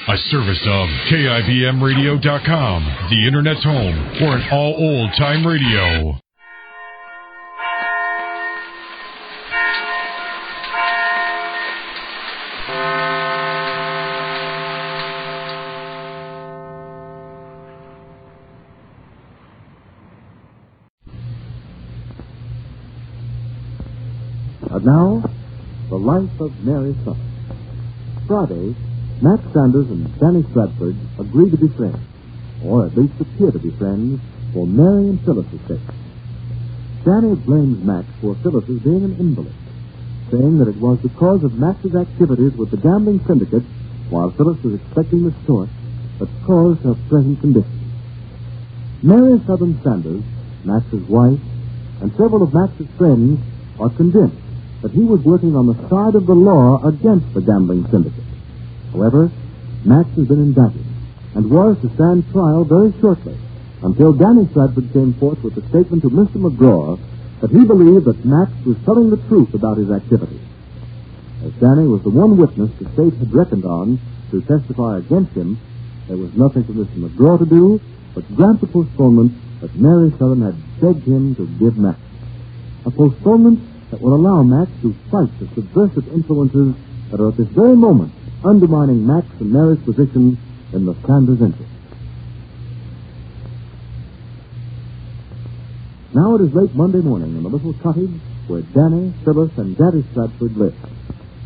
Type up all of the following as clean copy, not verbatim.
A service of KIBMradio.com, the Internet's home for an all old-time radio. And now, the life of Mary Sothern. Friday, Max Sanders and Danny Stratford agree to be friends, or at least appear to be friends, for Mary and Phyllis's sake. Danny blames Max for Phyllis's being an invalid, saying that it was because of Max's activities with the gambling syndicate while Phyllis was expecting the sort that caused her present condition. Mary Southern Sanders, Max's wife, and several of Max's friends are convinced that he was working on the side of the law against the gambling syndicate. However, Max has been indicted and was to stand trial very shortly until Danny Stratford came forth with a statement to Mr. McGraw that he believed that Max was telling the truth about his activities. As Danny was the one witness the state had reckoned on to testify against him, there was nothing for Mr. McGraw to do but grant the postponement that Mary Southern had begged him to give Max. A postponement that would allow Max to fight the subversive influences that are at this very moment undermining Max and Mary's position in the Sanders interest. Now it is late Monday morning in the little cottage where Danny, Phyllis, and Daddy Stratford live.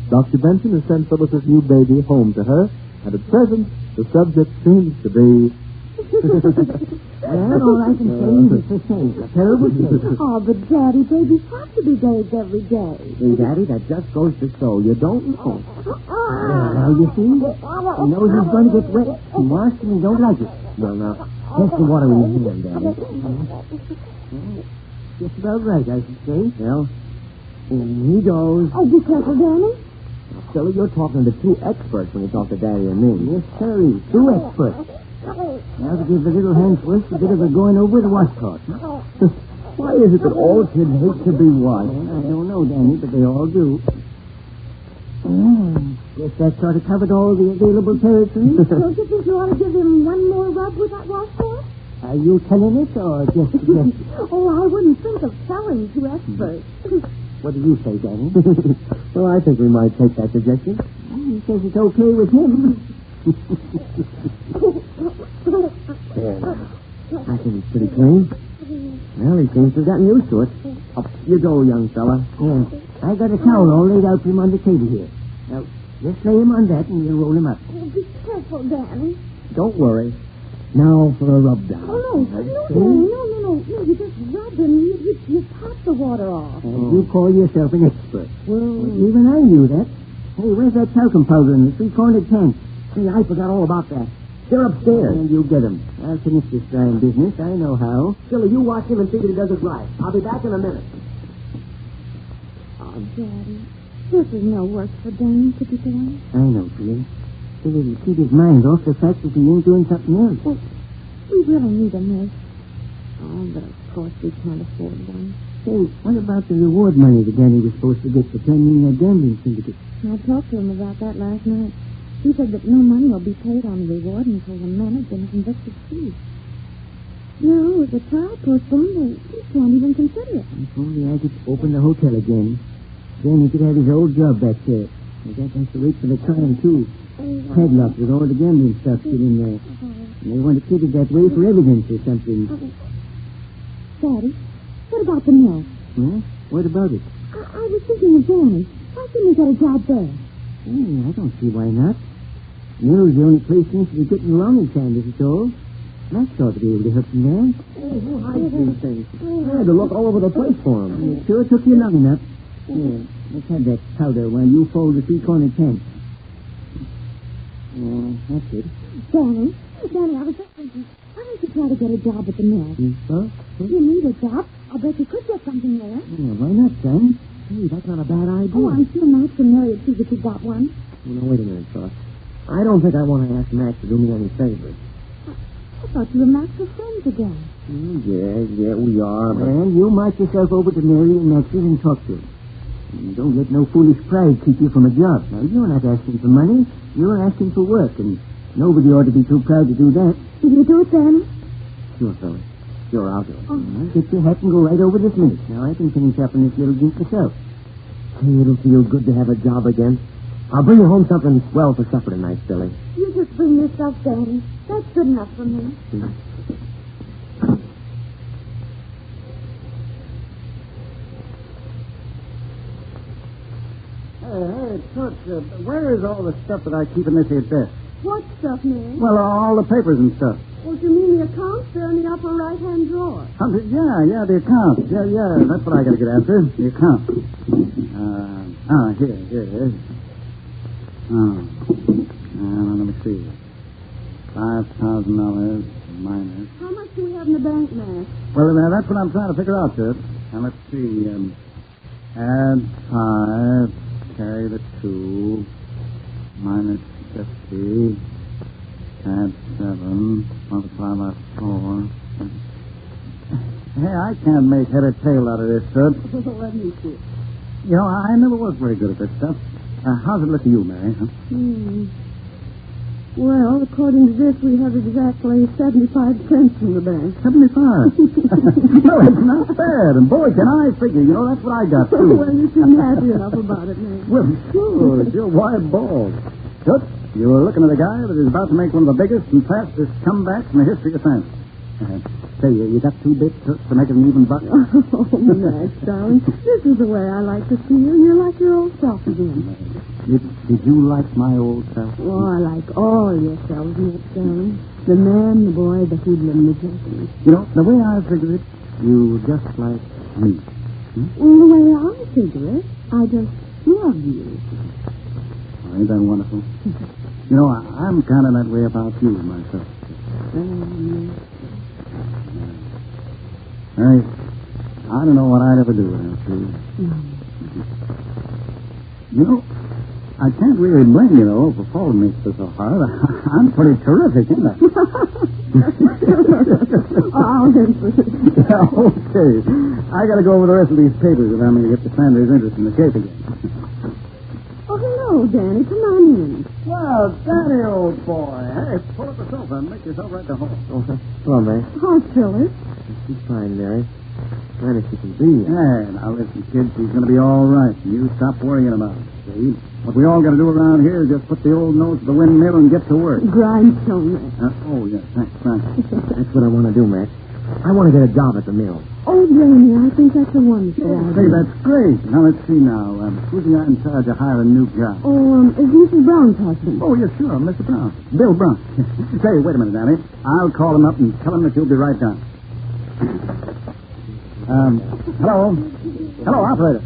Dr. Benson has sent Phyllis's new baby home to her, and at present the subject seems to be... Well, all I can say is it's a shame. A terrible shame. Oh, but Daddy, babies have to be bathed every day. Hey, Daddy, that just goes to show you don't know. Now, you see? He knows he's going to get wet. He wants and he don't like it. Well, now, test the water in your hand, Daddy. Just about right, I should say. Well, in he goes. Oh, be careful, Danny. Silly, you're talking to two experts when you talk to Daddy and me. Yes, sir, two experts. Now to give the little hand twist a bit of a going over the washcloth. Why is it that all kids hate to be washed? I don't know, Danny, but they all do. Guess that sort of covered all the available territory. Don't you think you ought to give him one more rub with that washcloth? Are you telling it or just suggesting? Oh, I wouldn't think of telling two experts. What do you say, Danny? Well, I think we might take that suggestion. He says it's okay with him. There. I think it's pretty clean. Well, he seems to have gotten used to it. Up you go, young fella. Yeah. I got a towel all laid out for him on the table here. Now, just lay him on that and you'll roll him up. Oh, be careful, Danny. Don't worry. Now for a rub down. Oh, no, Danny, no. You just rub him. You pop the water off. You call yourself an expert. Well, even I knew that. Hey, where's that talcum powder in the three-cornered tent? Hey, I forgot all about that. They're upstairs. And you get them. I'll finish this drying business. I know how. Silly, you watch him and see that he does it right. I'll be back in a minute. Oh, Daddy, this is no work for Danny to be doing. I know, dear. So that he keep his mind off the fact that he ain't doing something else. Well, we really need a nurse. Oh, but of course we can't afford one. Hey, what about the reward money that Danny was supposed to get for turning that gambling syndicate? I talked to him about that last night. He said that no money will be paid on the reward until the men have been convicted free. No, with the trial postponed, he can't even consider it. If only I could open the hotel again. Then he could have his old job back there. And that has to wait for the time, too. Padlocked with all the gambling stuff get in there. And they want to keep it that way for evidence or something. Daddy, what about the mill? Huh? What about it? I was thinking of Danny. Why couldn't he get a job there? Hey, I don't see why not. Mill's the only place seems to be getting along in Sanders at all. Max ought to be able to help him there. Who hides these things? I had to look all over the place for him. It sure took you long enough. Here, let's have that powder while you fold the three-cornered tent. That's it. Danny, I was just thinking, why don't you try to get a job at the mill? Huh? You need a job. I'll bet you could get something there. Yeah, why not, son? Hey, that's not a bad idea. Oh, I'm sure Max and Mary would see that you got one. Well, now, wait a minute, Soth. I don't think I want to ask Max to do me any favors. I thought you and Max were friends again. Yeah, we are, but... Well, you march yourself over to Mary and Max's and talk to him. And don't let no foolish pride keep you from a job. Now, you're not asking for money. You're asking for work, and Nobody ought to be too proud to do that. Will you do it, Danny? Sure, fellas. Sure, I'll do it. Oh. Get your hat and go right over this minute. Now, I can finish up in this little drink myself. Hey, it'll feel good to have a job again. I'll bring you home something swell for supper tonight, Billy. You just bring yourself, Danny. That's good enough for me. Hey, Toots, where is all the stuff that I keep in this here desk? What stuff, Mary? Well, all the papers and stuff. Well, do you mean the accounts? They're in the upper right-hand drawer. Yeah, the accounts. Yeah, that's what I got to get after. The accounts. Here it is. Let me see. $5,000 minus. How much do we have in the bank, Mac? Well, that's what I'm trying to figure out, Toots. Now, let's see. Add 5, carry the 2, minus 50, add 7, multiply by 4. Hey, I can't make head or tail out of this, Toots. Let me see. You know, I never was very good at this stuff. How's it look to you, Mary? Huh? Well, according to this, we have exactly 75 cents in the bank. 75? No, it's not bad. And boy, can I figure. You know, that's what I got, too. Well, you seem happy enough about it, man. Well, sure. It's your wide balls. Toots, you're looking at a guy that is about to make one of the biggest and fastest comebacks in the history of science. Say, you got 2 bits, Toots, to make it an even buck? Oh, Max, darling. This is the way I like to see you. You're like your old self again. Did you like my old self? Oh, I like all yourselves, Max, darling. The man, the boy, the hoodlum, the gentleman. You know, the way I figure it, you just like me. Well, the way I figure it, I just love you. Oh, ain't that wonderful? You know, I'm kind of that way about you myself. Hey, I don't know what I'd ever do without you. You know, I can't really blame you, though, for following me so hard. I'm pretty terrific, ain't I? I'll answer it. Yeah, okay. I got to go over the rest of these papers if I'm going to get the Sanders' interest in the case again. Oh, hello, Danny. Come on in. Well, Danny, old boy. Hey, pull up the sofa and make yourself right to home. Oh, hello, Mary. Hi, Phyllis. She's fine, Mary. Fine as she can be. Hey, now listen, kid. She's going to be all right. You stop worrying about it. See? What we all got to do around here is just put the old nose to the windmill and get to work. Grindstone, Max. Oh, yeah. Thanks. That's what I want to do, Max. I want to get a job at the mill. Oh, Danny, I think that's a wonderful Hey, idea. that's great. Now, let's see now. Who's the guy in charge of hiring new guys? Oh, is Mrs. Brown's husband? Oh, yes, sure. Mr. Brown. Bill Brown. Say, wait a minute, Danny. I'll call him up and tell him that you'll be right down. Hello? Hello, operator.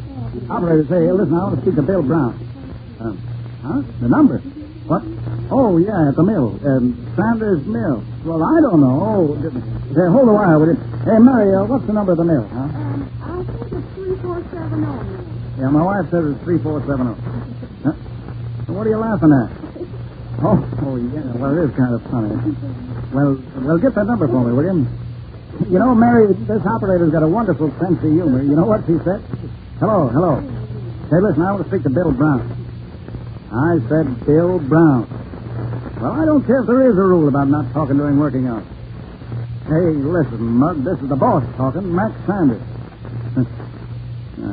Operator, say, listen, I want to speak to Bill Brown. The number? What? Oh, yeah, at the mill. Sanders Mill. Well, I don't know. Oh, say, hold the wire, will you? Hey, Mary, what's the number of the mill, huh? I think it's 3470, man. Yeah, my wife says it's 3470. Huh? What are you laughing at? Oh, yeah, well, it is kind of funny. Well, get that number for me, will you? You know, Mary, this operator's got a wonderful sense of humor. You know what she said? Hello. Hey, listen, I want to speak to Bill Brown. I said Bill Brown. Well, I don't care if there is a rule about not talking during working hours. Hey, listen, Mug, this is the boss talking, Max Sanders. I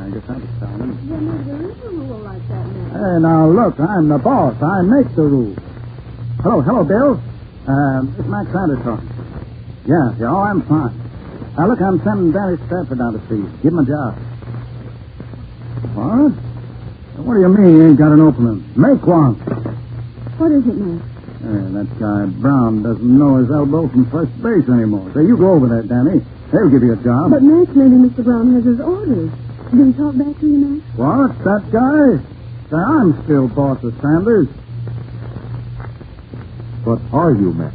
guess I was telling him. Yeah, no, there is a rule like that, man. Hey, now, look, I'm the boss. I make the rules. Hello, Bill. It's Max Sanders talking. Yeah, oh, I'm fine. Now, look, I'm sending Danny Stratford down to see you. Give him a job. What? What do you mean you ain't got an opening? Make one. What is it, Max? That guy Brown doesn't know his elbow from first base anymore. So you go over there, Danny. They'll give you a job. But, Max, maybe Mr. Brown has his orders. Did he talk back to you, Max? What? That guy? Say, I'm still boss of Sanders. But are you, Max?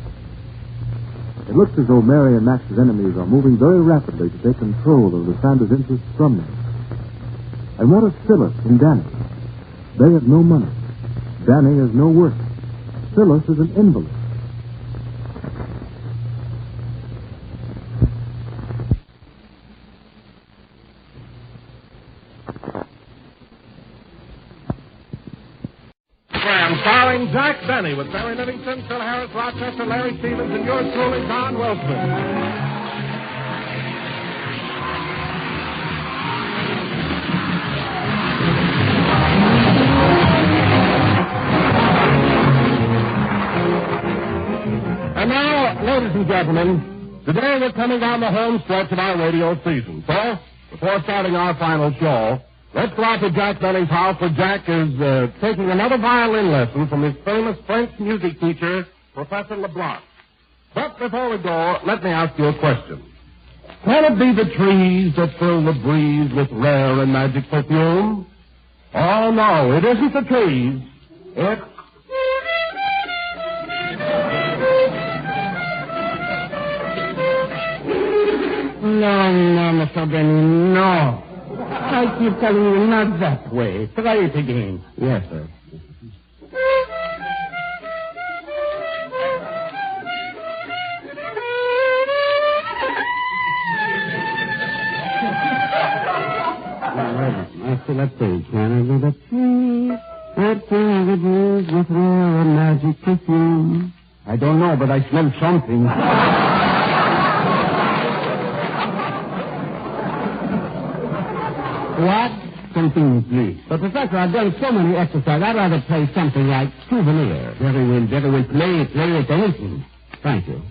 It looks as though Mary and Max's enemies are moving very rapidly to take control of the Sanders' interests from them. And what of Phyllis and Danny? They have no money. Danny has no work. Phyllis is an invalid. Starring Jack Benny with Barry Livingston, Phil Harris, Rochester, Larry Stevens, and yours truly, Don Wilson. And now, ladies and gentlemen, today we're coming down the home stretch of our radio season. So, before starting our final show, let's go out to Jack Benning's house where Jack is taking another violin lesson from his famous French music teacher, Professor LeBlanc. But before we go, let me ask you a question. Can it be the trees that fill the breeze with rare and magic perfume? Oh, no, it isn't the trees. It's... No, Mr. Benny, no. I keep telling you not that way. Try it again. Yes, sir. Let's see. Can I do the trees that fill the breeze with rare and magic perfume? I don't know, but I smell something. What? Something, please. But, Professor, I've done so many exercises. I'd rather play something like Souvenir. Very well. Play it, anything. Thank you.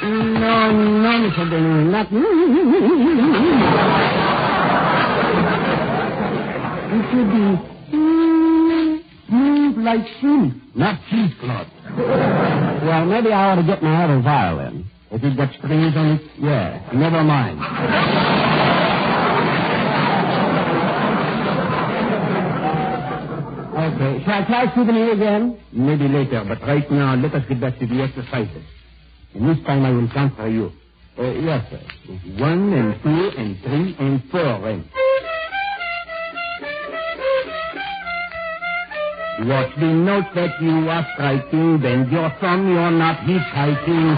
No, Mr. Benny, not... It should be... like cheese. Not cheesecloth. Well, maybe I ought to get my other violin. If you've got strings on it, yeah. Never mind. Okay. Shall I try Souvenir again? Maybe later, but right now, let us get back to the exercises. And this time I will count for you. Yes, sir. 1 and 2 and 3 and 4 and... Watch the note that you are striking, bend your thumb, you're not hitchhiking.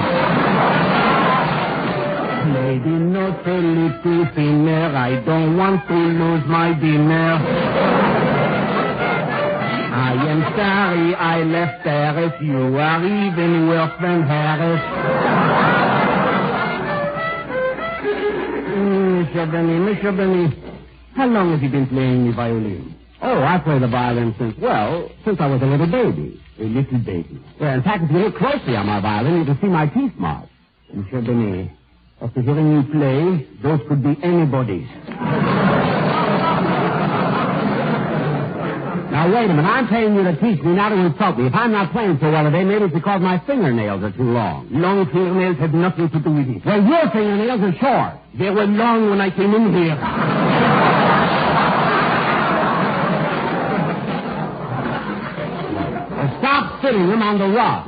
Play the note a little thinner, I don't want to lose my dinner. I am sorry I left Paris, you are even worse than Harris. Mr. Benny, how long have you been playing the violin? Oh, I play the violin since I was a little baby. A little baby. Yeah, in fact, if you look closely on my violin, you can see my teeth marks. Monsieur Benet, after hearing you play, those could be anybody's. Now, wait a minute. I'm paying you to teach me, not to insult me. If I'm not playing so well today, maybe it's because my fingernails are too long. Long fingernails have nothing to do with it. Well, your fingernails are short. They were long when I came in here. Stop sitting them on the rock.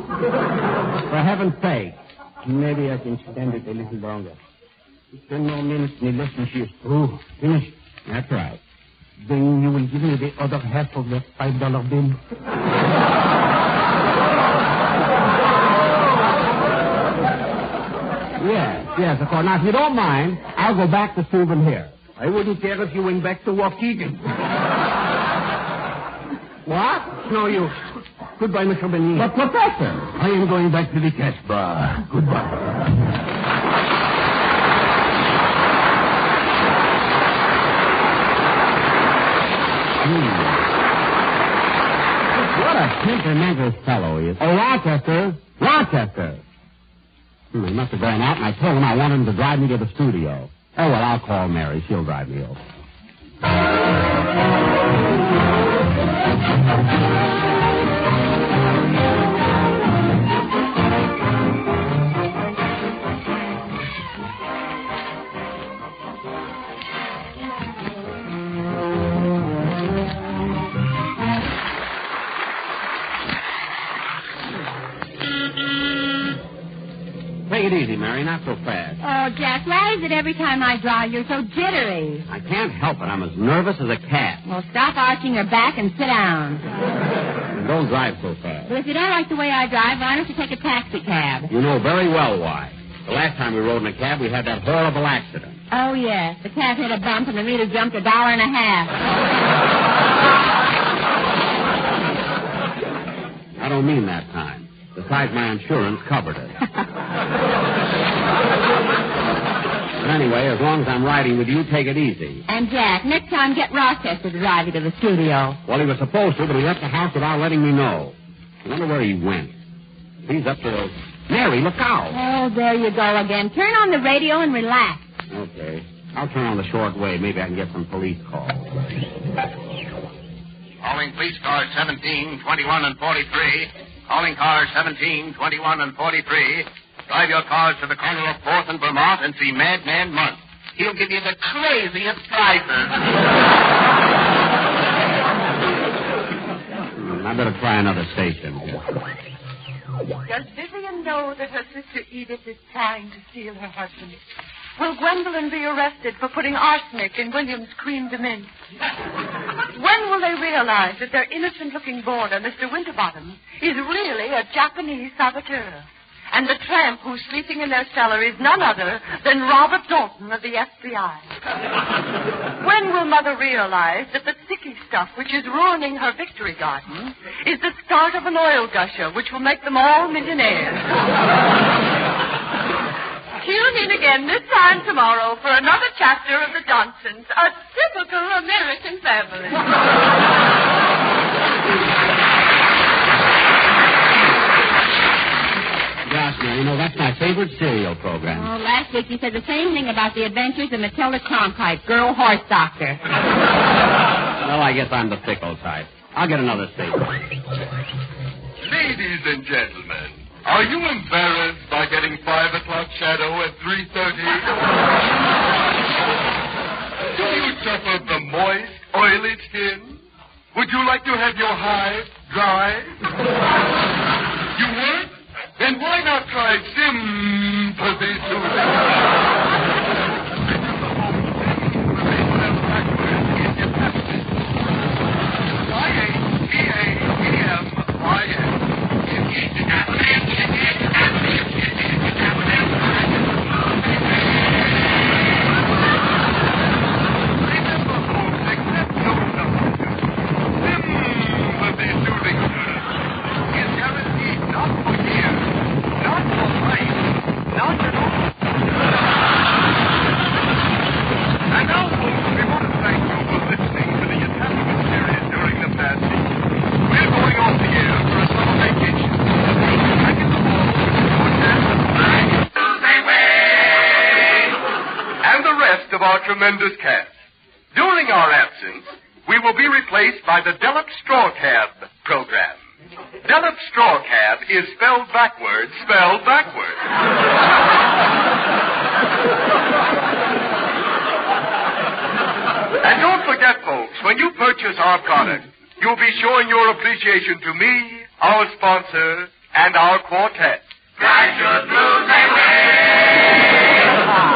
For heaven's sake. Maybe I can stand it a little longer. 10 more minutes and the lesson she is through. Finished. That's right. Then you will give me the other half of the $5 bill. Yes, of course. Now, if you don't mind, I'll go back to Souvenir. I wouldn't care if you went back to Waukegan. What? No use. Goodbye, Mr. Benin. But, Professor, I am going back to the cash bar. Goodbye. What a temperamental fellow he is. Oh, Rochester. He must have gone out, and I told him I wanted him to drive me to the studio. Oh, well, I'll call Mary. She'll drive me over. Take it easy, Mary. Not so fast. Oh, Jack, why is it every time I drive you're so jittery? I can't help it. I'm as nervous as a cat. Well, stop arching your back and sit down. don't drive so fast. Well, if you don't like the way I drive, why don't you take a taxi cab? You know very well why. The last time we rode in a cab, we had that horrible accident. Oh, yes. The cab hit a bump and the meter jumped $1.50. I don't mean that time. Besides, my insurance covered it. But anyway, as long as I'm riding with you, take it easy. And, Jack, next time get Rochester to drive you to the studio. Well, he was supposed to, but he left the house without letting me know. I wonder where he went. He's up to... Mary, look out. Oh, there you go again. Turn on the radio and relax. Okay. I'll turn on the short wave. Maybe I can get some police calls. Calling police cars 17, 21, and 43. Calling cars 17, 21, and 43. Drive your cars to the corner of 4th and Vermont and see Madman Munt. He'll give you the craziest prices. I better try another station. Does Vivian know that her sister Edith is trying to steal her husband? Will Gwendolyn be arrested for putting arsenic in William's cream de mint? When will they realize that their innocent-looking boarder, Mr. Winterbottom, is really a Japanese saboteur? And the tramp who's sleeping in their cellar is none other than Robert Dalton of the FBI. When will Mother realize that the sticky stuff which is ruining her victory garden is the start of an oil gusher which will make them all millionaires? Tune in again this time tomorrow for another chapter of The Johnsons, a typical American family. Gosh, now, you know, that's my favorite serial program. Oh, last week you said the same thing about the adventures of Matilda Cronkite, girl horse doctor. Well, I guess I'm the fickle type. I'll get another station. Ladies and gentlemen, are you embarrassed by getting 5 o'clock shadow at 3:30? Do you suffer from moist, oily skin? Would you like to have your hive dry? You would? Then why not try sympathy tremendous cast. During our absence, we will be replaced by the Dellop Straw Cab program. Dellop Straw Cab is spelled backwards. And don't forget, folks, when you purchase our product, you'll be showing your appreciation to me, our sponsor, and our quartet. Graduate Blues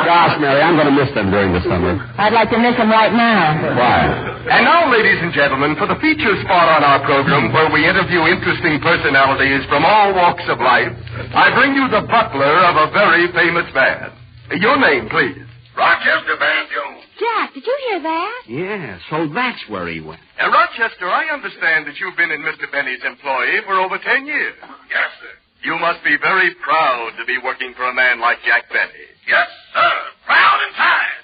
Gosh, Mary, I'm going to miss them during the summer. I'd like to miss them right now. Why? And now, ladies and gentlemen, for the feature spot on our program where we interview interesting personalities from all walks of life, I bring you the butler of a very famous man. Your name, please. Rochester Banjo. Jack, did you hear that? Yeah, so that's where he went. Rochester, I understand that you've been in Mr. Benny's employ for over 10 years. Yes, sir. You must be very proud to be working for a man like Jack Benny. Yes, sir. Proud and tired.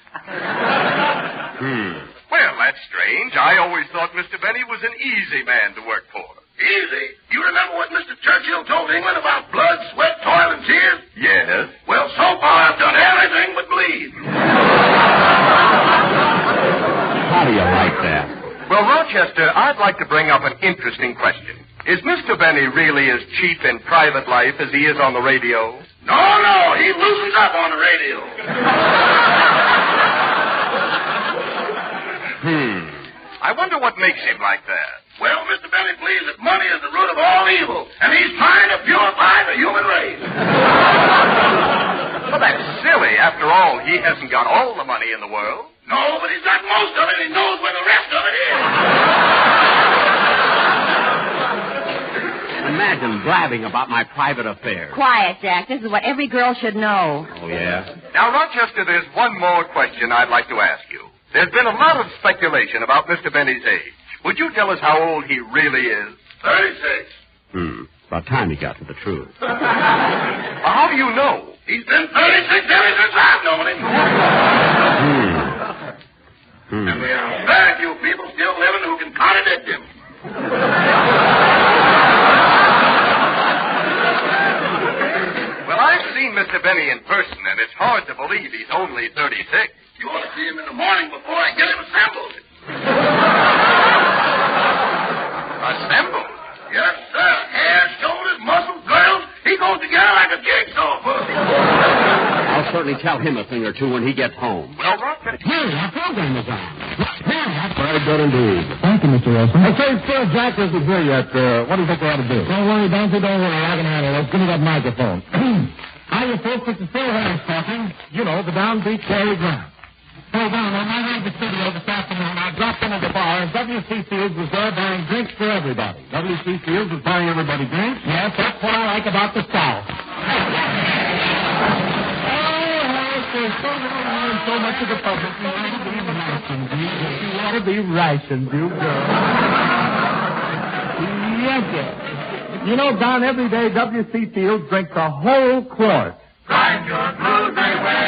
Well, that's strange. I always thought Mr. Benny was an easy man to work for. Easy? You remember what Mr. Churchill told England about blood, sweat, toil, and tears? Yes. Well, so far I've done everything but bleed. How do you like that? Well, Rochester, I'd like to bring up an interesting question. Is Mr. Benny really as cheap in private life as he is on the radio? No, he loosens up on the radio. I wonder what makes him like that. Well, Mr. Benny believes that money is the root of all evil, and he's trying to purify the human race. Well, that's silly. After all, he hasn't got all the money in the world. No, but he's got most of it. He knows where the rest of it is. imagine blabbing about my private affairs. Quiet, Jack. This is what every girl should know. Oh, yeah? Now, Rochester, there's one more question I'd like to ask you. There's been a lot of speculation about Mr. Benny's age. Would you tell us how old he really is? 36. About time he got to the truth. How do you know? He's been 36 ever since I've known him. And there are very few people still living who can contradict him. Well, I've seen Mr. Benny in person, and it's hard to believe he's only 36. You ought to see him in the morning before I get him assembled. Assembled? Yes, sir. Hair, shoulders, muscles, girdles. He goes together like a jigsaw puzzle. I'll certainly tell him a thing or two when he gets home. Well, Rochester... Hey, our program is on. Very good indeed. Thank you, Mr. Wilson. I say, still, Jack isn't here yet. What do you think we ought to do? Don't worry, don't worry. I can handle it. Give me that microphone. Hiya, folks. This is Phil Harris talking. You know, the downbeat Cary Grant. Hey, Don, on my way to the studio this afternoon, I dropped into the bar, and W.C. Fields was there buying drinks for everybody. W.C. Fields was buying everybody drinks? Yes, that's what I like about the South. There's so much of the public. You ought to be rationed, you girl. Yes. You know, Don, every day W.C. Fields drinks a whole quart. Grind your blues away.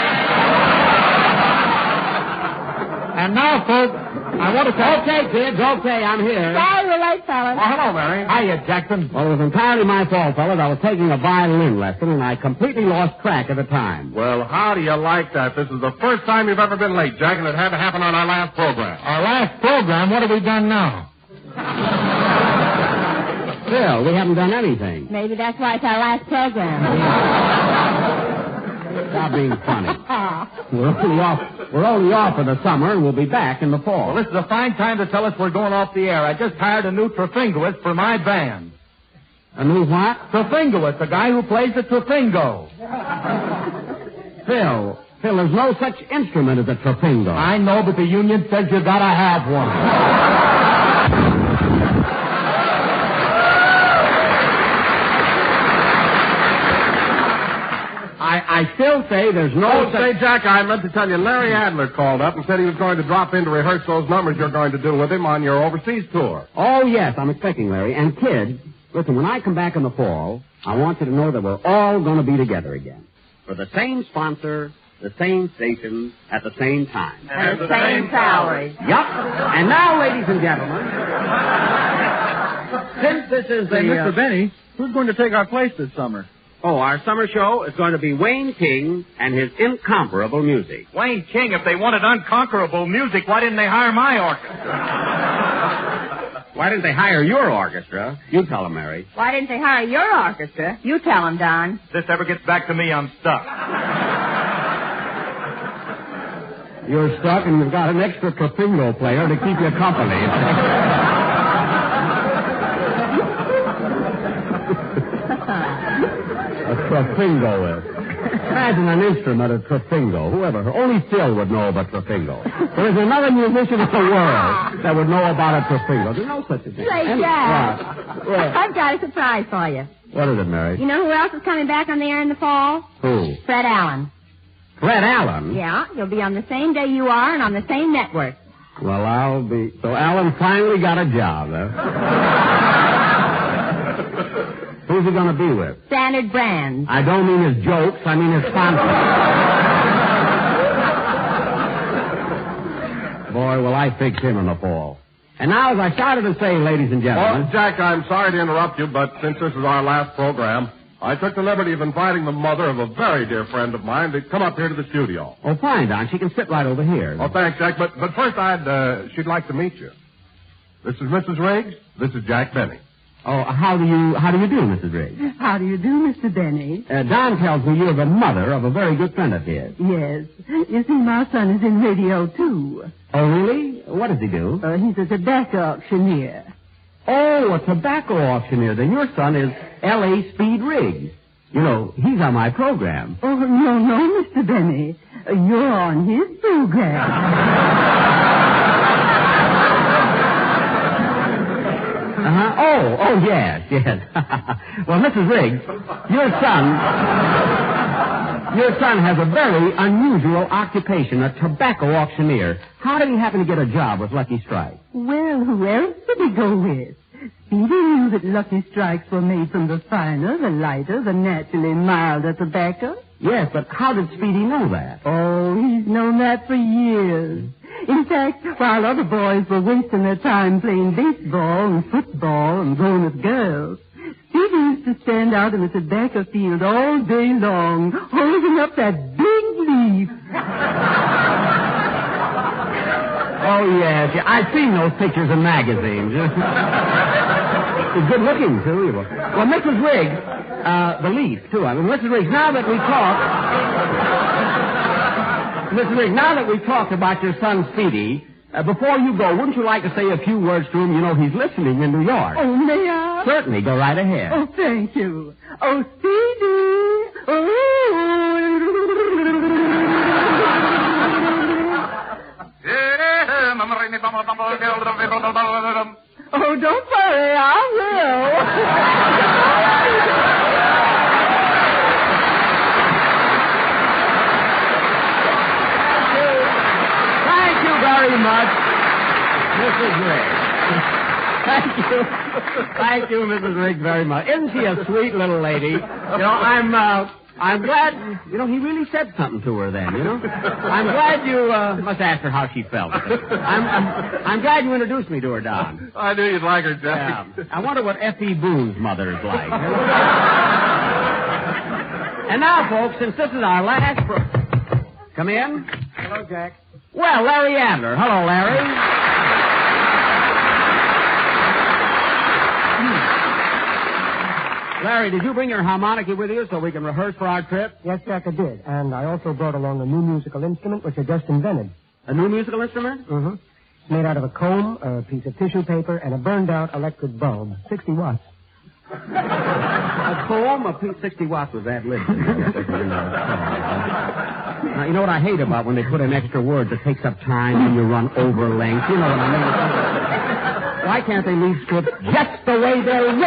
And now, folks, I want to say... Okay, kids, okay, I'm here. Sorry we're late, fellas. Oh, hello, Mary. Hiya, Jackson. Well, it was entirely my fault, fellas. I was taking a violin lesson, and I completely lost track of the time. Well, how do you like that? This is the first time you've ever been late, Jack, and it had to happen on our last program. Our last program? What have we done now? Still, we haven't done anything. Maybe that's why it's our last program. Stop being funny. We're only off for the summer, and we'll be back in the fall. Well, this is a fine time to tell us we're going off the air. I just hired a new treffingoist for my band. A new what? Treffingoist, the guy who plays the treffingo. Phil, there's no such instrument as a treffingo. I know, but the union says you gotta have one. I still say there's no such... Say, Jack, I meant to tell you, Larry Adler called up and said he was going to drop in to rehearse those numbers you're going to do with him on your overseas tour. Oh, yes, I'm expecting Larry. And, kids, listen, when I come back in the fall, I want you to know that we're all going to be together again. For the same sponsor, the same station, at the same time. And the same salary. Yup. And now, ladies and gentlemen, since this is the... Mr. Benny, who's going to take our place this summer? Oh, our summer show is going to be Wayne King and his incomparable music. Wayne King, if they wanted unconquerable music, why didn't they hire my orchestra? Why didn't they hire your orchestra? You tell them, Mary. Why didn't they hire your orchestra? You tell them, Don. If this ever gets back to me, I'm stuck. You're stuck and you've got an extra treffingo player to keep you company. A treffingo is. Imagine an instrument, a treffingo. Only Phil would know about treffingo. There is another musician in the world that would know about a treffingo. There's no such a thing. Say, Jack, I've got a surprise for you. What is it, Mary? You know who else is coming back on the air in the fall? Who? Fred Allen. Fred Allen? Yeah, he'll be on the same day you are and on the same network. Well, I'll be... So Allen finally got a job, huh? Who's he going to be with? Standard Brands. I don't mean his jokes. I mean his sponsor. Boy, will I fix him in the fall. And now, as I started to say, ladies and gentlemen... Well, Jack, I'm sorry to interrupt you, but since this is our last program, I took the liberty of inviting the mother of a very dear friend of mine to come up here to the studio. Oh, fine, Don. She can sit right over here. Oh, thanks, Jack. But first, she'd like to meet you. This is Mrs. Riggs. This is Jack Benny. Oh, how do you do, Mrs. Riggs? How do you do, Mr. Benny? Don tells me you're the mother of a very good friend of his. Yes. You see, my son is in radio, too. Oh, really? What does he do? He's a tobacco auctioneer. Oh, a tobacco auctioneer. Then your son is L.A. Speed Riggs. You know, he's on my program. Oh, no, Mr. Benny. You're on his program. Oh, Oh, yes. Well, Mrs. Riggs, your son has a very unusual occupation, a tobacco auctioneer. How did he happen to get a job with Lucky Strike? Well, who else did he go with? Speedy knew that Lucky Strikes were made from the finer, the lighter, the naturally milder tobacco. Yes, but how did Speedy know that? Oh, he's known that for years. In fact, while other boys were wasting their time playing baseball and football and going with girls, Speedy used to stand out in the tobacco field all day long, holding up that big leaf. Oh, yes. I've seen those pictures in magazines. He's good looking, too. Well, Mrs. Riggs, the leaf, too. I mean, Mrs. Riggs, now that we talked about your son, Speedy, before you go, wouldn't you like to say a few words to him? You know, he's listening in New York. Oh, may I? Certainly. Go right ahead. Oh, thank you. Oh, Speedy. Oh, don't worry, I will. Thank you very much, Mrs. Riggs. Thank you, Mrs. Riggs, very much. Isn't she a sweet little lady? You know, I'm glad, he really said something to her then, I'm glad you, must ask her how she felt. I'm glad you introduced me to her, Don. I knew you'd like her, Jack. Yeah. I wonder what F.E. Boone's mother is like. And now, folks, since this is our last Come in. Hello, Jack. Well, Larry Adler. Hello, Larry. Larry, did you bring your harmonica with you so we can rehearse for our trip? Yes, Jack, I did. And I also brought along a new musical instrument which I just invented. A new musical instrument? Mm-hmm. It's made out of a comb, a piece of tissue paper, and a burned-out electric bulb. 60 watts. A comb, a piece, 60 watts was that list. Now, you know what I hate about when they put in extra words? It takes up time when you run over length. You know what I mean? Why can't they leave scripts just the way they're written?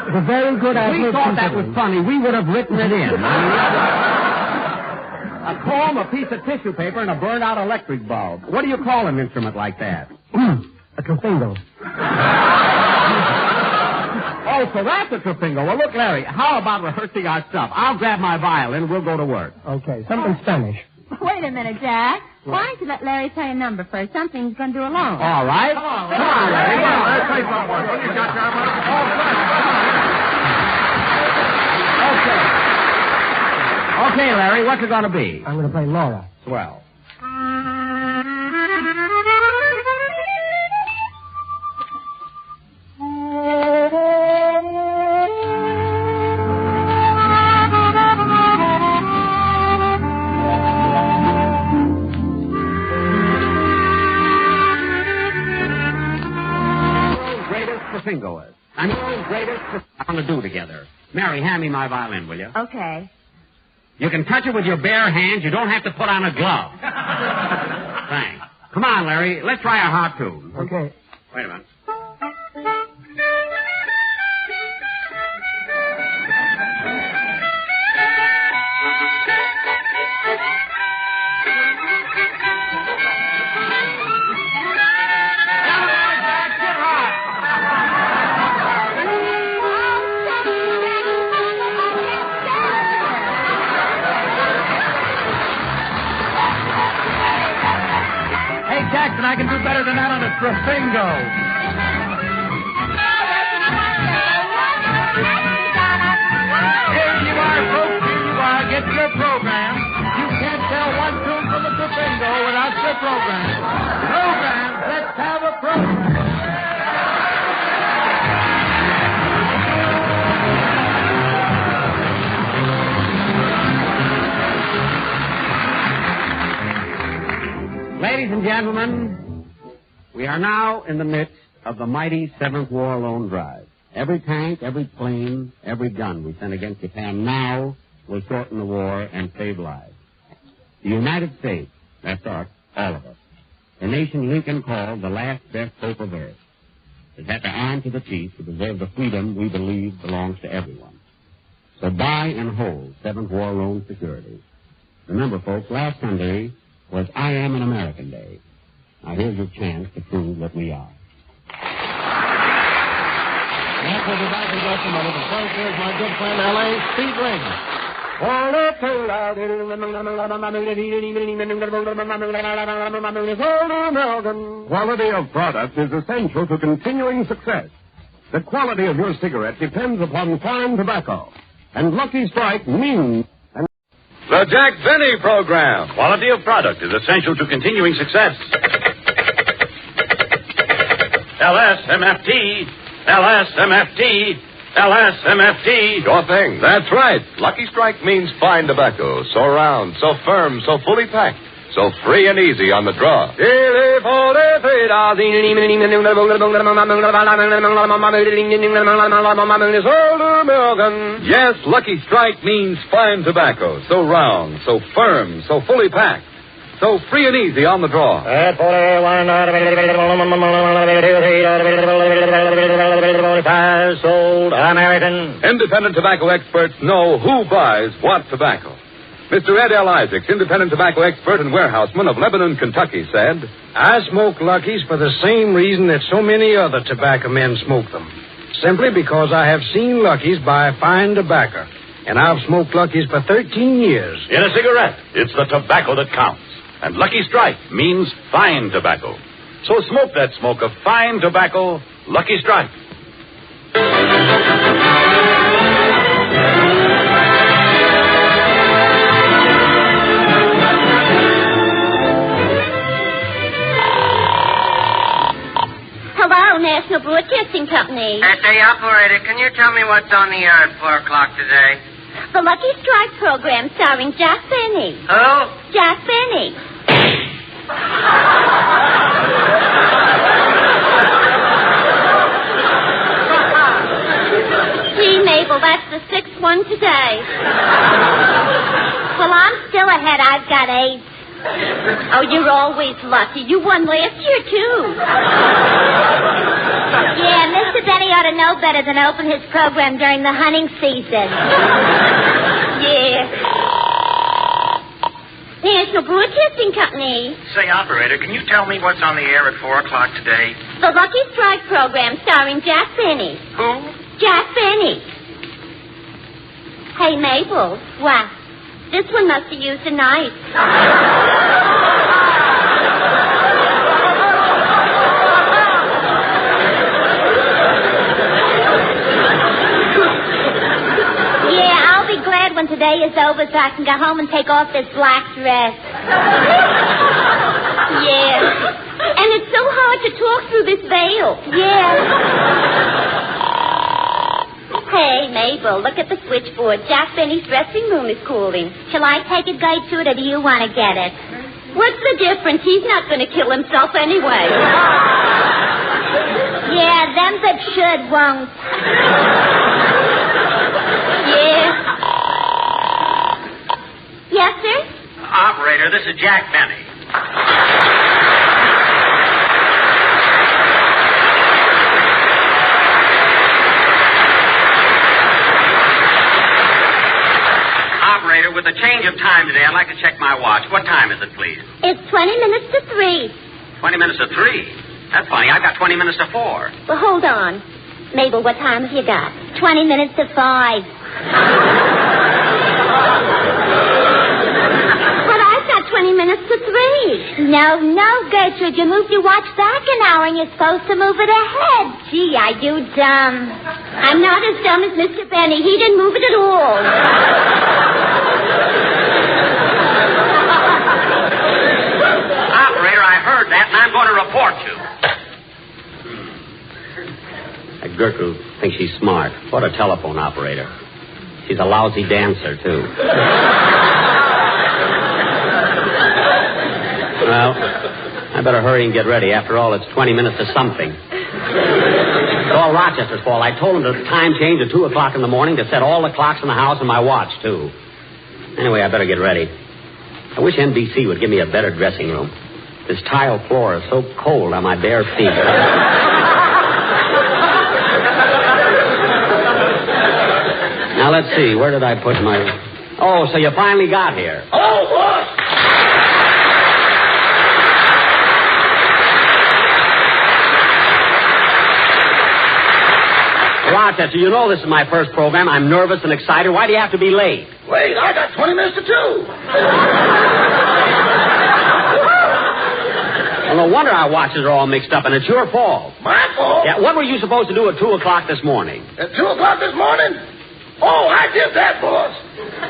It's a very good idea. We thought that was funny. We would have written it in. A comb, a piece of tissue paper, and a burned-out electric bulb. What do you call an instrument like that? A trofengo. Oh, so that's a trofengo. Well, look, Larry, how about rehearsing our stuff? I'll grab my violin and we'll go to work. Okay, something Spanish. Wait a minute, Jack. Why don't you let Larry tell you a number first? Something he's going to do alone. All right. Come on, Larry. Come on. Let's play some more. You got your Okay, Larry, what's it going to be? I'm going to play Laura. Swell. Fingoers. I'm the greatest I'm going to do together. Mary, hand me my violin, will you? Okay. You can touch it with your bare hands. You don't have to put on a glove. Thanks. Come on, Larry. Let's try a hot tune. Okay. Wait a minute. Jackson, I can do better than that on a trofengo. Here you are, folks. Here you are. Get your program. You can't tell one tune from a trofengo without your program. Program. Let's have a program. Ladies and gentlemen, we are now in the midst of the mighty 7th War Loan Drive. Every tank, every plane, every gun we send against Japan now will shorten the war and save lives. The United States, that's us, all of us. The nation Lincoln called the last best hope of earth. It had to arm to the teeth to preserve the freedom we believe belongs to everyone. So buy and hold 7th War Loan Securities. Remember, folks, last Sunday was I Am an American Day. Now here's your chance to prove that we are. That will be back in just a minute. But first, here's my good friend L.A. Speed Ring. Quality of product is essential to continuing success. The quality of your cigarette depends upon fine tobacco. And Lucky Strike means... The Jack Benny Program. Quality of product is essential to continuing success. LSMFT, LSMFT, LSMFT. Sure thing. That's right. Lucky Strike means fine tobacco. So round, so firm, so fully packed, so free and easy on the draw. Yes, Lucky Strike means fine tobacco. So round, so firm, so fully packed, so free and easy on the draw. Sold American. Independent tobacco experts know who buys what tobacco. Mr. Ed L. Isaacs, independent tobacco expert and warehouseman of Lebanon, Kentucky, said, I smoke Luckies for the same reason that so many other tobacco men smoke them. Simply because I have seen Luckies buy fine tobacco. And I've smoked Luckies for 13 years. In a cigarette, it's the tobacco that counts. And Lucky Strike means fine tobacco. So smoke that smoke of fine tobacco, Lucky Strike. Hello, National Broadcasting Company. Hey, operator, can you tell me what's on the air at 4 o'clock today? The Lucky Strike program starring Jack Benny. Who? Jack Benny. Gee, Mabel, that's the 6th one today. Well, I'm still ahead. I've got 8. Oh, you're always lucky. You won last year, too. Yeah, Mr. Benny ought to know better than open his program during the hunting season. Yeah. National Broadcasting Company. Say, operator, can you tell me what's on the air at 4 o'clock today? The Lucky Strike program starring Jack Benny. Who? Jack Benny. Hey, Mabel. What? This one must have used a knife. Yeah, I'll be glad when today is over so I can go home and take off this black dress. Yeah. And it's so hard to talk through this veil. Yeah. Hey, Mabel, look at the switchboard. Jack Benny's dressing room is cooling. Shall I take a guide to it, or do you want to get it? What's the difference? He's not going to kill himself anyway. Yeah, them that should won't. Yeah. Yes, sir? Operator, this is Jack Benny. Operator, with a change of time today, I'd like to check my watch. What time is it, please? It's 20 minutes to 3. 20 minutes to 3? That's funny. I've got 20 minutes to 4. Well, hold on. Mabel, what time have you got? 20 minutes to 5. But I've got 20 minutes to 3. No, Gertrude. You moved your watch back an hour and you're supposed to move it ahead. Gee, are you dumb? I'm not as dumb as Mr. Benny. He didn't move it at all. Operator, I heard that, and I'm going to report you. Gertrude thinks she's smart. What a telephone operator. She's a lousy dancer, too. Well, I better hurry and get ready. After all, it's 20 minutes to something. It's all Rochester's fault. I told him to time change at 2 o'clock in the morning to set all the clocks in the house and my watch, too. Anyway, I better get ready. I wish NBC would give me a better dressing room. This tile floor is so cold on my bare feet. Now, let's see. Where did I put my... Oh, so you finally got here. Oh, boss! Rochester, you know this is my first program. I'm nervous and excited. Why do you have to be late? Wait, I got 20 minutes to 2. Well, no wonder our watches are all mixed up, and it's your fault. My fault? Yeah, what were you supposed to do at 2 o'clock this morning? At 2 o'clock this morning? Oh, I did that, boss.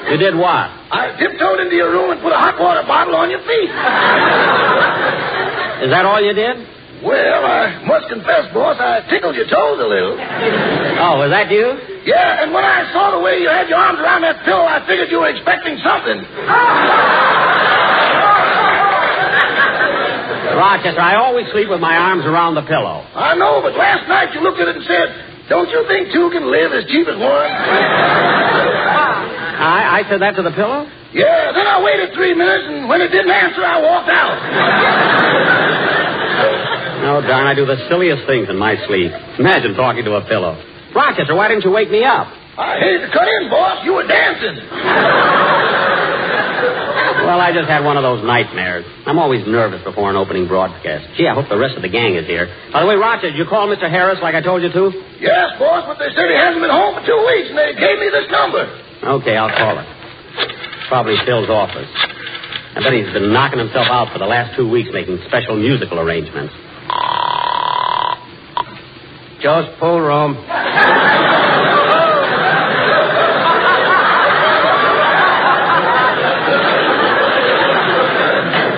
You did what? I tiptoed into your room and put a hot water bottle on your feet. Is that all you did? Well, I must confess, boss, I tickled your toes a little. Oh, was that you? Yeah, and when I saw the way you had your arms around that pillow, I figured you were expecting something. Rochester, I always sleep with my arms around the pillow. I know, but last night you looked at it and said, don't you think 2 can live as cheap as 1? I said that to the pillow? Yeah, then I waited 3 minutes, and when it didn't answer, I walked out. No, darn, I do the silliest things in my sleep. Imagine talking to a pillow. Rochester, why didn't you wake me up? I hated to cut in, boss. You were dancing. Well, I just had one of those nightmares. I'm always nervous before an opening broadcast. Gee, I hope the rest of the gang is here. By the way, Rochester, did you call Mr. Harris like I told you to? Yes, boss, but they said he hasn't been home for 2 weeks, and they gave me this number. Okay, I'll call him. Probably Phil's office. I bet he's been knocking himself out for the last 2 weeks making special musical arrangements. Joe's pool room.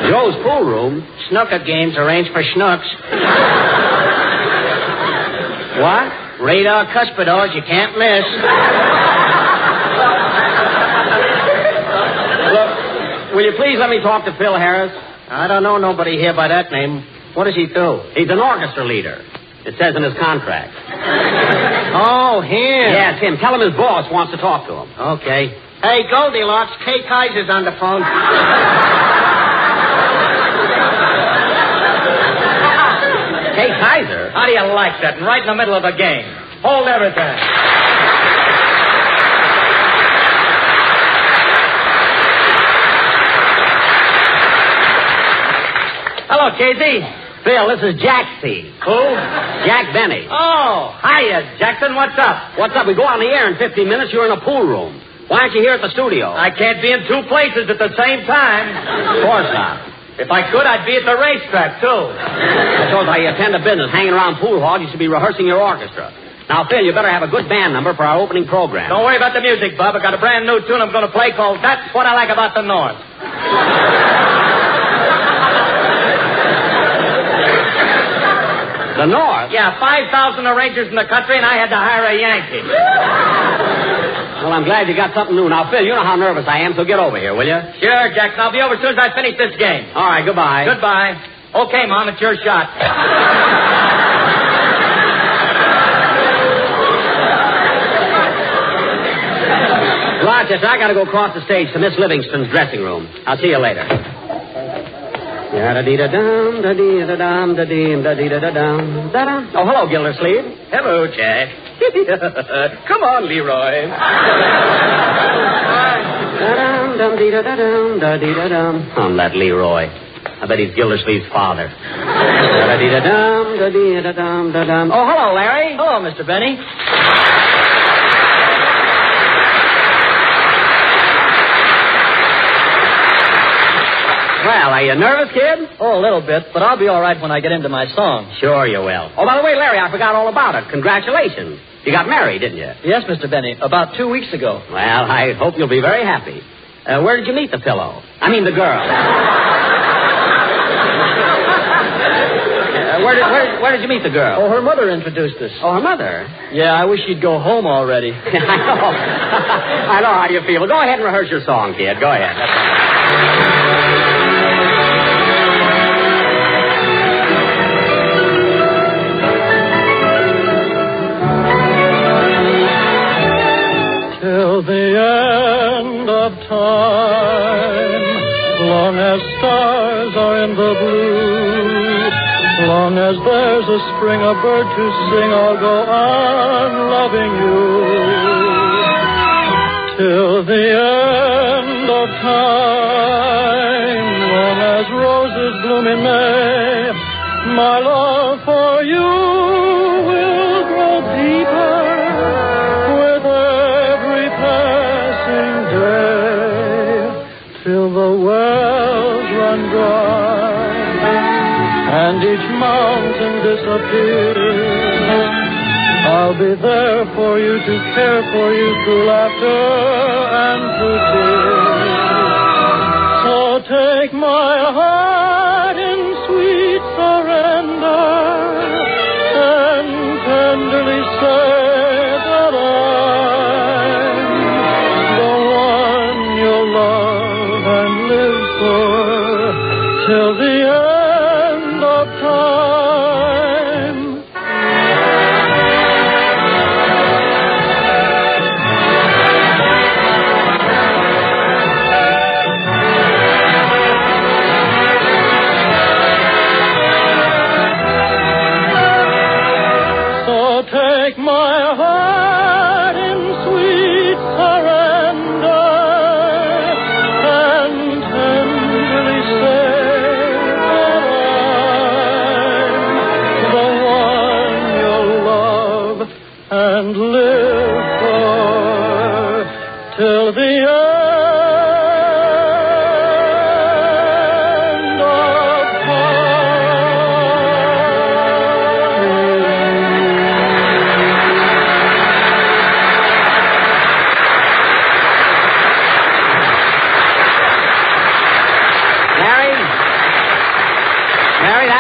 Joe's pool room? Snooker games arranged for schnooks. What? Radar cuspidors you can't miss. Look, will you please let me talk to Phil Harris? I don't know nobody here by that name. What does he do? He's an orchestra leader. It says in his contract. Oh, him. Yes, him. Tell him his boss wants to talk to him. Okay. Hey, Goldilocks, Kay Kaiser's on the phone. Kay Kaiser? How do you like that? And right in the middle of a game. Hold everything. Hello, Casey. Phil, this is Jaxie. Who? Jack Benny. Oh, hiya, Jackson. What's up? What's up? We go on the air in 15 minutes. You're in a pool room. Why aren't you here at the studio? I can't be in 2 places at the same time. Of course not. If I could, I'd be at the racetrack, too. I suppose I attend to business hanging around pool hall. You should be rehearsing your orchestra. Now, Phil, you better have a good band number for our opening program. Don't worry about the music, Bub. I got a brand new tune I'm going to play called That's What I Like About the North. The North? Yeah, 5,000 arrangers in the country, and I had to hire a Yankee. Well, I'm glad you got something new. Now, Phil, you know how nervous I am, so get over here, will you? Sure, Jackson. I'll be over as soon as I finish this game. All right, goodbye. Goodbye. Okay, Mom, it's your shot. Rochester, I got to go across the stage to Miss Livingston's dressing room. I'll see you later. Da-dee-da-dum, da-dee-da-dum, da-dee-da-dum, da-dum. Oh, hello, Gildersleeve. Hello, Jack. Come on, Leroy. Da-dum, dum-dee-da-dum, da-dee-da-dum. That Leroy. I bet he's Gildersleeve's father. Da-dee-da-dum, da-dee-da-dum, da-dum. Oh, hello, Larry. Hello, Mr. Benny. Well, are you nervous, kid? Oh, a little bit, but I'll be all right when I get into my song. Sure you will. Oh, by the way, Larry, I forgot all about it. Congratulations. You got married, didn't you? Yes, Mr. Benny, about 2 weeks ago. Well, I hope you'll be very happy. Where did you meet the pillow? I mean, the girl. Where did you meet the girl? Oh, her mother introduced us. Oh, her mother? Yeah, I wish she'd go home already. I know. I know how you feel. Well, go ahead and rehearse your song, kid. Go ahead. That's all. Till the end of time, long as stars are in the blue, a spring, a bird to sing, I'll go on loving you till the end of time. Long as roses bloom in May, my love for you will grow deeper with every passing day, till the wells run dry and each mountain disappears. I'll be there for you, to care for you through laughter and through tears. So take my heart in sweet surrender and tenderly say that I'm the one you'll love and live for till the end of time. Take my heart in sweet surrender and tenderly say that I'm the one you'll love and live for till the end of time.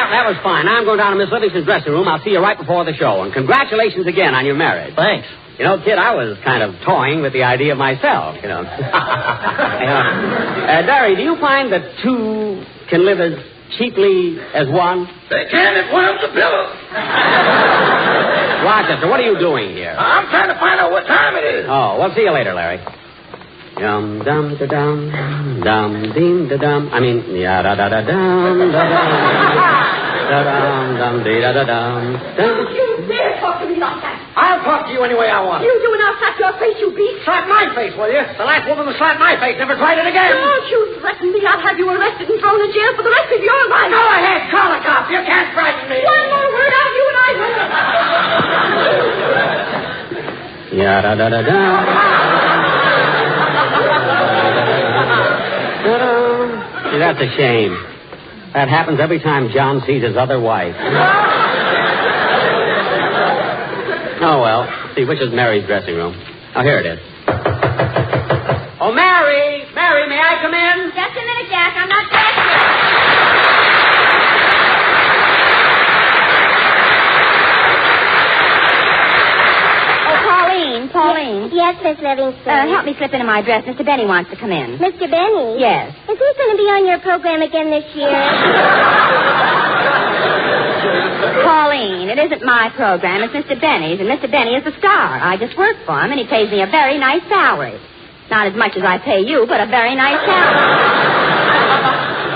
That was fine. Now I'm going down to Miss Livingston's dressing room. I'll see you right before the show. And congratulations again on your marriage. Thanks. You know, kid, I was kind of toying with the idea myself, you know. Derry, do you find that two can live as cheaply as one? They can if one's a pillow. Rochester, what are you doing here? I'm trying to find out what time it is. Oh, well, see you later, Larry. Dum dum da dum dum ding da dum. I mean, ya da da da dum da dum da dum dum dee da da dum. You dare talk to me like that? I'll talk to you any way I want. You do, and I'll slap your face, you beast. Slap my face, will you? The last woman who slapped my face never tried it again. Don't you threaten me. I'll have you arrested and thrown in jail for the rest of your life. Go ahead, call a cop. You can't frighten me. One more word out of you and I will. Ya da da da dum. See, that's a shame. That happens every time John sees his other wife. Oh, well. See, which is Mary's dressing room? Oh, here it is. Oh, Mary! Mary, may I come in? Just a minute, Jack. I'm not dressed yet. Pauline. Yes, Miss Livingston. Help me slip into my dress. Mr. Benny wants to come in. Mr. Benny? Yes. Is he going to be on your program again this year? Pauline, it isn't my program. It's Mr. Benny's, and Mr. Benny is a star. I just work for him, and he pays me a very nice salary. Not as much as I pay you, but a very nice salary.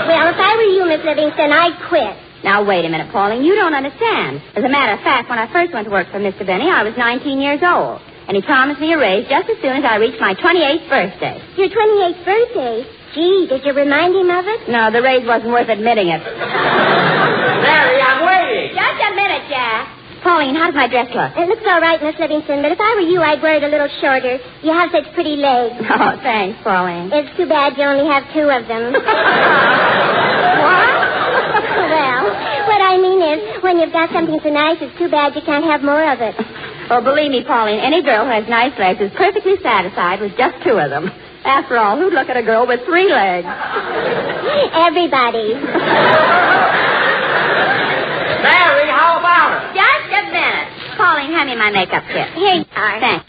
Well, if I were you, Miss Livingston, I'd quit. Now, wait a minute, Pauline. You don't understand. As a matter of fact, when I first went to work for Mr. Benny, I was 19 years old. And he promised me a raise just as soon as I reached my 28th birthday. Your 28th birthday? Gee, did you remind him of it? No, the raise wasn't worth admitting it. Mary, I'm waiting. Just a minute, Jack. Pauline, how does my dress look? It looks all right, Miss Livingston, but if I were you, I'd wear it a little shorter. You have such pretty legs. Oh, thanks, Pauline. It's too bad you only have two of them. What? Well, what I mean is, when you've got something so nice, it's too bad you can't have more of it. Oh, believe me, Pauline, any girl who has nice legs is perfectly satisfied with just two of them. After all, who'd look at a girl with 3 legs? Everybody. Mary, how about it? Just a minute. Pauline, hand me my makeup kit. Here you are. Thanks.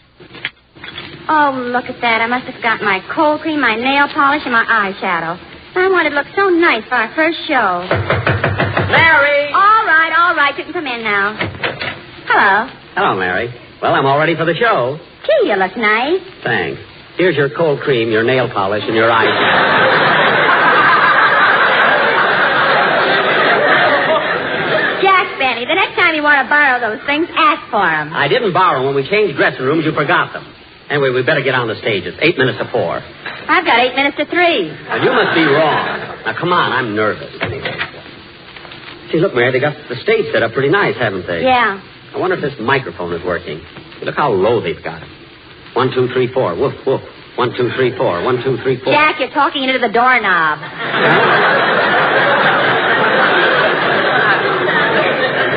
Oh, look at that. I must have got my cold cream, my nail polish, and my eyeshadow. I wanted to look so nice for our first show. Mary! All right. You can come in now. Hello. Hello, Mary. Well, I'm all ready for the show. Gee, you look nice. Thanks. Here's your cold cream, your nail polish, and your eyeshadow. Jack Benny, the next time you want to borrow those things, ask for them. I didn't borrow them. When we changed dressing rooms, you forgot them. Anyway, we better get on the stage. It's 8 minutes to 4. I've got 8 minutes to 3. Well, you must be wrong. Now, come on. I'm nervous. See, look, Mary, they got the stage set up pretty nice, haven't they? Yeah. I wonder if this microphone is working. Look how low they've got it. 1, 2, 3, 4. Woof, woof. 1, 2, 3, 4. 1, 2, 3, 4. Jack, you're talking into the doorknob.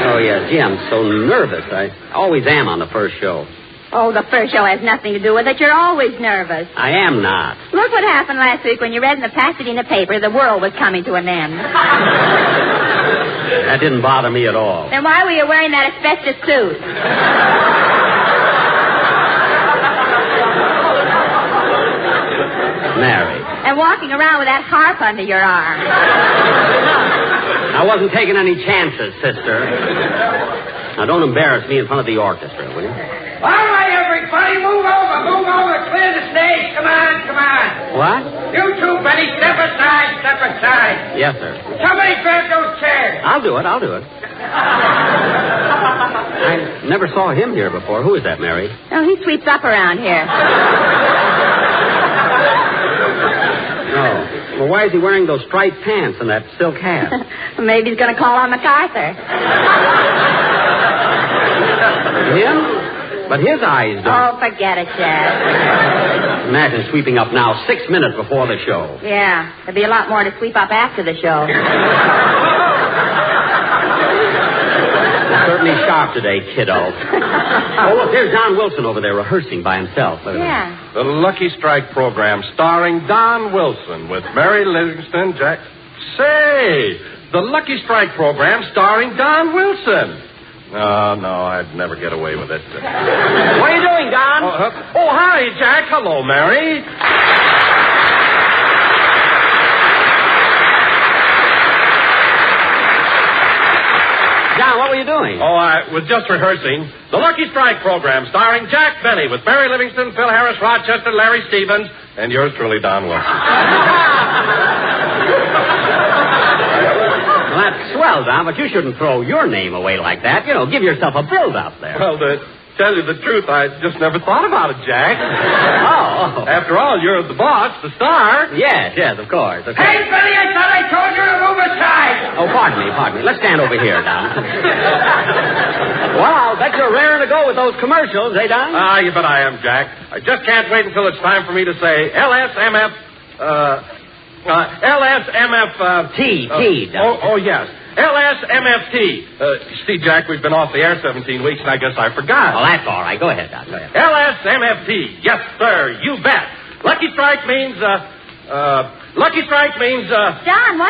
Oh, yeah. Gee, I'm so nervous. I always am on the first show. Oh, the first show has nothing to do with it. You're always nervous. I am not. Look what happened last week when you read in the Pasadena paper the world was coming to an end. That didn't bother me at all. Then why were you wearing that asbestos suit? Mary. And walking around with that harp under your arm. I wasn't taking any chances, sister. Now, don't embarrass me in front of the orchestra, will you? All right, everybody, move over, clear the stage. Come on. What? You two, Benny, step aside. Yes, sir. Somebody grab those chairs. I'll do it. I never saw him here before. Who is that, Mary? Oh, he sweeps up around here. Oh. Well, why is he wearing those striped pants and that silk hat? Maybe he's going to call on MacArthur. Him? But his eyes don't. Oh, forget it, Jack. Imagine sweeping up now 6 minutes before the show. Yeah, there'll be a lot more to sweep up after the show. Certainly sharp today, kiddo. Oh, look, there's Don Wilson over there rehearsing by himself. Yeah. The Lucky Strike program starring Don Wilson with Mary Livingston, Jack. Say, the Lucky Strike program starring Don Wilson. No, I'd never get away with it. What are you doing, Don? Oh, hi, Jack. Hello, Mary. Don, what were you doing? Oh, I was just rehearsing the Lucky Strike program starring Jack Benny with Mary Livingston, Phil Harris, Rochester, Larry Stevens, and yours truly, Don Wilson. Well, that's swell, Don, but you shouldn't throw your name away like that. You know, give yourself a build-up there. Well, to tell you the truth, I just never thought about it, Jack. Oh. After all, you're the boss, the star. Yes, of course. Hey, Benny, I thought I told you to move aside. Oh, pardon me. Let's stand over here, Don. Well, I'll bet you're raring to go with those commercials, eh, Don? You bet I am, Jack. I just can't wait until it's time for me to say LSMF, T, Don. Oh, yes. LSMFT. See, Jack, we've been off the air 17 weeks, and I guess I forgot. Oh, that's all right. Go ahead, Don. Go ahead. LSMFT. Yes, sir. You bet. Lucky Strike means, Don, what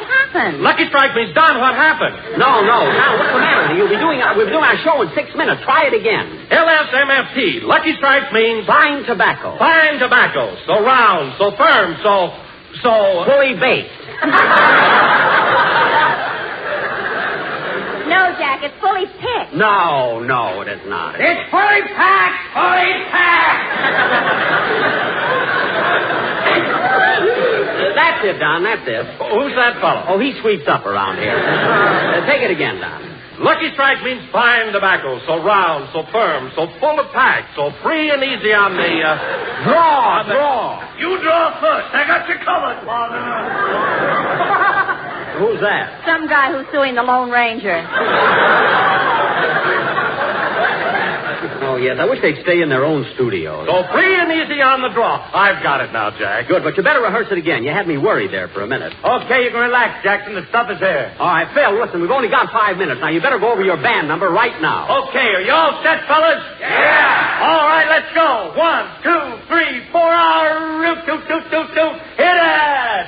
happened? Lucky Strike means, Don, what happened? No. Don, what's the matter with you? We'll be doing our show in 6 minutes. Try it again. LSMFT. Lucky Strike means... Fine tobacco. Fine tobacco. So round, so firm, so... Fully baked. No, Jack, it's fully picked. No, it is not. It's fully packed. That's it, Don, that's it. Who's that fellow? Oh, he sweeps up around here. Take it again, Don. Lucky Strike means fine tobacco, so round, so firm, so full of pack, so free and easy on the, draw. You draw first. I got you covered, Father. Who's that? Some guy who's suing the Lone Ranger. Oh, yes. I wish they'd stay in their own studio. So free and easy on the draw. I've got it now, Jack. Good, but you better rehearse it again. You had me worried there for a minute. Okay, you can relax, Jackson. The stuff is there. All right, Phil, listen, we've only got 5 minutes. Now, you better go over your band number right now. Okay, are you all set, fellas? Yeah. All right, let's go. 1, 2, 3, 4. Root, toot, toot, toot, toot. Hit it!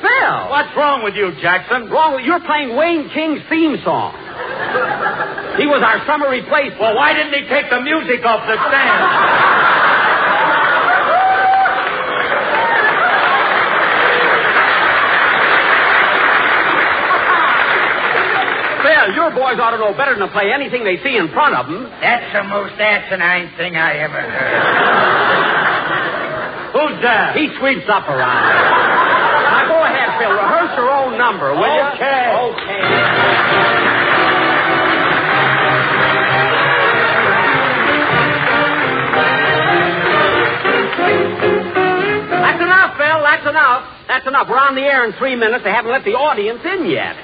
Phil! What's wrong with you, Jackson? You're playing Wayne King's theme song. He was our summer replacement. Well, why didn't he take the music off the stand? your boys ought to know better than to play anything they see in front of them. That's the most asinine thing I ever heard. Who's that? He sweeps up around here. Now, go ahead, Phil. Rehearse your own number, will you? Okay. That's enough. We're on the air in 3 minutes. They haven't let the audience in yet.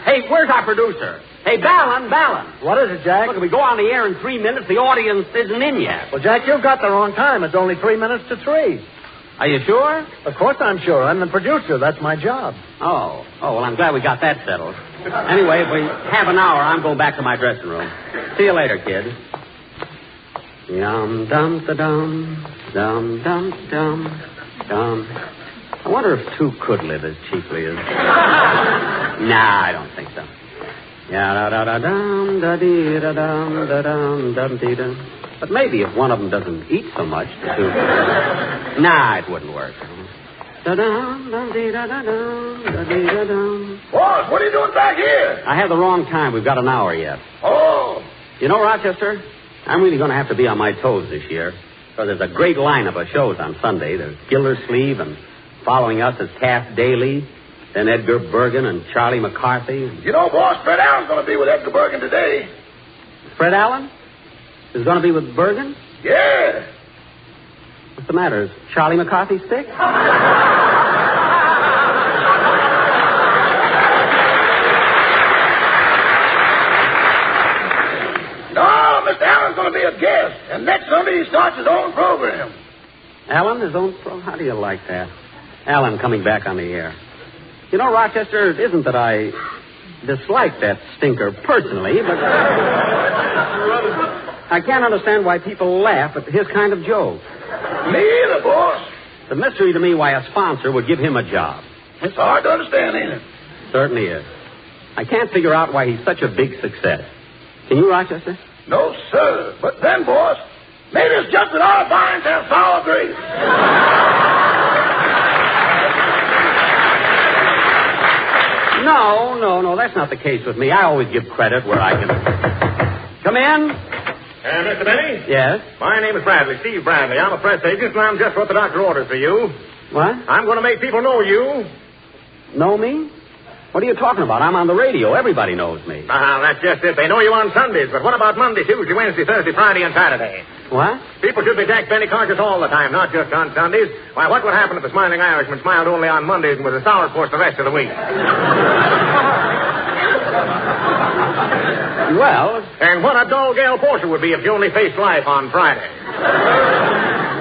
Hey, where's our producer? Hey, Ballin. What is it, Jack? Look, if we go on the air in 3 minutes, the audience isn't in yet. Well, Jack, you've got the wrong time. It's only 3 minutes to 3. Are you sure? Of course I'm sure. I'm the producer. That's my job. Oh, well, I'm glad we got that settled. Anyway, if we have an hour, I'm going back to my dressing room. See you later, kid. Yum-dum-da-dum, dum-dum-dum, dum. I wonder if two could live as cheaply as... Nah, I don't think so. Ya-da-da-da-dum, but maybe if one of them doesn't eat so much, the two could... Nah, it wouldn't work. Boss, what are you doing back here? I have the wrong time. We've got an hour yet. Oh. You know, Rochester, I'm really going to have to be on my toes this year. So there's a great lineup of shows on Sunday. There's Gildersleeve, and following us is Cass Daly, then Edgar Bergen and Charlie McCarthy. You know, boss, Fred Allen's going to be with Edgar Bergen today. Fred Allen? Is going to be with Bergen? Yeah. What's the matter? Is Charlie McCarthy sick? No, Mr. Allen's going to be a guest. And next Sunday he starts his own program. Allen, his own program? How do you like that? Allen coming back on the air. You know, Rochester, it isn't that I dislike that stinker personally, but I can't understand why people laugh at his kind of joke. Me either, boss. It's a mystery to me why a sponsor would give him a job. It's hard to understand, ain't it? Certainly is. I can't figure out why he's such a big success. Can you, Rochester? No, sir. But then, boss, maybe it's just that our vines have sour grapes. No, that's not the case with me. I always give credit where I can. Come in. Mr. Benny? Yes? My name is Bradley, Steve Bradley. I'm a press agent, and I'm just what the doctor orders for you. What? I'm going to make people know you. Know me? What are you talking about? I'm on the radio. Everybody knows me. That's just it. They know you on Sundays, but what about Monday, Tuesday, Wednesday, Thursday, Friday, and Saturday? What? People should be Jack Benny conscious all the time, not just on Sundays. Why, what would happen if the smiling Irishman smiled only on Mondays and was a sourpuss the rest of the week? Well... And what a dull gale porter would be if you only faced life on Friday.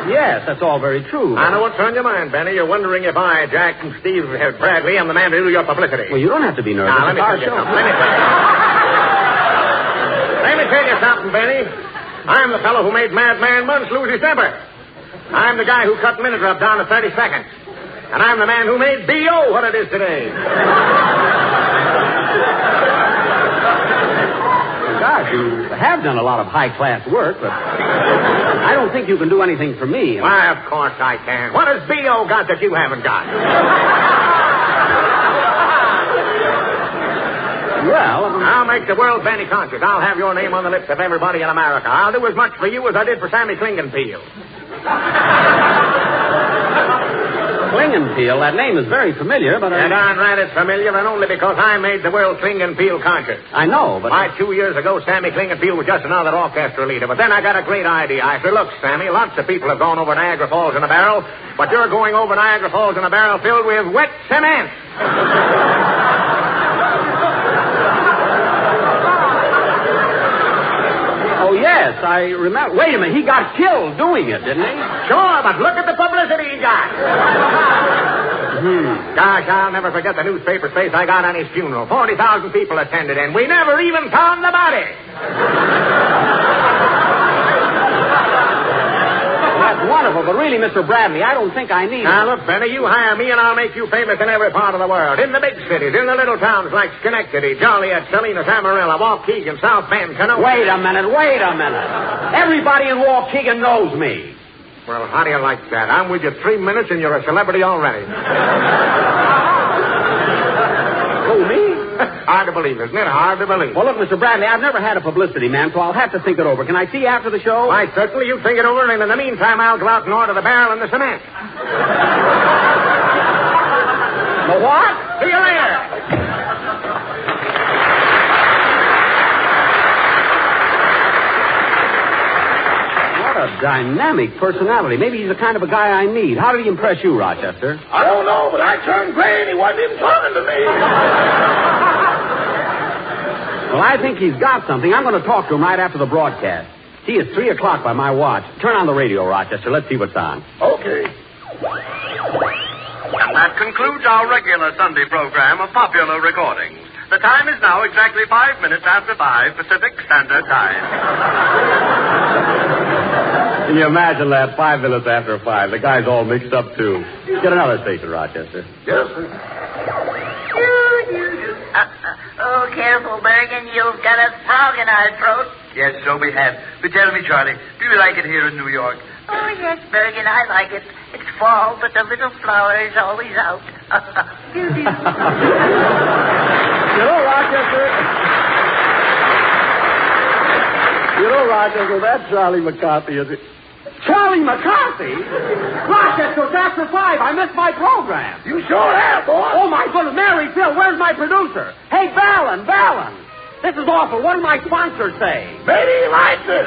Yes, that's all very true. I know what's on your mind, Benny. You're wondering if I, Jack and Steve Bradley, am the man to do your publicity. Well, you don't have to be nervous. Now, let me tell you something. Let me tell you something, Benny. I'm the fellow who made Madman Munch lose his temper. I'm the guy who cut Minute Rub down to 30 seconds. And I'm the man who made B.O. what it is today. Gosh, you have done a lot of high-class work, but I don't think you can do anything for me. Why, of course I can. What has B.O. got that you haven't got? Well, I'll make the world Benny conscious. I'll have your name on the lips of everybody in America. I'll do as much for you as I did for Sammy Klingenpeel. Klingenpeel, that name is very familiar, but You're darn right it's familiar, and only because I made the world Klingenpeel conscious. I know, but... Why, 2 years ago, Sammy Klingenpeel was just another orchestra leader. But then I got a great idea. I said, look, Sammy, lots of people have gone over Niagara Falls in a barrel, but you're going over Niagara Falls in a barrel filled with wet cement. Oh, yes, I remember. Wait a minute, he got killed doing it, didn't he? Sure, but look at the publicity he got. Gosh, I'll never forget the newspaper space I got on his funeral. 40,000 people attended, and we never even found the body. That's wonderful, but really, Mr. Bradley, I don't think I need it. Now, look, Benny, you hire me, and I'll make you famous in every part of the world. In the big cities, in the little towns like Schenectady, Joliet, Salinas, Amarillo, Waukegan, South Bend, Kenosha. Wait a minute. Everybody in Waukegan knows me. Well, how do you like that? I'm with you 3 minutes, and you're a celebrity already. Who, me? Hard to believe, isn't it? Hard to believe. Well, look, Mr. Bradley, I've never had a publicity man, so I'll have to think it over. Can I see you after the show? Why, certainly. You think it over, and in the meantime, I'll go out and order the barrel and the cement. The what? See you later. What a dynamic personality. Maybe he's the kind of a guy I need. How did he impress you, Rochester? I don't know, but I turned gray and he wasn't even talking to me. Well, I think he's got something. I'm going to talk to him right after the broadcast. See, it's 3 o'clock by my watch. Turn on the radio, Rochester. Let's see what's on. Okay. And that concludes our regular Sunday program of popular recordings. The time is now exactly 5 minutes after 5 Pacific Standard Time. Can you imagine that? 5 minutes after 5. The guy's all mixed up, too. Get another station, Rochester. Yes, sir. Oh, careful, Bergen. You've got a frog in our throat. Yes, so we have. But tell me, Charlie, do you like it here in New York? Oh, yes, Bergen, I like it. It's fall, but the little flower is always out. You know, Rochester, that's Charlie McCarthy, is it? Charlie McCarthy? Rochester, it's after 5. I missed my program. You sure have, boy. Oh, my goodness. Mary, Phil, where's my producer? Hey, Ballin. This is awful. What did my sponsor say? Maybe he likes it.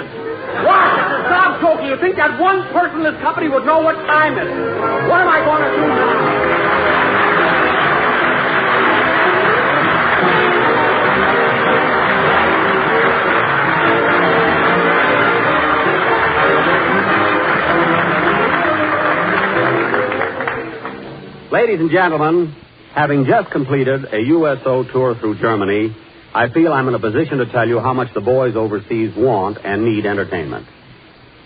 Rochester, stop joking. You think that one person in this company would know what time it is? What am I going to do now? Ladies and gentlemen, having just completed a USO tour through Germany, I feel I'm in a position to tell you how much the boys overseas want and need entertainment.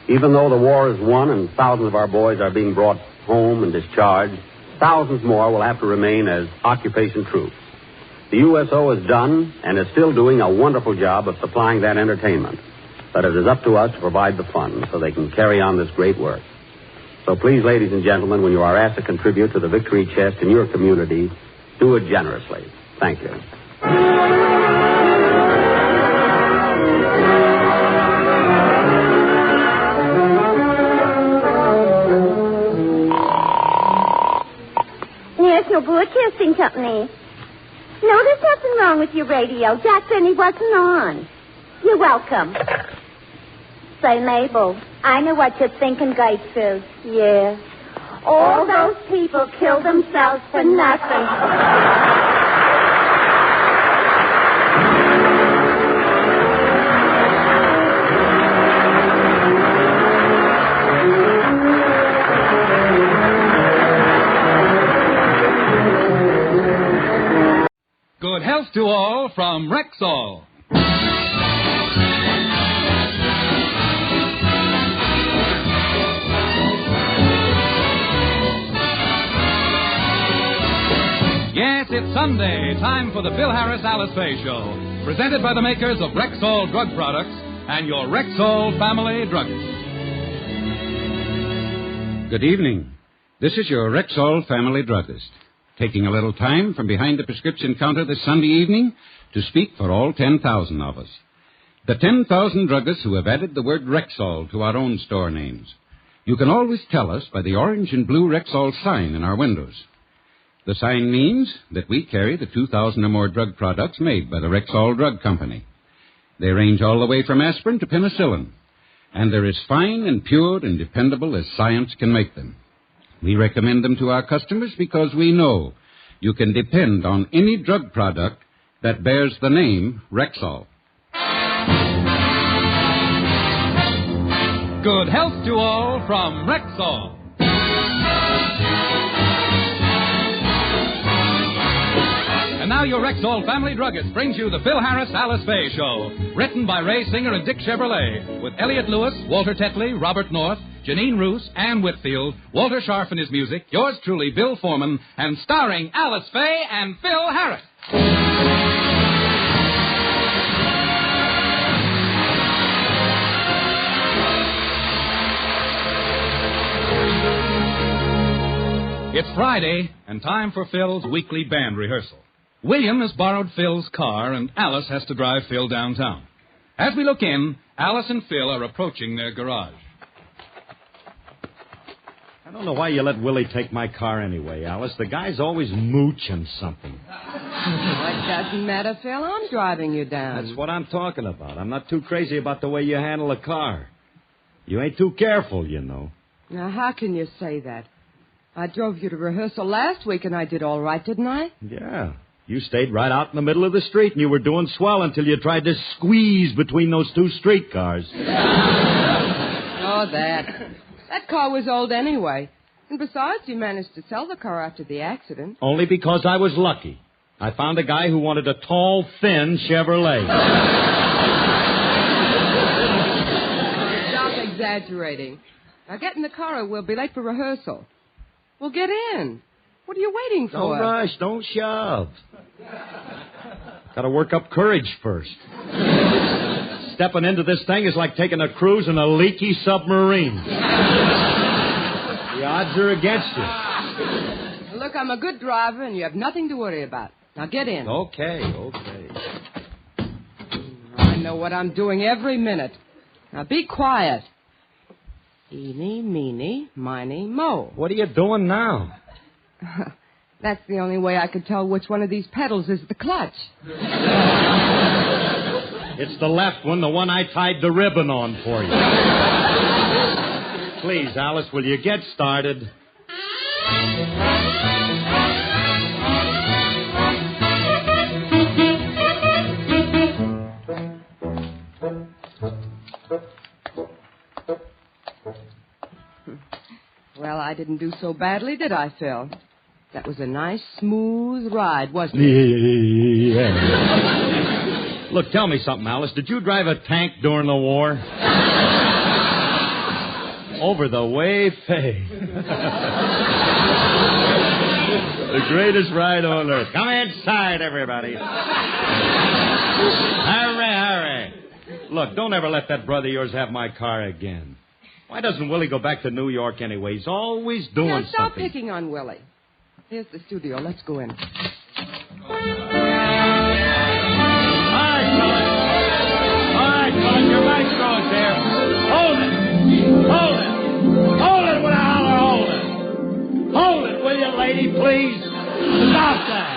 Even though the war is won and thousands of our boys are being brought home and discharged, thousands more will have to remain as occupation troops. The USO has done and is still doing a wonderful job of supplying that entertainment, but it is up to us to provide the funds so they can carry on this great work. So please, ladies and gentlemen, when you are asked to contribute to the victory chest in your community, do it generously. Thank you. National Broadcasting Company. No, there's nothing wrong with your radio. Jack Benny wasn't on. You're welcome. Say, Mabel, I know what you're thinking, Gatesfield. Yeah. All those people killed themselves for nothing. Good health to all from Rexall. Yes, it's Sunday. Time for the Bill Harris Alice Faye Show. Presented by the makers of Rexall Drug Products and your Rexall family druggist. Good evening. This is your Rexall family druggist, taking a little time from behind the prescription counter this Sunday evening to speak for all 10,000 of us. The 10,000 druggists who have added the word Rexall to our own store names. You can always tell us by the orange and blue Rexall sign in our windows. The sign means that we carry the 2,000 or more drug products made by the Rexall Drug Company. They range all the way from aspirin to penicillin, and they're as fine and pure and dependable as science can make them. We recommend them to our customers because we know you can depend on any drug product that bears the name Rexall. Good health to all from Rexall. And now your Rexall family druggist brings you the Bill Harris Alice Faye Show. Written by Ray Singer and Dick Chevrolet. With Elliot Lewis, Walter Tetley, Robert North, Janine Roos, Ann Whitfield, Walter Scharf and his music, yours truly, Bill Foreman, and starring Alice Faye and Phil Harris. It's Friday, and time for Phil's weekly band rehearsal. William has borrowed Phil's car, and Alice has to drive Phil downtown. As we look in, Alice and Phil are approaching their garage. I don't know why you let Willie take my car anyway, Alice. The guy's always mooching something. It doesn't matter, Phil. I'm driving you down. That's what I'm talking about. I'm not too crazy about the way you handle a car. You ain't too careful, you know. Now, how can you say that? I drove you to rehearsal last week, and I did all right, didn't I? Yeah. You stayed right out in the middle of the street, and you were doing swell until you tried to squeeze between those two streetcars. Oh, that. That car was old anyway. And besides, you managed to sell the car after the accident. Only because I was lucky. I found a guy who wanted a tall, thin Chevrolet. Stop exaggerating. Now get in the car or we'll be late for rehearsal. Well, get in. What are you waiting for? Don't rush. Don't shove. Got to work up courage first. Stepping into this thing is like taking a cruise in a leaky submarine. The odds are against you. Look, I'm a good driver, and you have nothing to worry about. Now get in. Okay. I know what I'm doing every minute. Now be quiet. Eeny, meeny, miny, mo. What are you doing now? That's the only way I could tell which one of these pedals is the clutch. It's the left one, the one I tied the ribbon on for you. Please, Alice, will you get started? Well, I didn't do so badly, did I, Phil? That was a nice, smooth ride, wasn't it? Yeah. Look, tell me something, Alice. Did you drive a tank during the war? Over the way, Faye. The greatest ride on earth. Come inside, everybody. Hurry. Look, don't ever let that brother of yours have my car again. Why doesn't Willie go back to New York anyway? He's always doing something. Stop picking on Willie. Here's the studio. Let's go in. All right, fellas, your maestro's there. Hold it, with a holler, hold it. Hold it, will you, lady, please? Stop that.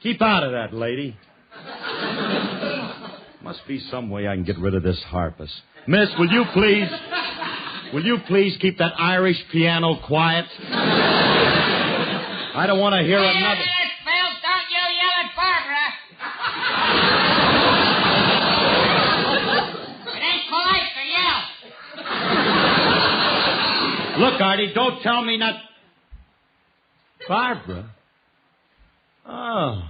Keep out of that, lady. Must be some way I can get rid of this harpist. Miss, will you please keep that Irish piano quiet? I don't want to hear another... Phil, don't you yell at Barbara. It ain't polite to yell. Look, Artie, don't tell me not... Barbara? Oh,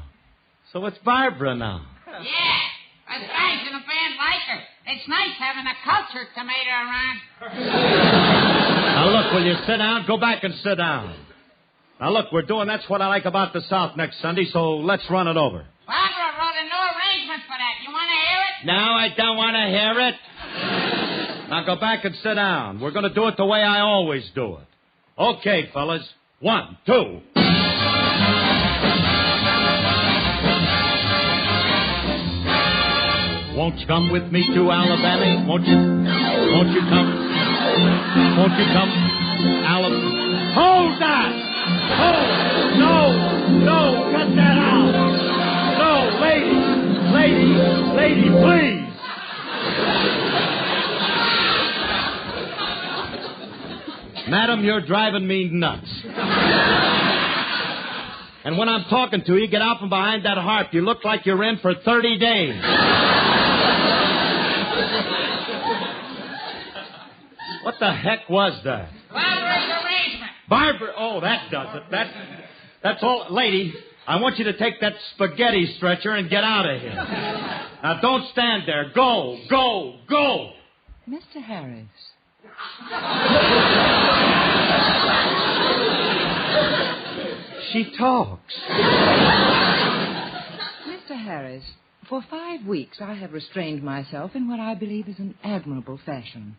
so it's Barbara now. Yeah. The guys in the band like her. It's nice having a cultured tomato around. Now, look, will you sit down? Go back and sit down. Now, look, we're doing That's What I Like About the South next Sunday, so let's run it over. Barbara wrote a new arrangement for that. You want to hear it? No, I don't want to hear it. Now, go back and sit down. We're going to do it the way I always do it. Okay, fellas. 1, 2... Won't you come with me to Alabama? Won't you come? Won't you come? Alabama. Hold that! Hold! No, cut that out! No, lady, please! Madam, you're driving me nuts. And when I'm talking to you, get out from behind that harp. You look like you're in for 30 days. What the heck was that? Barbara's arrangement. Barbara? Oh, that does it. That's all. Lady, I want you to take that spaghetti stretcher and get out of here. Now, don't stand there. Go. Mr. Harris. She talks. Mr. Harris, for 5 weeks I have restrained myself in what I believe is an admirable fashion.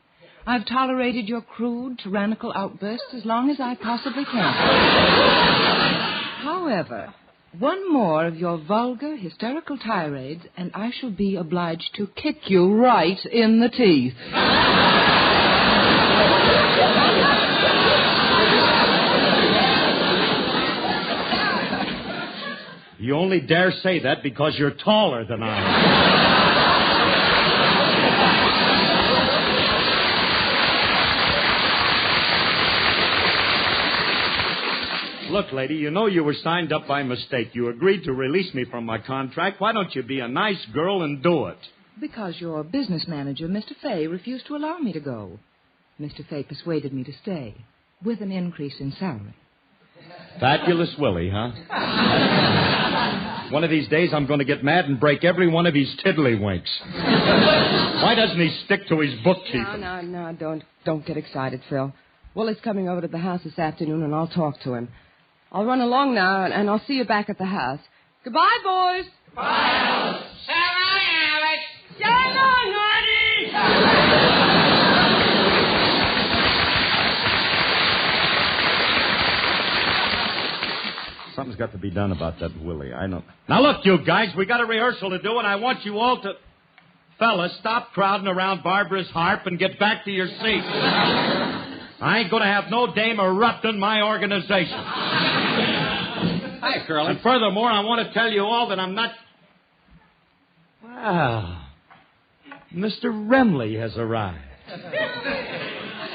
I've tolerated your crude, tyrannical outbursts as long as I possibly can. However, one more of your vulgar, hysterical tirades, and I shall be obliged to kick you right in the teeth. You only dare say that because you're taller than I am. Look, lady, you know you were signed up by mistake. You agreed to release me from my contract. Why don't you be a nice girl and do it? Because your business manager, Mr. Faye, refused to allow me to go. Mr. Faye persuaded me to stay, with an increase in salary. Fabulous Willie, huh? One of these days I'm going to get mad and break every one of his tiddlywinks. Why doesn't he stick to his bookkeeping? No, don't get excited, Phil. Willie's coming over to the house this afternoon, and I'll talk to him. I'll run along now, and I'll see you back at the house. Goodbye, boys. Bye, Alice. So long, Alice. So long, Artie. Something's got to be done about that Willie. I know. Now, look, you guys, we got a rehearsal to do, and I want you all to... Fellas, stop crowding around Barbara's harp and get back to your seats. I ain't going to have no dame erupting my organization. Hi, Curly. And furthermore, I want to tell you all that I'm not... Wow. Mr. Remley has arrived.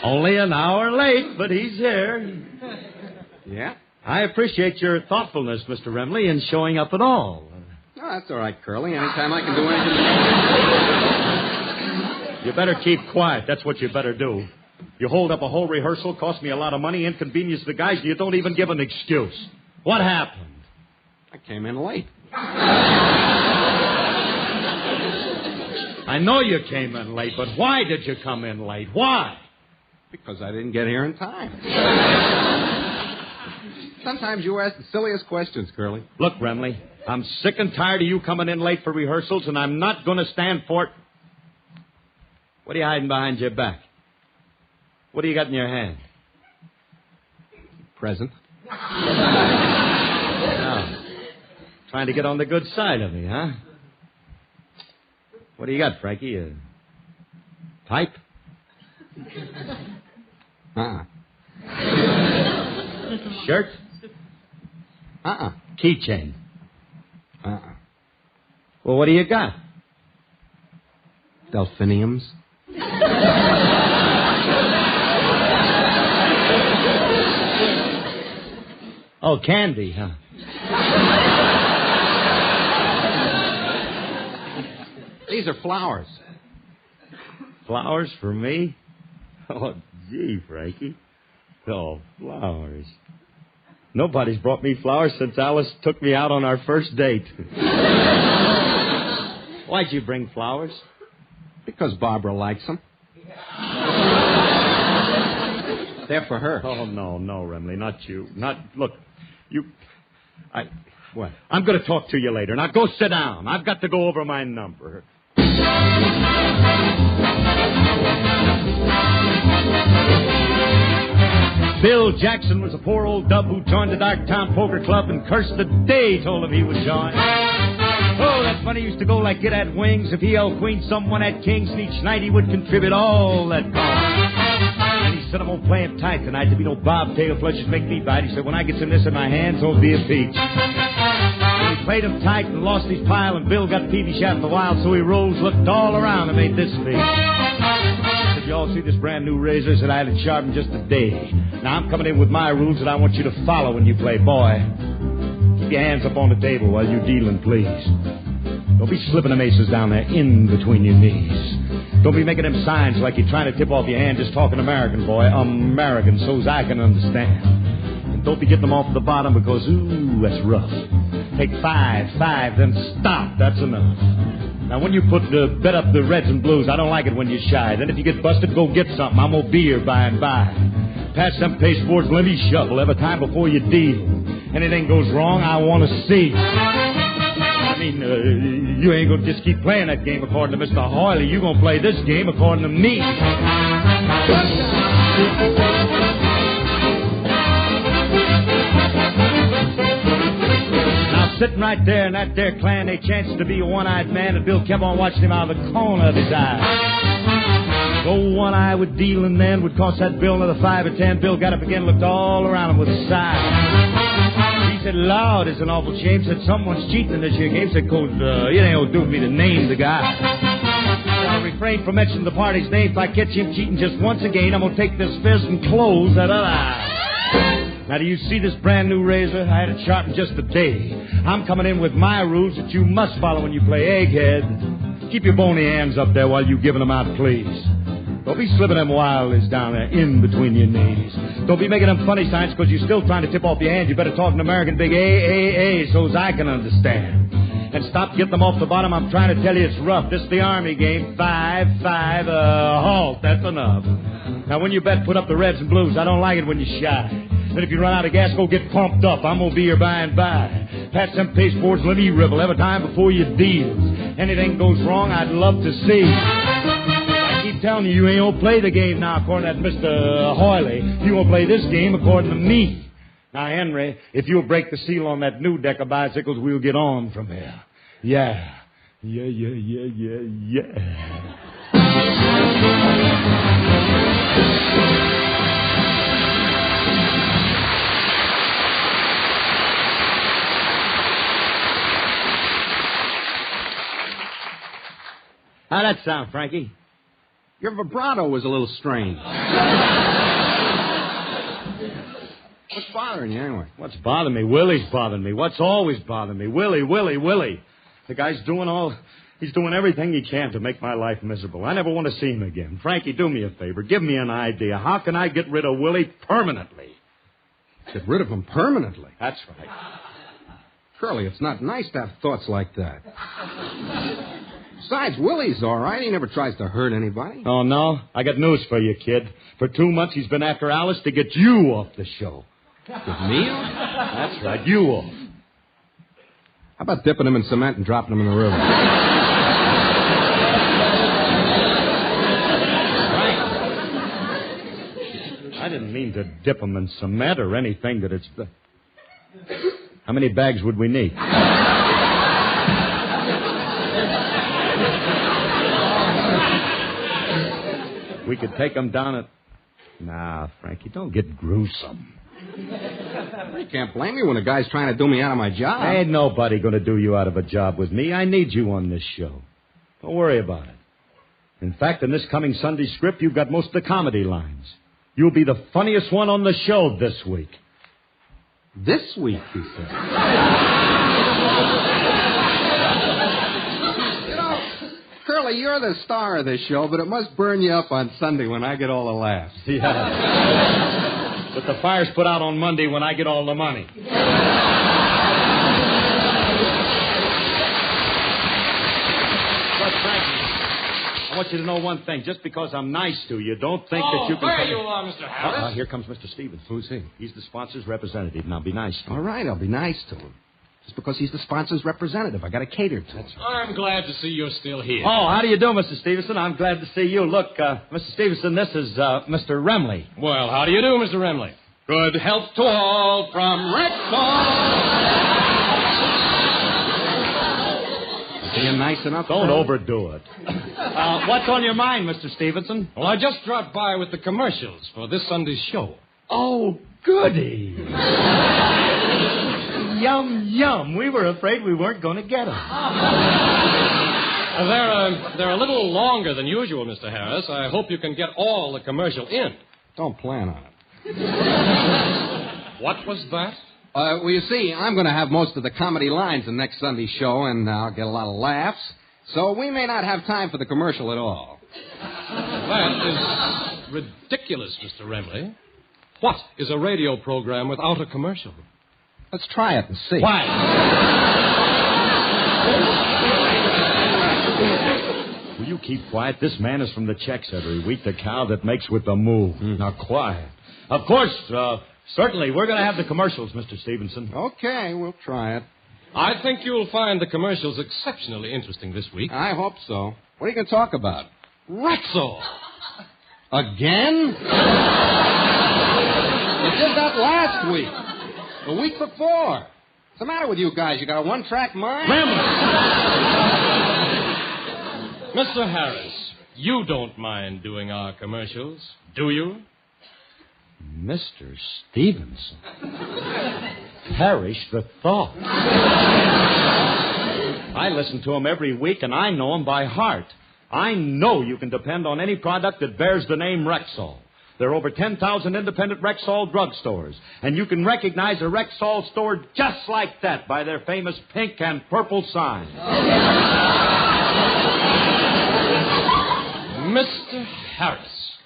Only an hour late, but he's here. Yeah? I appreciate your thoughtfulness, Mr. Remley, in showing up at all. Oh, that's all right, Curly. Anytime I can do anything. You better keep quiet. That's what you better do. You hold up a whole rehearsal, cost me a lot of money, inconvenience the guys, and you don't even give an excuse. What happened? I came in late. I know you came in late, but why did you come in late? Why? Because I didn't get here in time. Sometimes you ask the silliest questions, Curly. Look, Remley, I'm sick and tired of you coming in late for rehearsals, and I'm not going to stand for it. What are you hiding behind your back? What do you got in your hand? Present. Now, trying to get on the good side of me, huh? What do you got, Frankie? A pipe? Shirt? Keychain? Well, what do you got? Delphiniums. Oh, candy, huh? These are flowers. Flowers for me? Oh, gee, Frankie. Oh, flowers. Nobody's brought me flowers since Alice took me out on our first date. Why'd you bring flowers? Because Barbara likes them. They're for her. Oh, no, Remley, not you. Look, what? I'm going to talk to you later. Now, go sit down. I've got to go over my number. Bill Jackson was a poor old dub who joined the Darktown Poker Club and cursed the day he told him he would join. Oh, that money used to go like it had wings. If he held queen, someone had kings, and each night he would contribute all that coin. And he said, I'm going to play him tight tonight. There'll be no bobtail flushes make me bite. He said, when I get some this in my hands, it'll be a peach. And he played him tight and lost his pile, and Bill got peevish after a while, so he rose, looked all around, and made this speech. Y'all see this brand new razor that I had it sharpened just a day. Now, I'm coming in with my rules that I want you to follow when you play. Boy, keep your hands up on the table while you're dealing, please. Don't be slipping them aces down there in between your knees. Don't be making them signs like you're trying to tip off your hand just talking American, boy. American, so's I can understand. And don't be getting them off the bottom because, ooh, that's rough. Take five, then stop. That's enough. Now, when you bet up the reds and blues, I don't like it when you're shy. Then if you get busted, go get something. I'm going to be here by and by. Pass them pasteboards, let me shuffle every time before you deal. Anything goes wrong, I want to see. mean, you ain't gonna just keep playing that game according to Mr. Hoyley. You gonna play this game according to me. Now, sitting right there in that there clan, they chanced to be a one-eyed man, and Bill kept on watching him out of the corner of his eye. Go one eye with dealing then would cost that Bill another 5 or 10. Bill got up again, looked all around him with a sigh. He said, Lord, it's an awful shame. Said, someone's cheating in this here game. Said, "Cause it ain't gonna do me to name the guy. I'll refrain from mentioning the party's name. If I catch him cheating just once again, I'm gonna take this fist and close that other eye. Now, do you see this brand new razor? I had it sharpened just today. I'm coming in with my rules that you must follow when you play egghead. Keep your bony hands up there while you giving them out, please. Don't be slipping them wildies down there in between your knees. Don't be making them funny signs because you're still trying to tip off your hand. You better talk an American big A, so's I can understand. And stop getting them off the bottom. I'm trying to tell you it's rough. This is the Army game. 5-5, halt. That's enough. Now, when you bet, put up the reds and blues. I don't like it when you shy. Then if you run out of gas, go get pumped up. I'm going to be here by and by. Pass them pasteboards and let me ribble every time before you deal. Anything goes wrong, I'd love to see. I keep telling you, you ain't going to play the game now according to that Mr. Hoyley. You going to play this game according to me. Now, Henry, if you'll break the seal on that new deck of bicycles, we'll get on from there. Yeah. How'd that sound, Frankie? Your vibrato was a little strange. What's bothering you, anyway? What's bothering me? Willie's bothering me. What's always bothering me? Willie. The guy's he's doing everything he can to make my life miserable. I never want to see him again. Frankie, do me a favor. Give me an idea. How can I get rid of Willie permanently? Get rid of him permanently? That's right. Curly, it's not nice to have thoughts like that. Besides, Willie's all right. He never tries to hurt anybody. Oh, no? I got news for you, kid. For 2 months, he's been after Alice to get you off the show. Get me off? That's right, you off. How about dipping him in cement and dropping him in the river? I didn't mean to dip him in cement or anything that it's... How many bags would we need? We could take him down at... Nah, Frankie, don't get gruesome. You can't blame me when a guy's trying to do me out of my job. Ain't nobody going to do you out of a job with me. I need you on this show. Don't worry about it. In fact, in this coming Sunday script, you've got most of the comedy lines. You'll be the funniest one on the show this week. This week, he said. Curly, you're the star of this show, but it must burn you up on Sunday when I get all the laughs. Yeah. But the fire's put out on Monday when I get all the money. But, Frankie, I want you to know one thing. Just because I'm nice to you, don't think that you can... there you are, Mr. Harris. Here comes Mr. Stevens. Who's he? He's the sponsor's representative. Now, be nice to him. All right, I'll be nice to him. Just because he's the sponsor's representative. I got to cater to him. I'm glad to see you're still here. Oh, how do you do, Mr. Stevenson? I'm glad to see you. Look, Mr. Stevenson, this is Mr. Remley. Well, how do you do, Mr. Remley? Good health to all from Rexall. Being nice enough. Don't overdo it. What's on your mind, Mr. Stevenson? Well, I just dropped by with the commercials for this Sunday's show. Oh, goody. Yum, yum. We were afraid we weren't going to get them. They're a little longer than usual, Mr. Harris. I hope you can get all the commercial in. Don't plan on it. What was that? Well, you see, I'm going to have most of the comedy lines in next Sunday's show, and I'll get a lot of laughs. So we may not have time for the commercial at all. That is ridiculous, Mr. Remley. What is a radio program without a commercial? Let's try it and see. Why? Will you keep quiet? This man is from the checks every week, the cow that makes with the moo. Now, quiet. Of course, certainly, we're going to have the commercials, Mr. Stevenson. Okay, we'll try it. I think you'll find the commercials exceptionally interesting this week. I hope so. What are you going to talk about? Rexall. Again? You did that last week. The week before. What's the matter with you guys? You got a one-track mind? Mr. Harris, you don't mind doing our commercials, do you? Mr. Stevenson. Perish the thought. I listen to him every week, and I know him by heart. I know you can depend on any product that bears the name Rexall. There are over 10,000 independent Rexall drugstores, and you can recognize a Rexall store just like that by their famous pink and purple sign. Mr. Harris,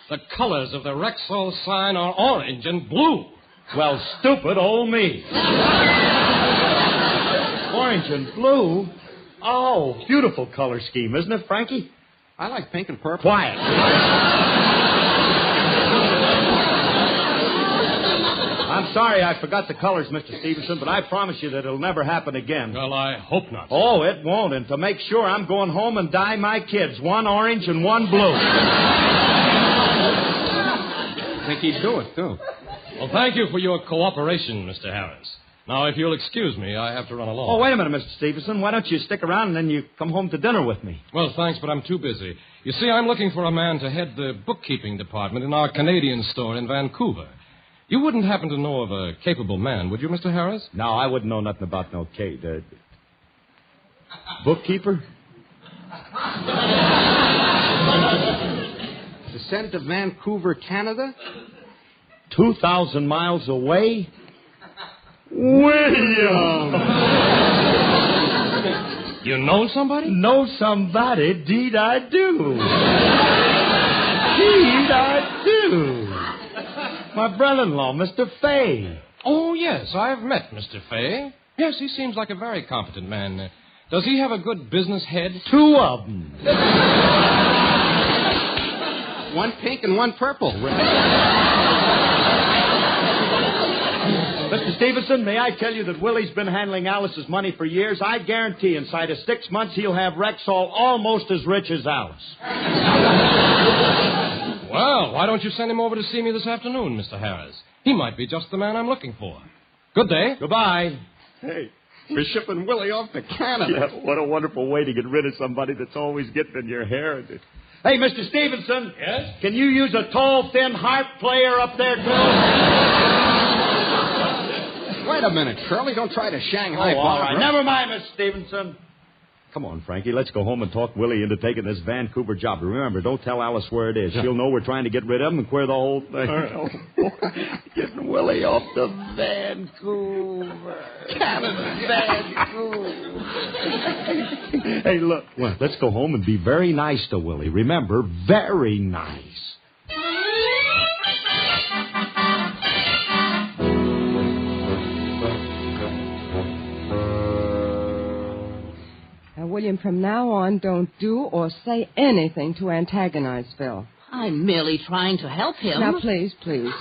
the colors of the Rexall sign are orange and blue. Well, stupid old me. Orange and blue? Oh, beautiful color scheme, isn't it, Frankie? I like pink and purple. Quiet. I'm sorry I forgot the colors, Mr. Stevenson, but I promise you that it'll never happen again. Well, I hope not. Oh, it won't. And to make sure, I'm going home and dye my kids, one orange and one blue. I think he'd do it, too. Well, thank you for your cooperation, Mr. Harris. Now, if you'll excuse me, I have to run along. Oh, wait a minute, Mr. Stevenson. Why don't you stick around and then you come home to dinner with me? Well, thanks, but I'm too busy. You see, I'm looking for a man to head the bookkeeping department in our Canadian store in Vancouver. You wouldn't happen to know of a capable man, would you, Mr. Harris? No, I wouldn't know nothing about no bookkeeper? To send to Vancouver, Canada? 2,000 miles away? William! You know somebody? Know somebody? Deed I do. Deed I do. My brother-in-law, Mr. Faye. Oh, yes, I've met Mr. Faye. Yes, he seems like a very competent man. Does he have a good business head? 2 of them. One pink and one purple. Mr. Stevenson, may I tell you that Willie's been handling Alice's money for years? I guarantee inside of 6 months he'll have Rexall almost as rich as Alice. Well, why don't you send him over to see me this afternoon, Mr. Harris? He might be just the man I'm looking for. Good day. Goodbye. Hey, we're shipping Willie off to Canada. Yeah, what a wonderful way to get rid of somebody that's always getting in your hair. Hey, Mr. Stevenson. Yes? Can you use a tall, thin harp player up there, too? Wait a minute, Shirley. Don't try to Shanghai. Oh, all right. Never mind, Mr. Stevenson. Come on, Frankie. Let's go home and talk Willie into taking this Vancouver job. Remember, don't tell Alice where it is. She'll know we're trying to get rid of him and queer the whole thing. Getting Willie off to Vancouver. Canada, Vancouver. Hey, look. Well, let's go home and be very nice to Willie. Remember, very nice. William, from now on, don't do or say anything to antagonize Phil. I'm merely trying to help him. Now, please. Please.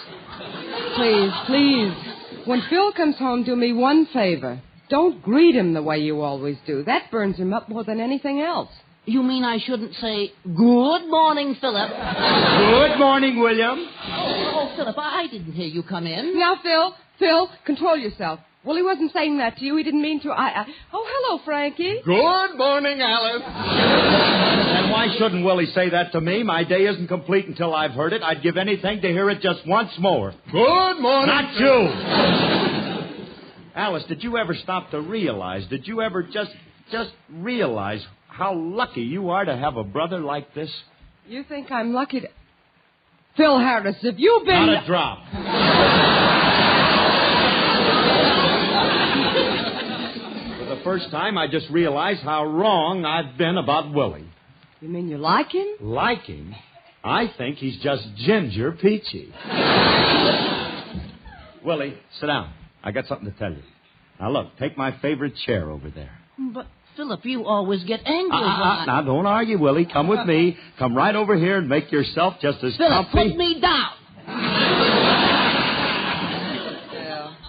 When Phil comes home, do me one favor. Don't greet him the way you always do. That burns him up more than anything else. You mean I shouldn't say, good morning, Philip? Good morning, William. Oh, Philip, I didn't hear you come in. Now, Phil, control yourself. Willie wasn't saying that to you. He didn't mean to. Oh, hello, Frankie. Good morning, Alice. And why shouldn't Willie say that to me? My day isn't complete until I've heard it. I'd give anything to hear it just once more. Good morning. Not you. Alice, did you ever stop to realize, did you ever just realize how lucky you are to have a brother like this? You think I'm lucky to... Phil Harris, have you been... Not a drop. For the first time, I just realized how wrong I've been about Willie. You mean you like him? Like him? I think he's just ginger peachy. Willie, sit down. I got something to tell you. Now, look, take my favorite chair over there. But, Philip, you always get angry when I... Now, don't argue, Willie. Come with me. Come right over here and make yourself just as Philip, comfy. put me down.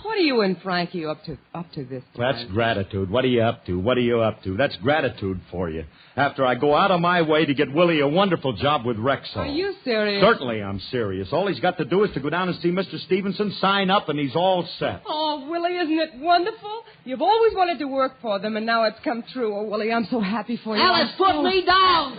What are you and Frankie up to this time. That's gratitude. What are you up to? What are you up to? That's gratitude for you. After I go out of my way to get Willie a wonderful job with Rexall. Are you serious? Certainly I'm serious. All he's got to do is to go down and see Mr. Stevenson, sign up, and he's all set. Oh, Willie, isn't it wonderful? You've always wanted to work for them, and now it's come true. Oh, Willie, I'm so happy for you. Alice, put me down.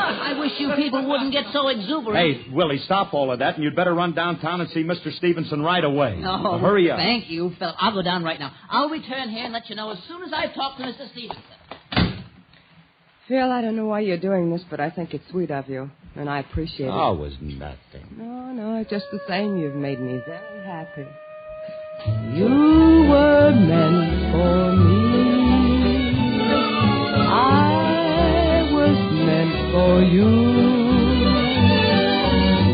I wish you people wouldn't get so exuberant. Hey, Willie, stop all of that, and you'd better run downtown and see Mr. Stevenson right away. Oh, hurry up. Thank you, Philip. I'll go down right now. I'll return here and let you know as soon as I've talked to Mr. Stevenson. Phil, I don't know why you're doing this, but I think it's sweet of you, and I appreciate it. Oh, it was nothing. No, just the same, you've made me very happy. You were meant for me. I was meant for you.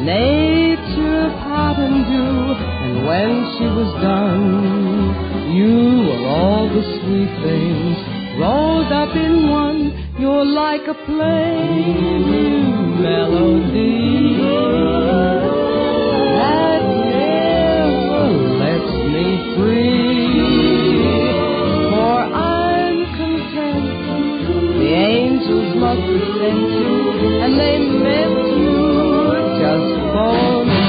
Nature patterned you, and when she was done, you were all the sweet things rolled up in one. You're like a plain melody that never lets me free. For I'm content. The angels must have sent you, and they meant you just for me.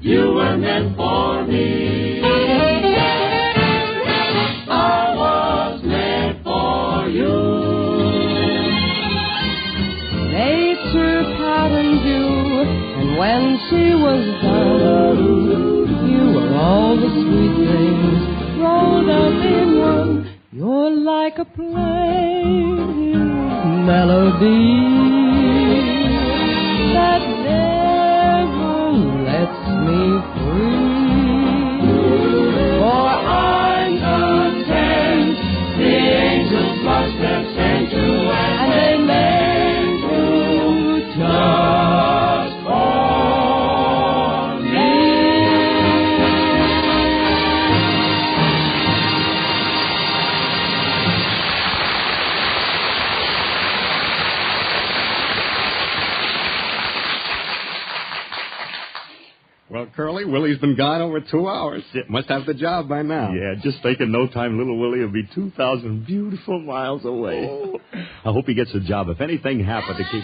You were meant for me. I was meant for you. Nature patterned you, and when she was done, you were all the sweet things rolled up in one. You're like a plain melody that never lets me free. For I'm content. The angels must have sent you, and they meant you just for me. Well, Curly, Willie's been gone over 2 hours. Must have the job by now. Yeah, just think in no time little Willie will be 2,000 beautiful miles away. Oh. I hope he gets a job. If anything happened to keep...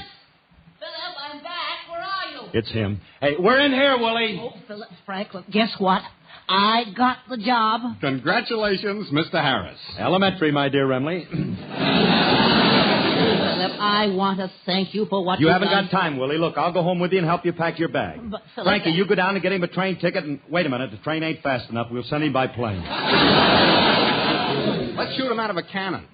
Philip, I'm back. Where are you? It's him. Hey, we're in here, Willie. Oh, Philip Franklin, guess what? I got the job. Congratulations, Mr. Harris. Elementary, my dear Remley. Philip, I want to thank you for what You you've haven't done. got time, Willie. Look, I'll go home with you and help you pack your bag. But, Philip, Frankie, you go down and get him a train ticket, and wait a minute, the train ain't fast enough. We'll send him by plane. Let's shoot him out of a cannon.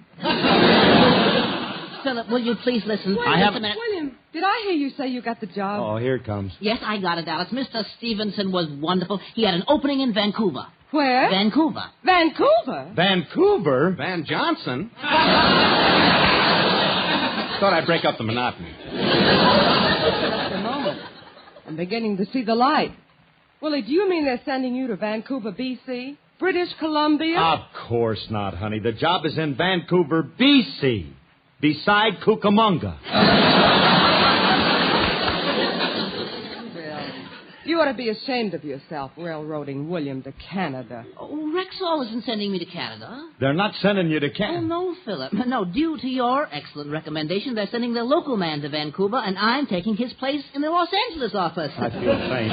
Philip, will you please listen? Wait Just a a minute. William, did I hear you say you got the job? Oh, here it comes. Yes, I got it, Alice. Mr. Stevenson was wonderful. He had an opening in Vancouver. Where? Vancouver. Vancouver? Vancouver? Van Johnson? Thought I'd break up the monotony. Just a moment. I'm beginning to see the light. Willie, do you mean they're sending you to Vancouver, B.C.? British Columbia? Of course not, honey. The job is in Vancouver, B.C., beside Cucamonga. You ought to be ashamed of yourself, railroading William to Canada. Oh, Rexall isn't sending me to Canada. They're not sending you to Oh, Canada. no, Philip. No, due to your excellent recommendation, they're sending their local man to Vancouver, and I'm taking his place in the Los Angeles office. I feel faint.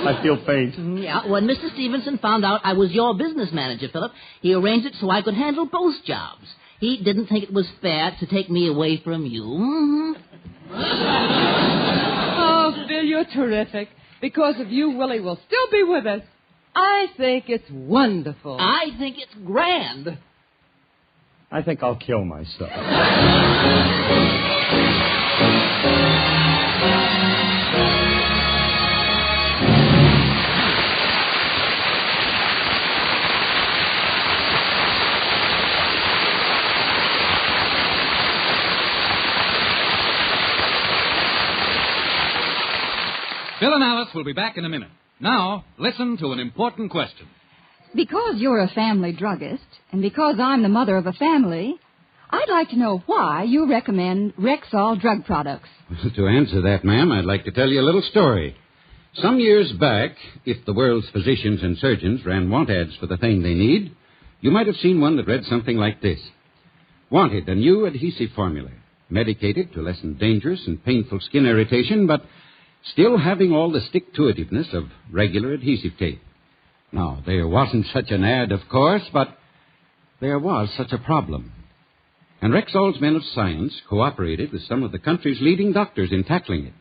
I feel faint. Yeah, when Mr. Stevenson found out I was your business manager, Philip, he arranged it so I could handle both jobs. He didn't think it was fair to take me away from you. Oh, Phil, you're terrific. Because of you, Willie will still be with us. I think it's wonderful. I think it's grand. I think I'll kill myself. Bill and Alice will be back in a minute. Now, listen to an important question. Because you're a family druggist, and because I'm the mother of a family, I'd like to know why you recommend Rexall drug products. To answer that, ma'am, I'd like to tell you a little story. Some years back, if the world's physicians and surgeons ran want ads for the thing they need, you might have seen one that read something like this. Wanted, a new adhesive formula, medicated to lessen dangerous and painful skin irritation, but still having all the stick-to-itiveness of regular adhesive tape. Now, there wasn't such an ad, of course, but there was such a problem. And Rexall's men of science cooperated with some of the country's leading doctors in tackling it.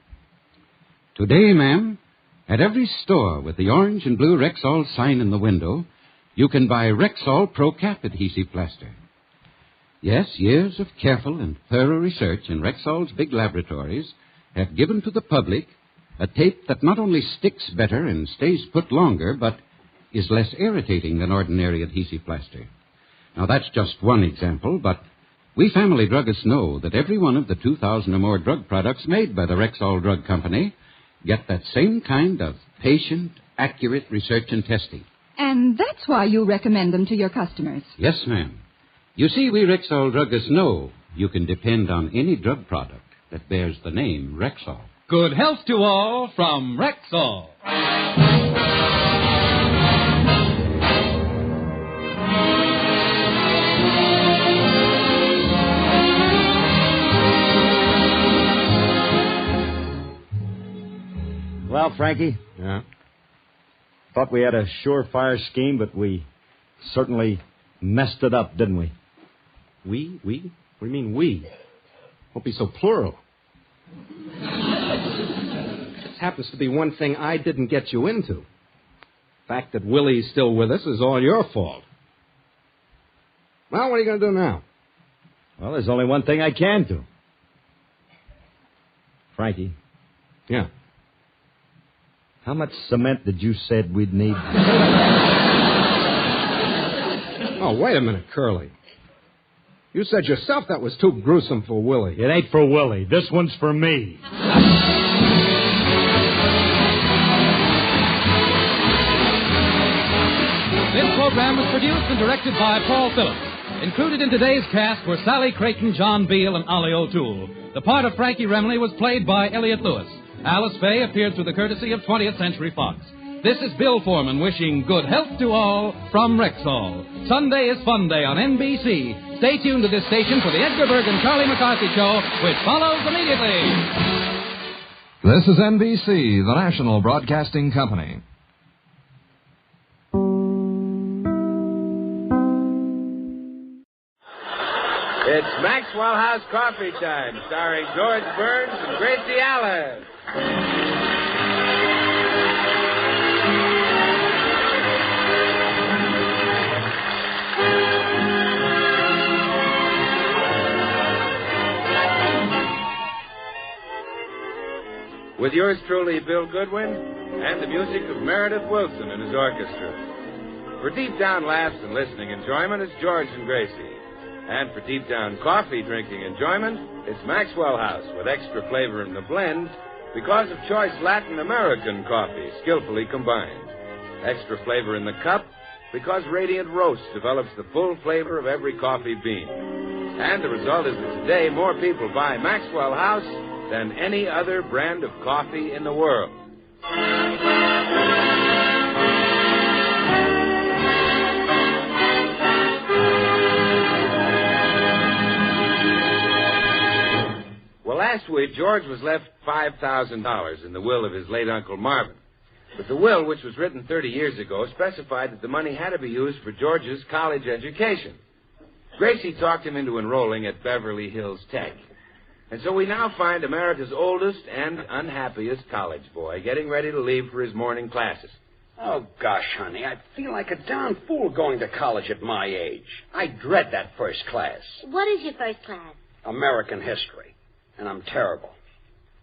Today, ma'am, at every store with the orange and blue Rexall sign in the window, you can buy Rexall Pro Cap adhesive plaster. Yes, years of careful and thorough research in Rexall's big laboratories have given to the public a tape that not only sticks better and stays put longer, but is less irritating than ordinary adhesive plaster. Now, that's just one example, but we family druggists know that every one of the 2,000 or more drug products made by the Rexall Drug Company get that same kind of patient, accurate research and testing. And that's why you recommend them to your customers. Yes, ma'am. You see, we Rexall druggists know you can depend on any drug product that bears the name Rexall. Good health to all from Rexall. Well, Frankie. Yeah? Thought we had a surefire scheme, but we certainly messed it up, didn't we? We? What do you mean, we? Don't be so plural. This happens to be one thing I didn't get you into. The fact that Willie's still with us is all your fault. Well, what are you going to do now? Well, there's only one thing I can do. Frankie. Yeah? How much cement did you said we'd need? Oh, wait a minute, Curly. You said yourself that was too gruesome for Willie. It ain't for Willie. This one's for me. This program was produced and directed by Paul Phillips. Included in today's cast were Sally Creighton, John Beal, and Ollie O'Toole. The part of Frankie Remley was played by Elliot Lewis. Alice Faye appeared through the courtesy of 20th Century Fox. This is Bill Foreman wishing good health to all from Rexall. Sunday is Fun Day on NBC. Stay tuned to this station for the Edgar Berg and Charlie McCarthy Show, which follows immediately. This is NBC, the national broadcasting company. It's Maxwell House Coffee Time, starring George Burns and Gracie Allen. With yours truly, Bill Goodwin, and the music of Meredith Wilson and his orchestra. For deep down laughs and listening enjoyment, it's George and Gracie. And for deep down coffee drinking enjoyment, it's Maxwell House with extra flavor in the blend because of choice Latin American coffee skillfully combined. Extra flavor in the cup because Radiant Roast develops the full flavor of every coffee bean. And the result is that today more people buy Maxwell House than any other brand of coffee in the world. Well, last week, George was left $5,000 in the will of his late Uncle Marvin. But the will, which was written 30 years ago, specified that the money had to be used for George's college education. Gracie talked him into enrolling at Beverly Hills Tech. And so we now find America's oldest and unhappiest college boy getting ready to leave for his morning classes. Oh, gosh, honey, I feel like a darn fool going to college at my age. I dread that first class. What is your first class? American history. And I'm terrible.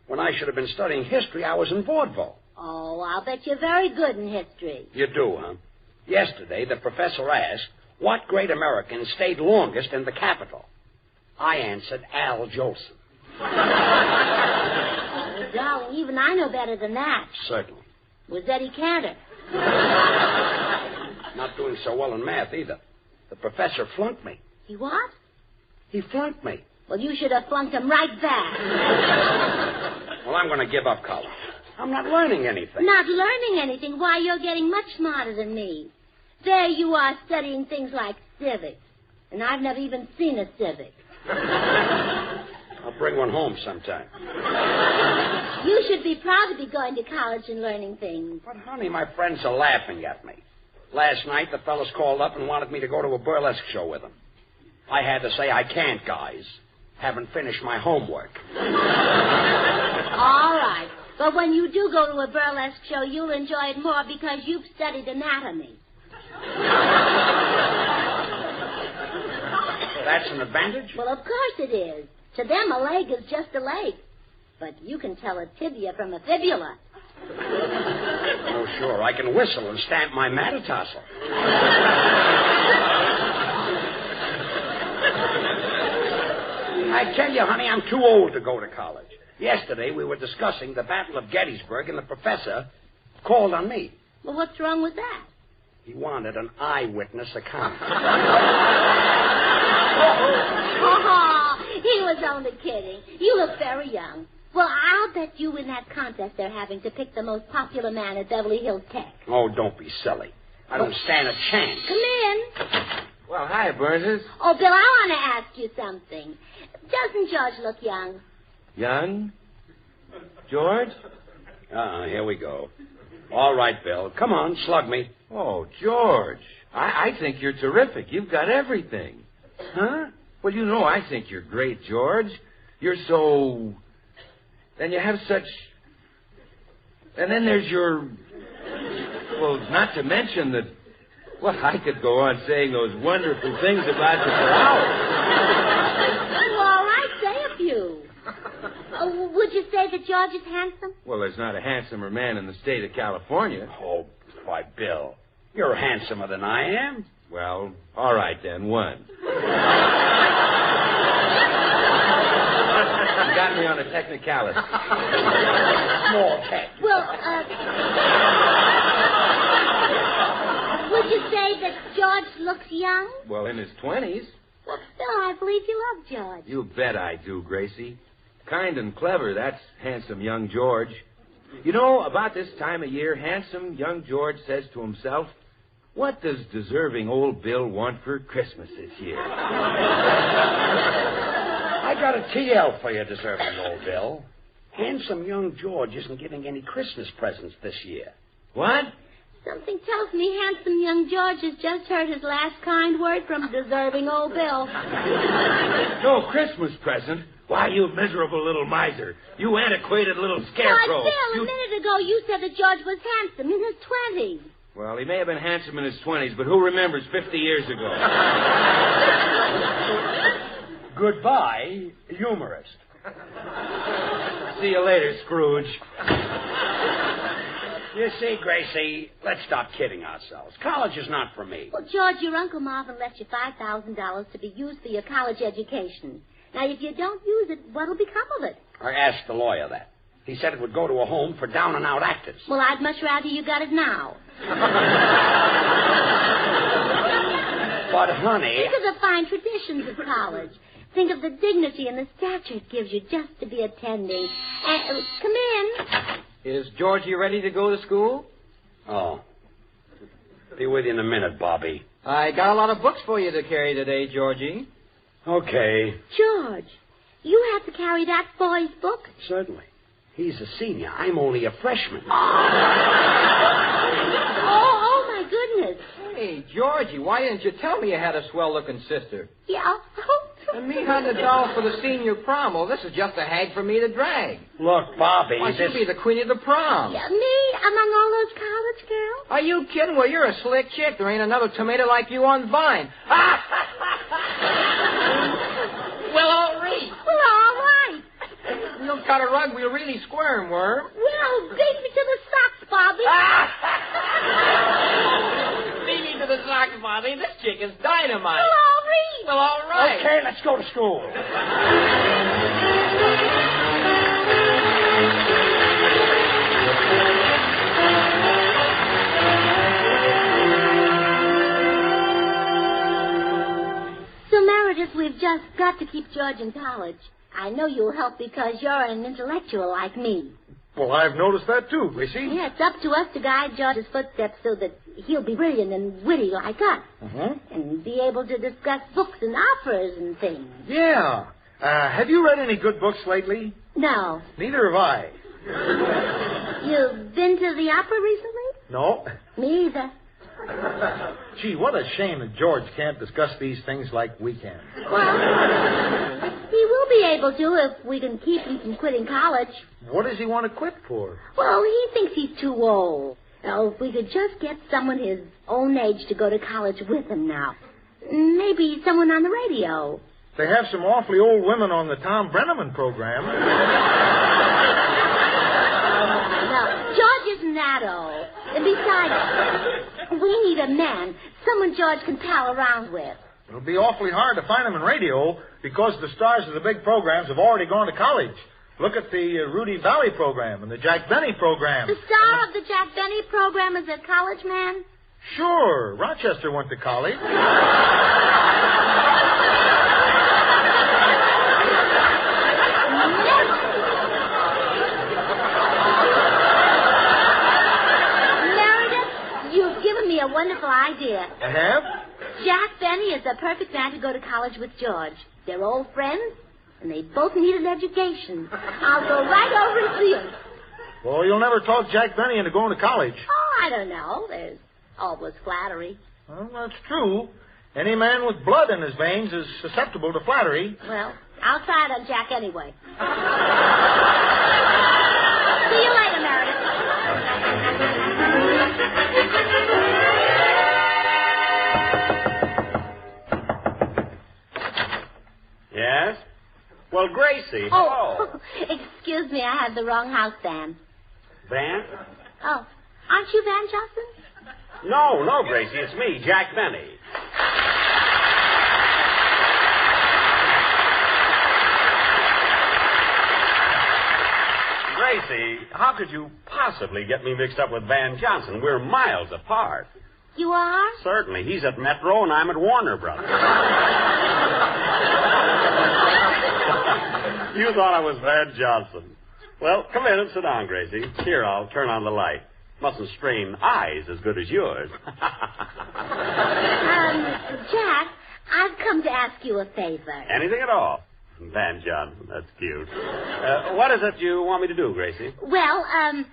When I should have been studying history, I was in vaudeville. Oh, I'll bet you're very good in history. You do, huh? Yesterday, the professor asked, what great American stayed longest in the Capitol? I answered Al Jolson. Oh, darling, even I know better than that. Certainly. Was Eddie Cantor. Not doing so well in math, either. The professor flunked me. He what? He flunked me. Well, you should have flunked him right back. Well, I'm going to give up college. I'm not learning anything. Not learning anything? Why, you're getting much smarter than me. There you are studying things like civics. And I've never even seen a civic. I'll bring one home sometime. You should be proud to be going to college and learning things. But, honey, my friends are laughing at me. Last night, the fellas called up and wanted me to go to a burlesque show with them. I had to say, I can't, guys. Haven't finished my homework. All right. But when you do go to a burlesque show, you'll enjoy it more because you've studied anatomy. That's an advantage? Well, of course it is. To them, a leg is just a leg. But you can tell a tibia from a fibula. Oh, sure. I can whistle and stamp my metatarsal. I tell you, honey, I'm too old to go to college. Yesterday, we were discussing the Battle of Gettysburg, and the professor called on me. Well, what's wrong with that? He wanted an eyewitness account. Oh, he was only kidding. You look very young. Well, I'll bet you win that contest they're having to pick the most popular man at Beverly Hills Tech. Oh, don't be silly. I don't stand a chance. Come in. Well, hi, Burnses. Oh, Bill, I want to ask you something. Doesn't George look young? Young? George? Here we go. All right, Bill. Come on, slug me. Oh, George. I think you're terrific. You've got everything. Huh? Well, you know, I think you're great, George. You're so... And you have such... And then there's your... Well, not to mention that... Well, I could go on saying those wonderful things about you for hours. Well, all right, say a few. Would you say that George is handsome? Well, there's not a handsomer man in the state of California. Oh, why, Bill, you're handsomer than I am. Well, all right then, one. You got me on a technicality. Small tech. Well, would you say that George looks young? Well, in his 20s. Well, Phil, I believe you love George. You bet I do, Gracie. Kind and clever, that's handsome young George. You know, about this time of year, handsome young George says to himself, what does deserving old Bill want for Christmas this year? I got a TL for you, deserving old Bill. Handsome young George isn't getting any Christmas presents this year. What? Something tells me handsome young George has just heard his last kind word from deserving old Bill. No Christmas present? Why, you miserable little miser. You antiquated little scarecrow. Why, Bill, a minute ago you said that George was handsome in his 20s. Well, he may have been handsome in his 20s, but who remembers 50 years ago? Goodbye, humorist. See you later, Scrooge. You see, Gracie, let's stop kidding ourselves. College is not for me. Well, George, your Uncle Marvin left you $5,000 to be used for your college education. Now, if you don't use it, what'll become of it? I asked the lawyer that. He said it would go to a home for down-and-out actors. Well, I'd much rather you got it now. But, honey... Think of the fine traditions of college. Think of the dignity and the stature it gives you just to be attending. And, come in. Is Georgie ready to go to school? Oh. Be with you in a minute, Bobby. I got a lot of books for you to carry today, Georgie. Okay. George, you have to carry that boy's book? Certainly. He's a senior. I'm only a freshman. Oh, my goodness. Hey, Georgie, why didn't you tell me you had a swell-looking sister? Yeah. And me $100 for the senior prom. Well, this is just a hag for me to drag. Look, Bobby, Why, she'll be the queen of the prom. Yeah, me among all those college girls? Are you kidding? Well, you're a slick chick. There ain't another tomato like you on Vine. Well, all right. You'll cut a rug, we'll really squirm, Worm. Well, beat me to the socks, Bobby. Beat me to the socks, Bobby. This chick is dynamite. Well, all right. Okay, let's go to school. just got to keep George in college. I know you'll help because you're an intellectual like me. Well, I've noticed that too, Gracie. Yeah, it's up to us to guide George's footsteps so that he'll be brilliant and witty like us. Mm-hmm. And be able to discuss books and operas and things. Yeah. Have you read any good books lately? No. Neither have I. You've been to the opera recently? No. Me either. Gee, what a shame that George can't discuss these things like we can. Well, he will be able to if we can keep him from quitting college. What does he want to quit for? Well, he thinks he's too old. Now, if we could just get someone his own age to go to college with him now. Maybe someone on the radio. They have some awfully old women on the Tom Brenneman program. No, George isn't that old. And besides, we need a man, someone George can pal around with. It'll be awfully hard to find them in radio because the stars of the big programs have already gone to college. Look at the Rudy Valley program and the Jack Benny program. The star of the Jack Benny program is a college man? Sure. Rochester went to college. A wonderful idea. I have? Jack Benny is the perfect man to go to college with George. They're old friends, and they both need an education. I'll go right over and see him. Well, you'll never talk Jack Benny into going to college. Oh, I don't know. There's always flattery. Well, that's true. Any man with blood in his veins is susceptible to flattery. Well, I'll try it on Jack anyway. See you later, Meredith. Yes? Well, Gracie. Oh, excuse me, I had the wrong house, Van. Van? Oh, aren't you Van Johnson? No, Gracie, it's me, Jack Benny. Gracie, how could you possibly get me mixed up with Van Johnson? We're miles apart. You are? Certainly. He's at Metro and I'm at Warner Brothers. You thought I was Van Johnson. Well, come in and sit down, Gracie. Here, I'll turn on the light. Mustn't strain eyes as good as yours. Jack, I've come to ask you a favor. Anything at all. Van Johnson, that's cute. What is it you want me to do, Gracie? Well, I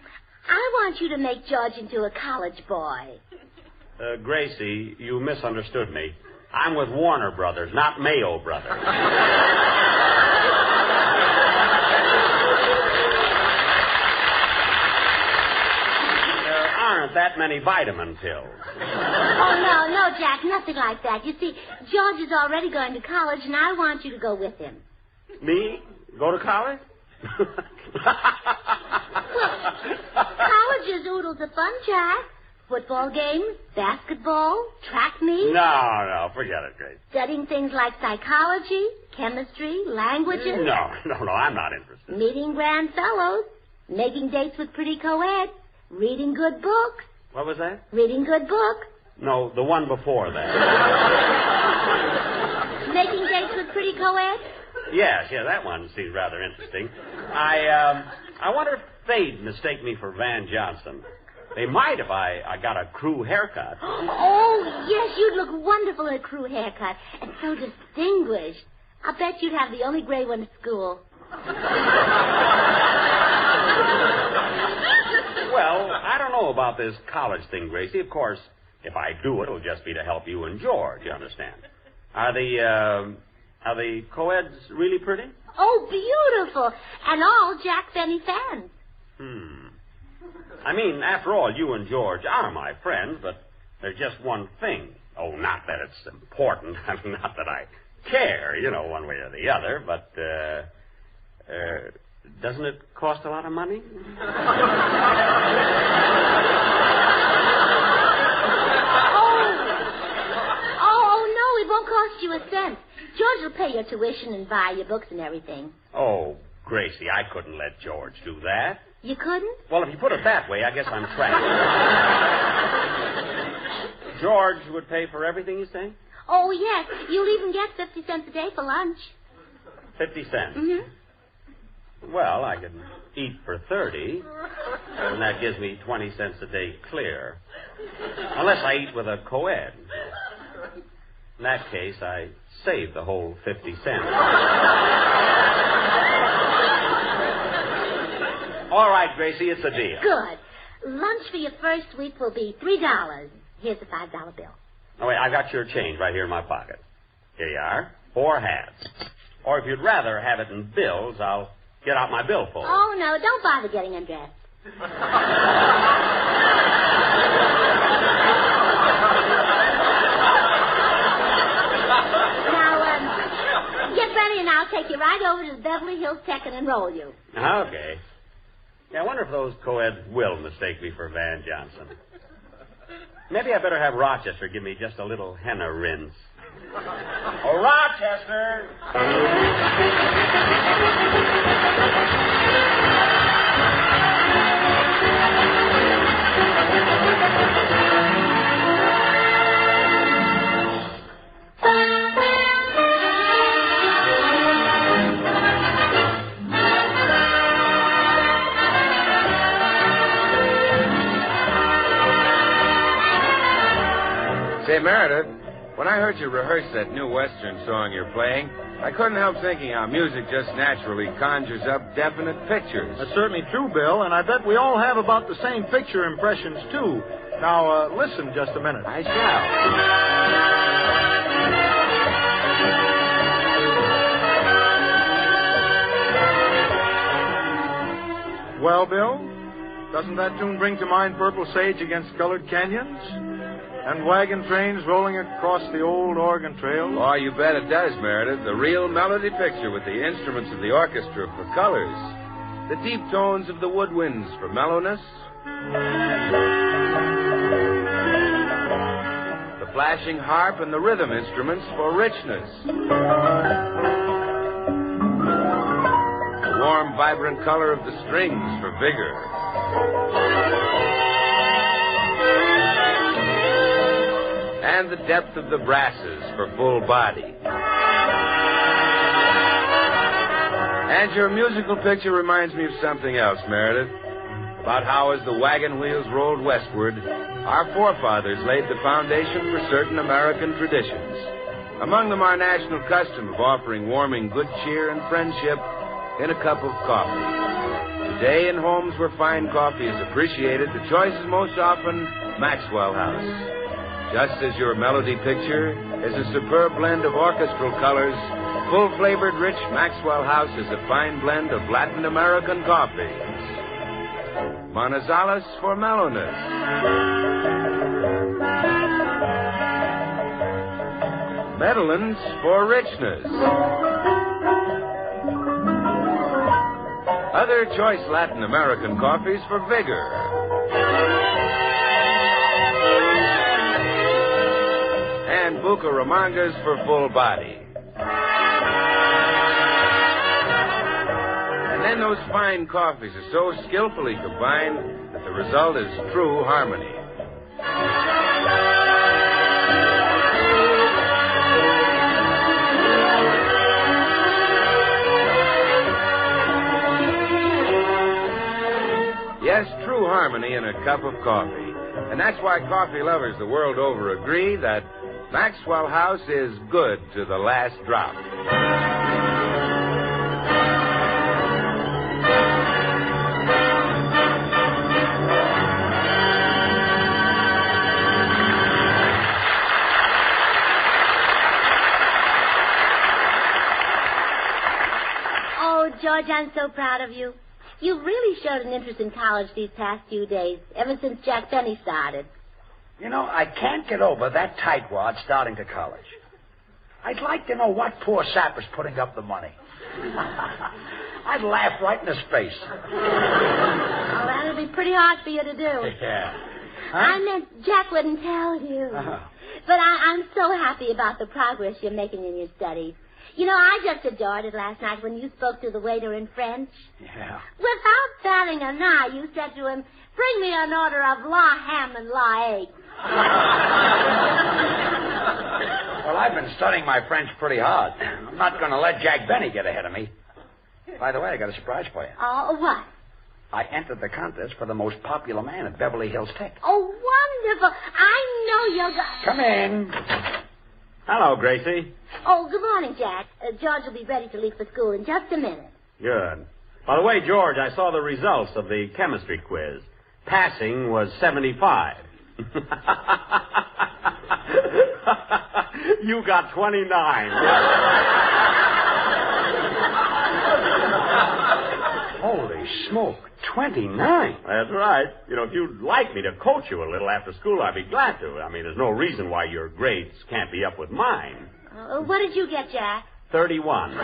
want you to make George into a college boy. Gracie, you misunderstood me. I'm with Warner Brothers, not Mayo Brothers. There aren't that many vitamin pills. Oh, no, Jack, nothing like that. You see, George is already going to college, and I want you to go with him. Me? Go to college? College is oodles of fun, Jack. Football games, basketball, track meets. No, forget it, Grace. Studying things like psychology, chemistry, languages. No, I'm not interested. Meeting grand fellows, making dates with pretty co-eds, reading good books. What was that? Reading good books. No, the one before that. Making dates with pretty co-eds? Yes, that one seems rather interesting. I wonder if they'd mistake me for Van Johnson. They might if I got a crew haircut. Oh, yes, you'd look wonderful in a crew haircut. And so distinguished. I'll bet you'd have the only gray one at school. Well, I don't know about this college thing, Gracie. Of course, if I do it, it'll just be to help you and George, you understand. Are the co-eds really pretty? Oh, beautiful. And all Jack Benny fans. I mean, after all, you and George are my friends, but there's just one thing. Oh, not that it's important. I mean, not that I care, one way or the other, but, doesn't it cost a lot of money? Oh, no, it won't cost you a cent. George will pay your tuition and buy your books and everything. Oh, Gracie, I couldn't let George do that. You couldn't? Well, if you put it that way, I guess I'm trapped. George would pay for everything, you say? Oh, yes. You'll even get 50 cents a day for lunch. 50 cents? Mm-hmm. Well, I can eat for 30, and that gives me 20 cents a day clear. Unless I eat with a co-ed. In that case, I save the whole 50 cents. All right, Gracie, it's a deal. Good. Lunch for your first week will be $3. Here's a $5 bill. Oh, wait, I got your change right here in my pocket. Here you are. 4 halves. Or if you'd rather have it in bills, I'll get out my billfold. Oh, no, don't bother getting undressed. Now, get ready and I'll take you right over to the Beverly Hills Tech and enroll you. Okay. Yeah, I wonder if those co-eds will mistake me for Van Johnson. Maybe I better have Rochester give me just a little henna rinse. Oh, Rochester! Say, Meredith, when I heard you rehearse that new Western song you're playing, I couldn't help thinking how music just naturally conjures up definite pictures. That's certainly true, Bill, and I bet we all have about the same picture impressions, too. Now, listen just a minute. I shall. Well, Bill, doesn't that tune bring to mind Purple Sage against Colored Canyons? And wagon trains rolling across the old Oregon Trail? Oh, you bet it does, Meredith. The real melody picture with the instruments of the orchestra for colors. The deep tones of the woodwinds for mellowness. The flashing harp and the rhythm instruments for richness. The warm, vibrant color of the strings for vigor. And the depth of the brasses for full body. And your musical picture reminds me of something else, Meredith. About how, as the wagon wheels rolled westward, our forefathers laid the foundation for certain American traditions. Among them, our national custom of offering warming good cheer and friendship in a cup of coffee. Today, in homes where fine coffee is appreciated, the choice is most often Maxwell House. Just as your melody picture is a superb blend of orchestral colors, full-flavored, rich Maxwell House is a fine blend of Latin American coffees. Manizales for mellowness. Medellins for richness. Other choice Latin American coffees for vigor. And Bucaramangas for full body. And then those fine coffees are so skillfully combined that the result is true harmony. Yes, true harmony in a cup of coffee. And that's why coffee lovers the world over agree that Maxwell House is good to the last drop. Oh, George, I'm so proud of you. You really showed an interest in college these past few days, ever since Jack Benny started. You know, I can't get over that tightwad starting to college. I'd like to know what poor sapper's putting up the money. I'd laugh right in his face. Oh, that'll be pretty hard for you to do. Yeah. Huh? I meant Jack wouldn't tell you. Uh-huh. But I'm so happy about the progress you're making in your studies. You know, I just adored it last night when you spoke to the waiter in French. Yeah. Without batting an eye, you said to him, "Bring me an order of la ham and la egg." Well, I've been studying my French pretty hard. I'm not going to let Jack Benny get ahead of me. By the way, I got a surprise for you. Oh, what? I entered the contest for the most popular man at Beverly Hills Tech. Oh, wonderful. I know you're going... Come in. Hello, Gracie. Oh, good morning, Jack. George will be ready to leave for school in just a minute. Good. By the way, George, I saw the results of the chemistry quiz. Passing was 75. You got 29. Holy smoke, 29? That's right. You know, if you'd like me to coach you a little after school, I'd be glad to. I mean, there's no reason why your grades can't be up with mine. What did you get, Jack? 31.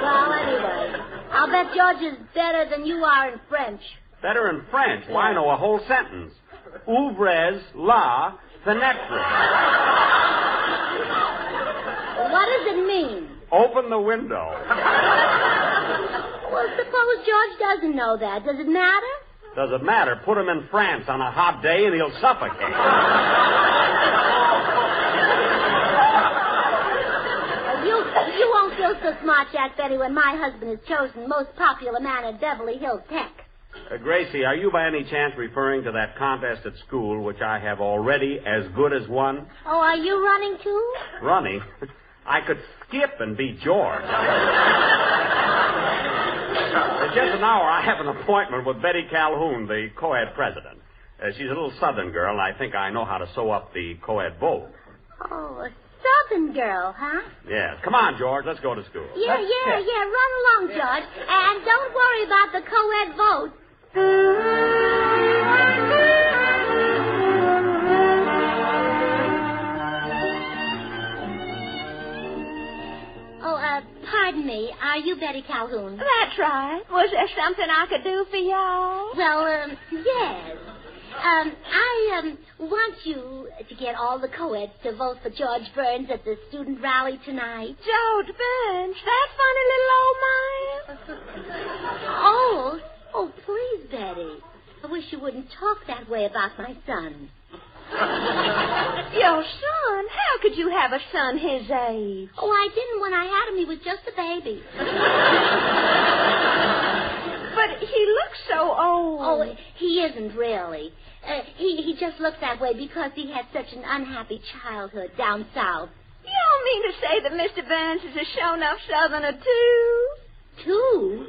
Well, anyway, I'll bet George is better than you are in French. Better in French? Well, I know a whole sentence. Ouvrez la fenêtre. What does it mean? Open the window. Well, suppose George doesn't know that. Does it matter? Does it matter? Put him in France on a hot day and he'll suffocate. You won't feel so smart, Jack Benny, when my husband is chosen most popular man at Beverly Hills Tech. Gracie, are you by any chance referring to that contest at school which I have already as good as won? Oh, are you running too? Running? I could skip and beat George. In just an hour, I have an appointment with Betty Calhoun, the co-ed president. She's a little Southern girl, and I think I know how to sew up the co-ed vote. Oh, a Southern girl, huh? Yes. Come on, George. Let's go to school. Yeah. Run along, George. And don't worry about the co-ed vote. Pardon me. Are you Betty Calhoun? That's right. Was there something I could do for y'all? Well, yes. I want you to get all the co-eds to vote for George Burns at the student rally tonight. George Burns? That funny little old man? Oh, please, Betty. I wish you wouldn't talk that way about my son. Your son? How could you have a son his age? Oh, I didn't when I had him. He was just a baby. But he looks so old. Oh, he isn't really. He just looks that way because he had such an unhappy childhood down south. You don't mean to say that Mr. Burns is a show-enough Southerner, too? Too?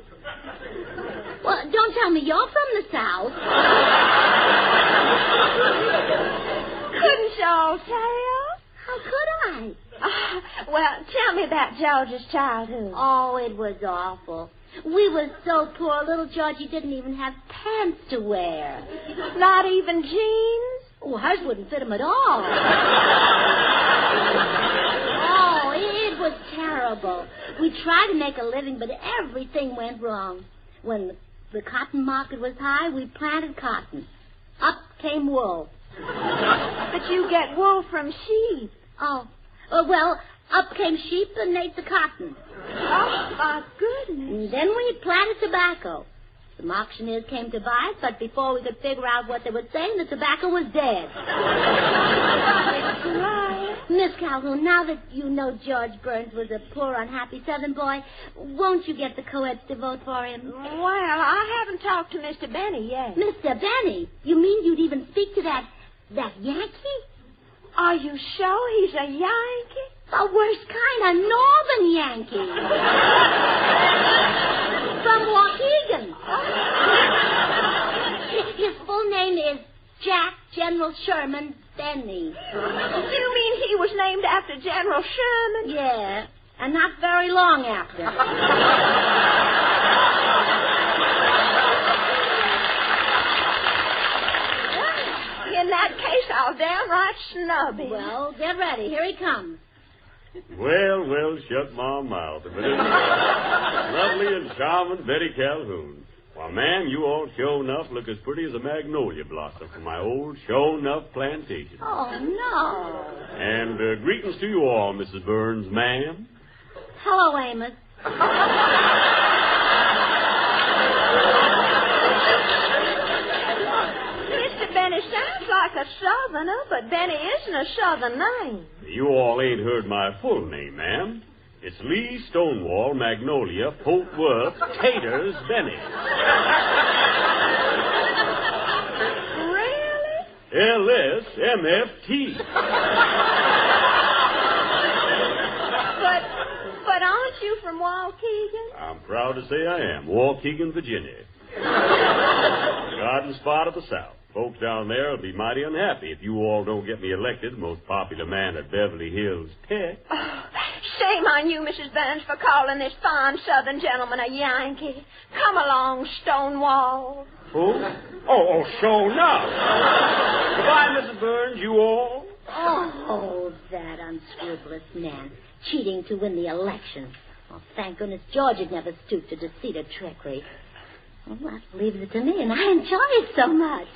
Well, don't tell me you're from the South. Couldn't y'all tell? How could I? Well, tell me about George's childhood. Oh, it was awful. We were so poor, little Georgie didn't even have pants to wear. Not even jeans? Oh, hers wouldn't fit him at all. Oh, it was terrible. We tried to make a living, but everything went wrong. When the cotton market was high, we planted cotton. Up came wool. But you get wool from sheep. Oh, well, up came sheep and ate the cotton. Oh, my goodness. And then we planted tobacco. Some auctioneers came to buy it, but before we could figure out what they were saying, the tobacco was dead. Miss Calhoun, now that you know George Burns was a poor, unhappy Southern boy, won't you get the co-eds to vote for him? Well, I haven't talked to Mr. Benny yet. Mr. Benny? You mean you'd even speak to that Yankee? Are you sure he's a Yankee? The worst kind, a Northern Yankee. From Waukegan. His full name is Jack General Sherman Benny. You mean he was named after General Sherman? Yeah, and not very long after. In that case, I'll downright snub him. Well, get ready. Here he comes. Well, shut my mouth. If it isn't lovely and charming Betty Calhoun. Why, ma'am, you all sure enough look as pretty as a magnolia blossom from my old sure enough plantation. Oh, no. And greetings to you all, Mrs. Burns, ma'am. Hello, Amos. like a Southerner, but Benny isn't a Southern name. You all ain't heard my full name, ma'am. It's Lee Stonewall Magnolia Fort Worth Taters Benny. Really? LSMFT. But aren't you from Waukegan? I'm proud to say I am. Waukegan, Virginia. Garden spot of the South. Folks down there will be mighty unhappy if you all don't get me elected the most popular man at Beverly Hills Tech. Oh, shame on you, Mrs. Burns, for calling this fine Southern gentleman a Yankee. Come along, Stonewall. Who? Oh, sure enough. Goodbye, Mrs. Burns, you all. Oh, that unscrupulous man. Cheating to win the election. Oh, thank goodness George had never stooped to deceit or trickery. Well, that leaves it to me, and I enjoy it so much.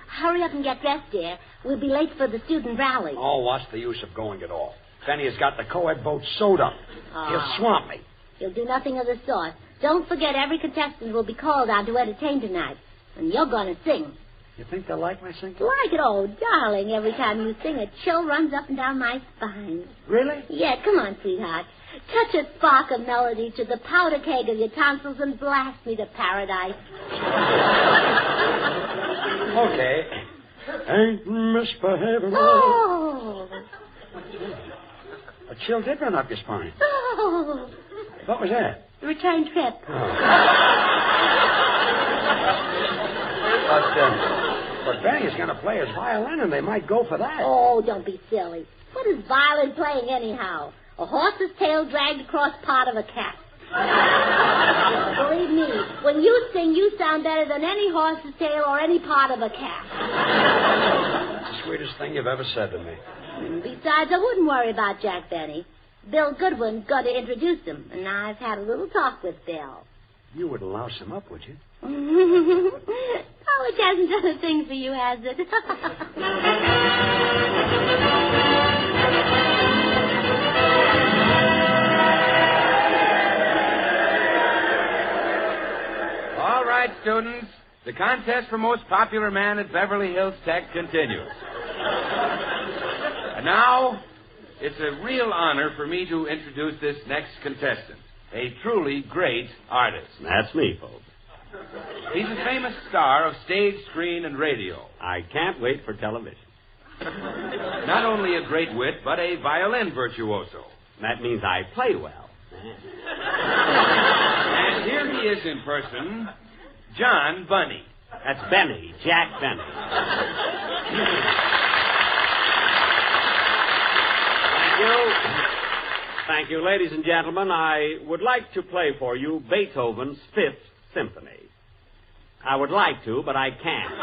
Hurry up and get dressed, dear. We'll be late for the student rally. Oh, what's the use of going at all? Benny has got the co-ed boat sewed up. He'll swamp me. He'll do nothing of the sort. Don't forget, every contestant will be called on to entertain tonight. And you're going to sing. You think they'll like my singing? Like it, oh, darling. Every time you sing, a chill runs up and down my spine. Really? Yeah, come on, sweetheart. Touch a spark of melody to the powder keg of your tonsils and blast me to paradise. Okay. Ain't misbehaving. Oh! A chill did run up your spine. Oh! What was that? Return trip. But Benny is going to play his violin, and they might go for that. Oh, don't be silly. What is violin playing anyhow? A horse's tail dragged across part of a cat. Believe me, when you sing, you sound better than any horse's tail or any part of a cat. It's the sweetest thing you've ever said to me. Besides, I wouldn't worry about Jack Benny. Bill Goodwin's got to introduce him, and I've had a little talk with Bill. You wouldn't louse him up, would you? College hasn't done a thing for you, has it? All right, students. The contest for most popular man at Beverly Hills Tech continues. And now, it's a real honor for me to introduce this next contestant. A truly great artist. That's me, folks. He's a famous star of stage, screen, and radio. I can't wait for television. Not only a great wit, but a violin virtuoso. That means I play well. And here he is in person, John Bunny. That's Benny, Jack Benny. Thank you, ladies and gentlemen. I would like to play for you Beethoven's Fifth Symphony. I would like to, but I can't.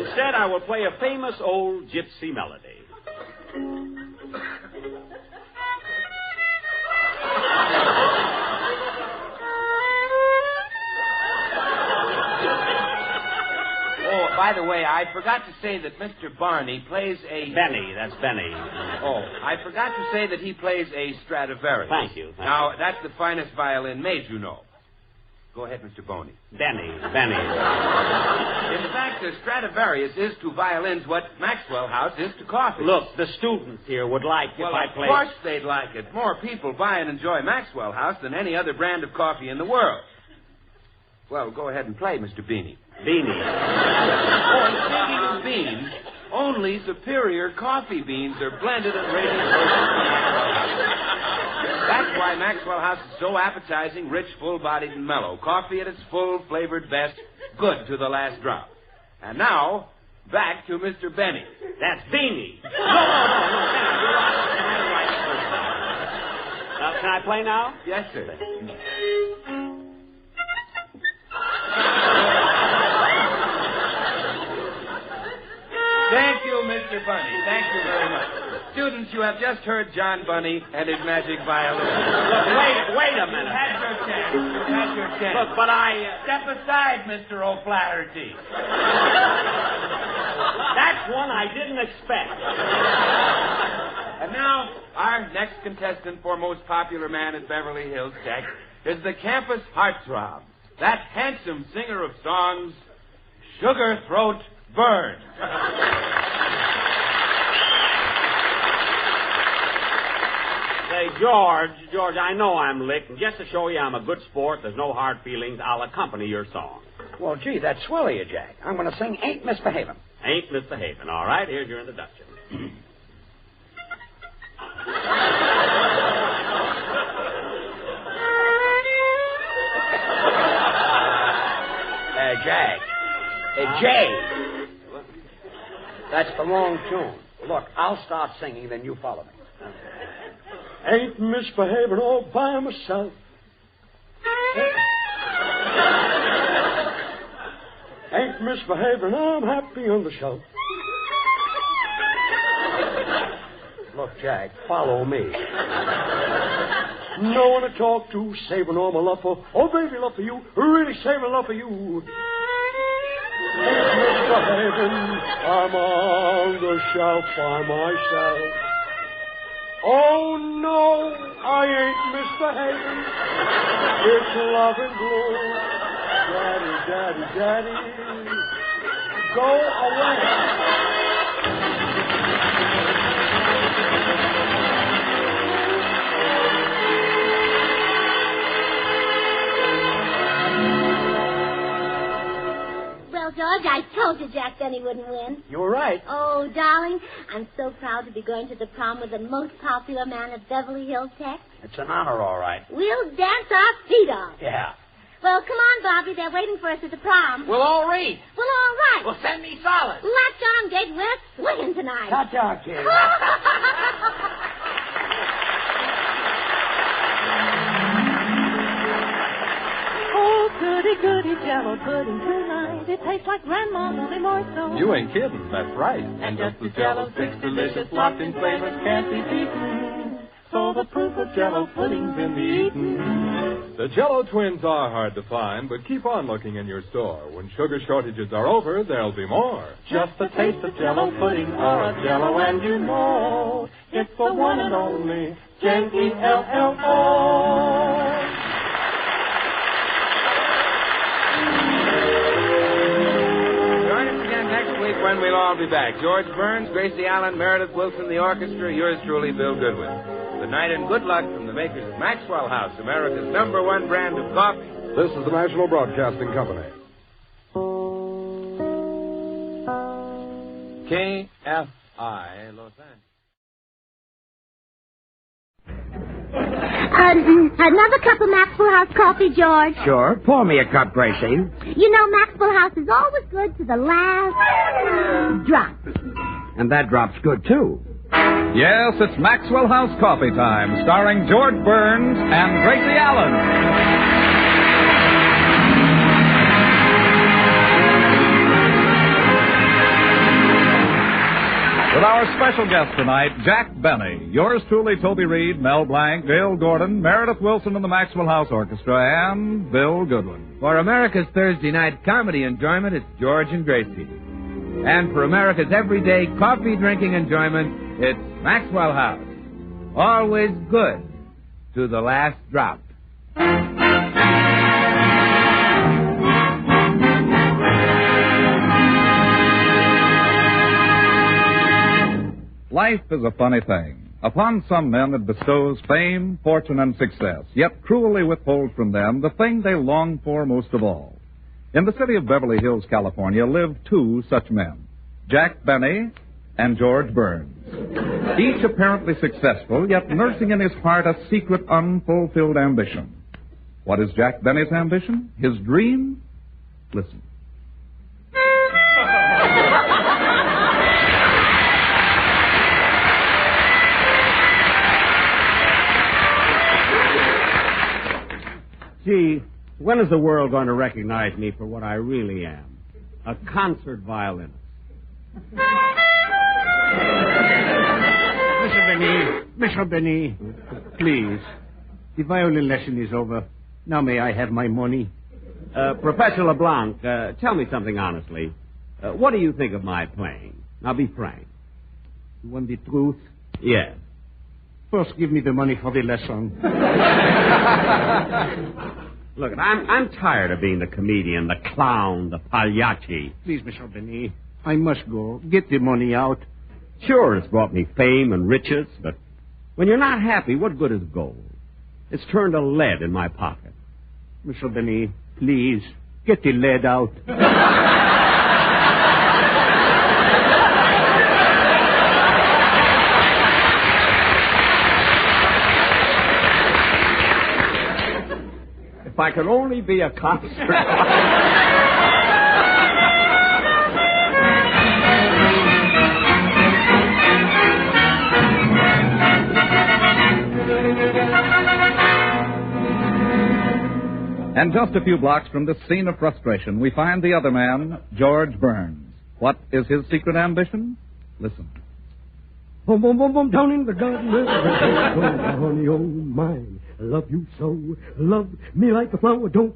Instead, I will play a famous old gypsy melody. By the way, I forgot to say that Mr. Barney plays a... Benny, that's Benny. Oh, I forgot to say that he plays a Stradivarius. Thank you. Now, that's the finest violin made, you know. Go ahead, Mr. Boney. Benny. In fact, the Stradivarius is to violins what Maxwell House is to coffee. Look, the students here would like if I play... Of course they'd like it. More people buy and enjoy Maxwell House than any other brand of coffee in the world. Well, go ahead and play, Mr. Beanie. Beanie. Oh, and speaking of beans, only superior coffee beans are blended and rated That's why Maxwell House is so appetizing, rich, full-bodied, and mellow. Coffee at its full, flavored best, good to the last drop. And now, back to Mr. Benny. That's Beanie. No. Can I play now? Yes, sir. Thank you, Mr. Bunny. Thank you very much. Students, you have just heard John Bunny and his magic violin. Look, wait a minute. You've had your chance. You've had your chance. Look, but Step aside, Mr. O'Flaherty. That's one I didn't expect. Our next contestant for most popular man at Beverly Hills Tech is the campus heartthrob, that handsome singer of songs, Sugar Throat Bird. Say, George, I know I'm licked, and just to show you I'm a good sport, there's no hard feelings, I'll accompany your song. Well, gee, that's swell of you, Jack. I'm going to sing Ain't Misbehavin'. Ain't Misbehavin'. All right, here's your introduction. Jack. Jay. That's the wrong tune. Look, I'll start singing, then you follow me. Ain't misbehaving all by myself. Ain't misbehaving, I'm happy on the shelf. Look, Jack, follow me. No one to talk to, saving all my love for. Oh, baby, love for you. Really saving love for you. Ain't misbehaving, I'm on the shelf by myself. Oh, no, I ain't misbehaving. It's love and blue. Daddy, daddy, daddy, go away. Well, George, I told you Jack Benny wouldn't win. You were right. Oh, darling, I'm so proud to be going to the prom with the most popular man at Beverly Hills Tech. It's an honor, all right. We'll dance our feet off. Yeah. Well, come on, Bobby. They're waiting for us at the prom. We'll all read. Well, all right. Well, send me solid. Latch on, Gate. We're swinging tonight. Ta-ta, kid. Oh, goody, goody, Jello pudding tonight. It tastes like Grandma's, only more so. You ain't kidding. That's right. And just the Jello 6 delicious locked-in flavors can't be beaten. So the proof of Jello pudding's in the eating. The Jello twins are hard to find, but keep on looking in your store. When sugar shortages are over, there'll be more. Just a taste of Jello pudding or a Jello and you know it's the one and only Jello. Join us again next week when we'll all be back. George Burns, Gracie Allen, Meredith Wilson, the orchestra, yours truly, Bill Goodwin. Good night and good luck from the makers of Maxwell House, America's #1 brand of coffee. This is the National Broadcasting Company. KFI, Los Angeles. Angeles. Another cup of Maxwell House coffee, George. Sure. Pour me a cup, Gracie. You know, Maxwell House is always good to the last drop. And that drop's good, too. Yes, it's Maxwell House Coffee Time, starring George Burns and Gracie Allen. With our special guest tonight, Jack Benny. Yours truly, Toby Reed, Mel Blanc, Gail Gordon, Meredith Wilson and the Maxwell House Orchestra, and Bill Goodwin. For America's Thursday night comedy enjoyment, it's George and Gracie. And for America's everyday coffee-drinking enjoyment, it's Maxwell House. Always good to the last drop. Life is a funny thing. Upon some men it bestows fame, fortune, and success, yet cruelly withholds from them the thing they long for most of all. In the city of Beverly Hills, California, live two such men, Jack Benny and George Burns. Each apparently successful, yet nursing in his heart a secret, unfulfilled ambition. What is Jack Benny's ambition? His dream? Listen. Gee, when is the world going to recognize me for what I really am? A concert violinist. Mr. Benny, please. The violin lesson is over. Now may I have my money? Professor LeBlanc, tell me something honestly. What do you think of my playing? Now be frank. You want the truth? Yes. First, give me the money for the lesson. Look, I'm tired of being the comedian, the clown, the pagliacci. Please, Mr. Benny, I must go. Get the money out. Sure, it's brought me fame and riches, but when you're not happy, what good is gold? It's turned to lead in my pocket. Mr. Benny, please, get the lead out. If I could only be a concert. And just a few blocks from this scene of frustration, we find the other man, George Burns. What is his secret ambition? Listen. Boom, boom, boom, boom, down in the garden. Honey, oh, mine. I love you so. Love me like the flower don't.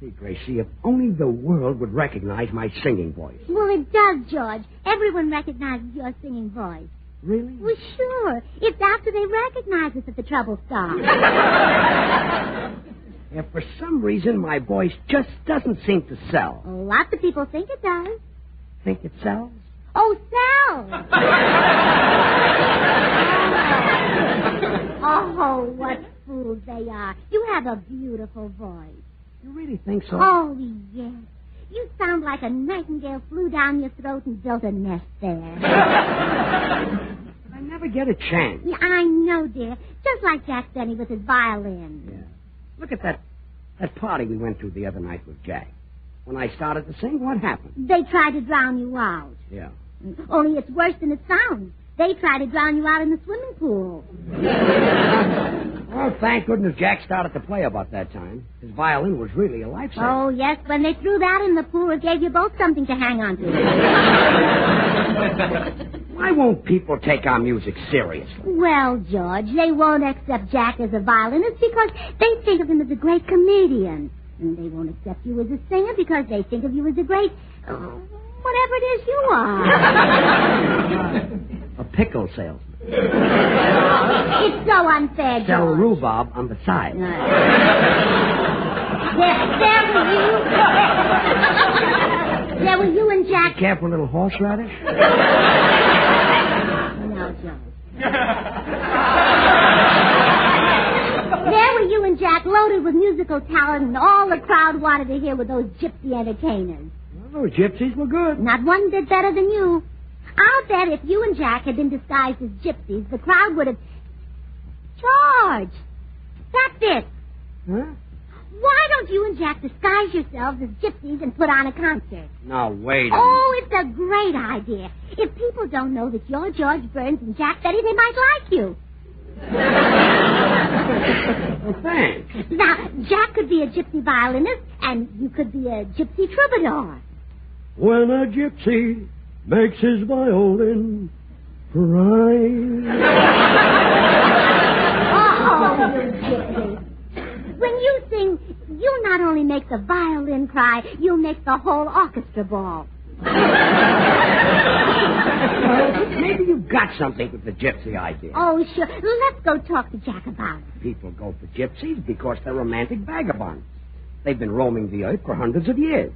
See, Gracie, if only the world would recognize my singing voice. Well, it does, George. Everyone recognizes your singing voice. Really? Well, sure. It's after they recognize us that the trouble starts. If for some reason my voice just doesn't seem to sell. Lots of people think it does. Think it sells? Oh, sells! Oh, what fools they are. You have a beautiful voice. You really think so? Oh, yes. You sound like a nightingale flew down your throat and built a nest there. I never get a chance. Yeah, I know, dear. Just like Jack Benny with his violin. Yeah. Look at that party we went to the other night with Jack. When I started to sing, what happened? They tried to drown you out. Yeah. Only it's worse than it sounds. They tried to drown you out in the swimming pool. Well, thank goodness Jack started to play about that time. His violin was really a lifesaver. Oh, yes. When they threw that in the pool, it gave you both something to hang on to. Why won't people take our music seriously? Well, George, they won't accept Jack as a violinist because they think of him as a great comedian. And they won't accept you as a singer because they think of you as a great... whatever it is you are. A pickle salesman. It's so unfair, George. Sell rhubarb on the side. There were you and Jack. Be careful, little horseradish. No, George. There were you and Jack, loaded with musical talent, and all the crowd wanted to hear were those gypsy entertainers. Oh, gypsies were good. Not one bit better than you. I'll bet if you and Jack had been disguised as gypsies, the crowd would have... George! That's it. Huh? Why don't you and Jack disguise yourselves as gypsies and put on a concert? Now, wait a minute. Oh, it's a great idea. If people don't know that you're George Burns and Jack Betty, they might like you. Well, thanks. Now, Jack could be a gypsy violinist, and you could be a gypsy troubadour. When a gypsy makes his violin cry. Oh, you gypsy. When you sing, you not only make the violin cry, you make the whole orchestra bawl. Well, maybe you've got something with the gypsy idea. Oh, sure. Let's go talk to Jack about it. People go for gypsies because they're romantic vagabonds. They've been roaming the earth for hundreds of years.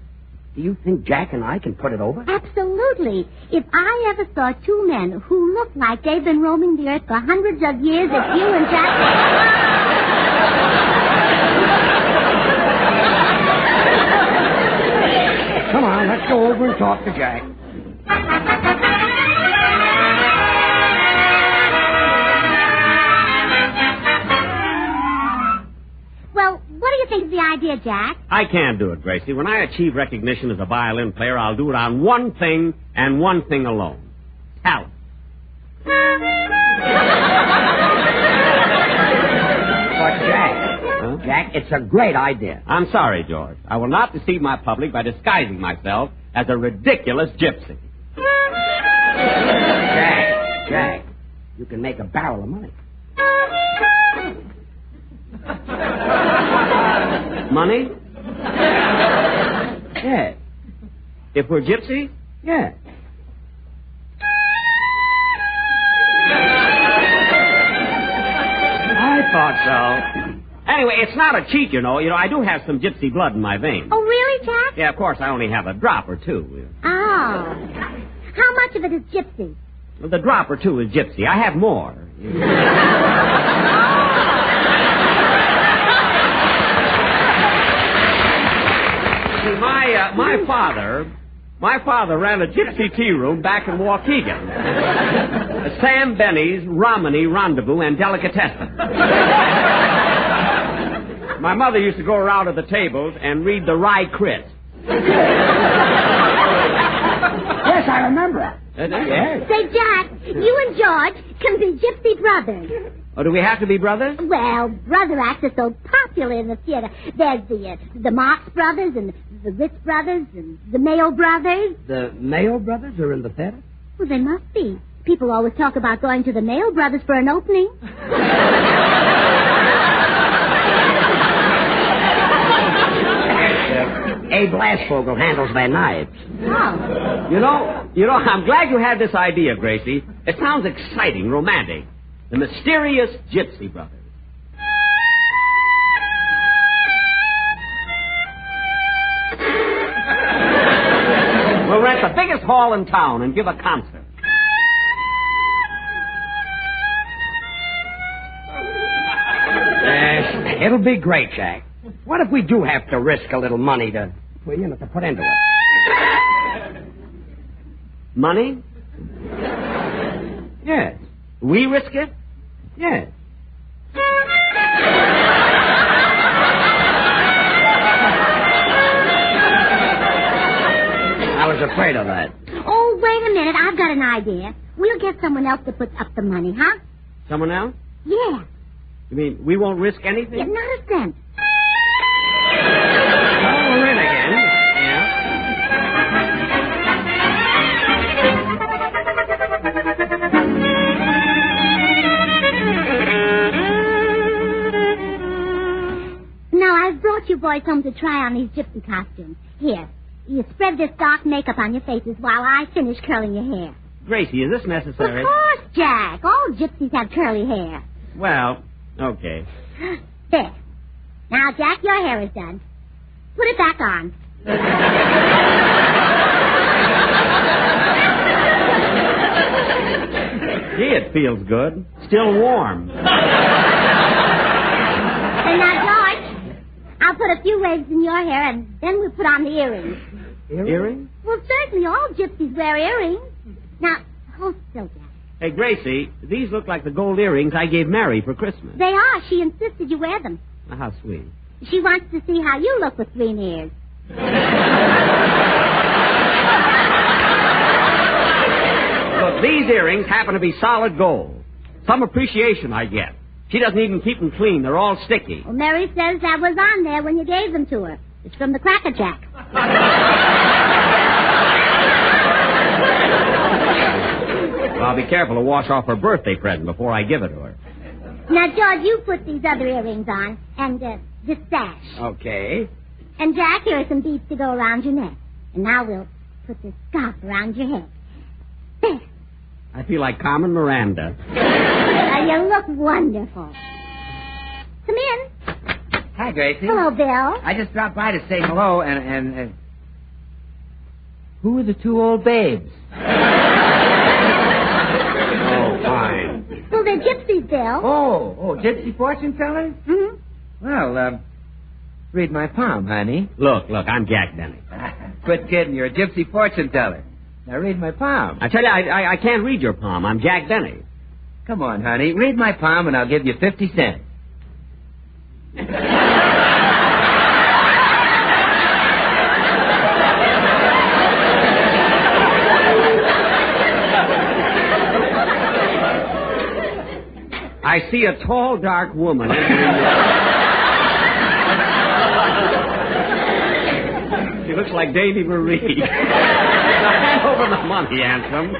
Do you think Jack and I can put it over? Absolutely. If I ever saw two men who look like they've been roaming the earth for hundreds of years, it's you and Jack. Come on, let's go over and talk to Jack. Well, what do you think of the idea, Jack? I can't do it, Gracie. When I achieve recognition as a violin player, I'll do it on one thing and one thing alone. Talent. But Jack, it's a great idea. I'm sorry, George. I will not deceive my public by disguising myself as a ridiculous gypsy. Jack, you can make a barrel of money. Money? Yeah. If we're gypsy? Yeah. thought so. Anyway, it's not a cheat, you know. I do have some gypsy blood in my veins. Oh, really, Jack? Yeah, of course, I only have a drop or two. Oh. How much of it is gypsy? Well, the drop or two is gypsy. I have more. See, my father ran a gypsy tea room back in Waukegan. Sam Benny's Romany Rendezvous and Delicatessen. My mother used to go around to the tables and read the Rye Crit. Yes, I remember. Yes. Say, Jack, you and George can be gypsy brothers. Oh, do we have to be brothers? Well, brother acts are so popular in the theater. There's the Marx brothers and the Ritz brothers and the Mayo brothers. The Mayo brothers are in the theater? Well, they must be. People always talk about going to the Mayo brothers for an opening. Abe Glassfogel handles their knives. Oh. You know, I'm glad you had this idea, Gracie. It sounds exciting, romantic. The Mysterious Gypsy Brothers. We'll rent the biggest hall in town and give a concert. Yes, it'll be great, Jack. What if we do have to risk a little money to put into it? Money? Yes. We risk it? Yes. I was afraid of that. Oh, wait a minute. I've got an idea. We'll get someone else to put up the money, huh? Someone else? Yeah. You mean we won't risk anything? Yeah, not a cent. Oh, we're in again. Now, I've brought you boys home to try on these gypsy costumes. Here, you spread this dark makeup on your faces while I finish curling your hair. Gracie, is this necessary? Of course, Jack. All gypsies have curly hair. Well, okay. There. Now, Jack, your hair is done. Put it back on. Gee, it feels good. Still warm. And now, George, I'll put a few waves in your hair, and then we'll put on the earrings. Earrings? Well, certainly all gypsies wear earrings. Now, hold still, Jack. Hey, Gracie, these look like the gold earrings I gave Mary for Christmas. They are. She insisted you wear them. Oh, how sweet. She wants to see how you look with green ears. Look, these earrings happen to be solid gold. Some appreciation I get. She doesn't even keep them clean. They're all sticky. Well, Mary says that was on there when you gave them to her. It's from the Cracker Jack. Well, I'll be careful to wash off her birthday present before I give it to her. Now, George, you put these other earrings on, and this sash. Okay. And, Jack, here are some beads to go around your neck. And now we'll put this scarf around your head. There. I feel like Carmen Miranda. You look wonderful. Come in. Hi, Gracie. Hello, Bill. I just dropped by to say hello, and who are the two old babes? Oh, fine. Well, they're gypsies, Bill. Oh, gypsy fortune tellers? Mm-hmm. Well, read my palm, honey. Look, I'm Jack Benny. Quit kidding, you're a gypsy fortune teller. Now read my palm. I tell you, I can't read your palm. I'm Jack Benny. Come on, honey. Read my palm and I'll give you 50 cents. I see a tall, dark woman. She looks like Davy Marie. Now hand over the money, handsome.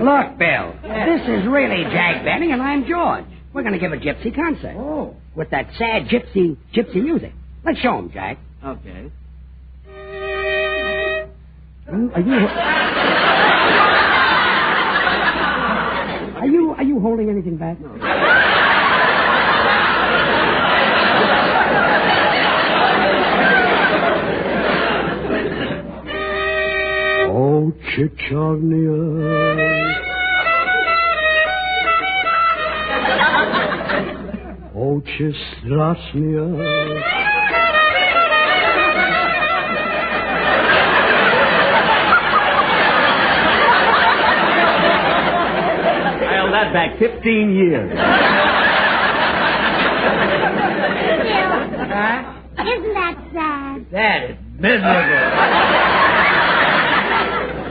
Look, Bill, this is really Jack Benny and I'm George. We're going to give a gypsy concert. Oh. With that sad gypsy music. Let's show him, Jack. Okay. Are you holding anything back? No. Chicharnia. Oczy strasznie. I held that back 15 years. Isn't that sad? That is miserable.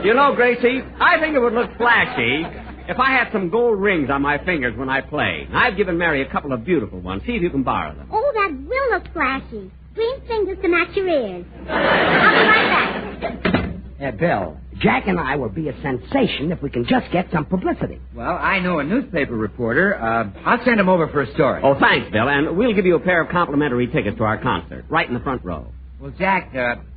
You know, Gracie, I think it would look flashy if I had some gold rings on my fingers when I play. I've given Mary a couple of beautiful ones. See if you can borrow them. Oh, that will look flashy. Green fingers to match your ears. I'll be right back. Bill, Jack and I will be a sensation if we can just get some publicity. Well, I know a newspaper reporter. I'll send him over for a story. Oh, thanks, Bill. And we'll give you a pair of complimentary tickets to our concert, right in the front row. Well, Jack,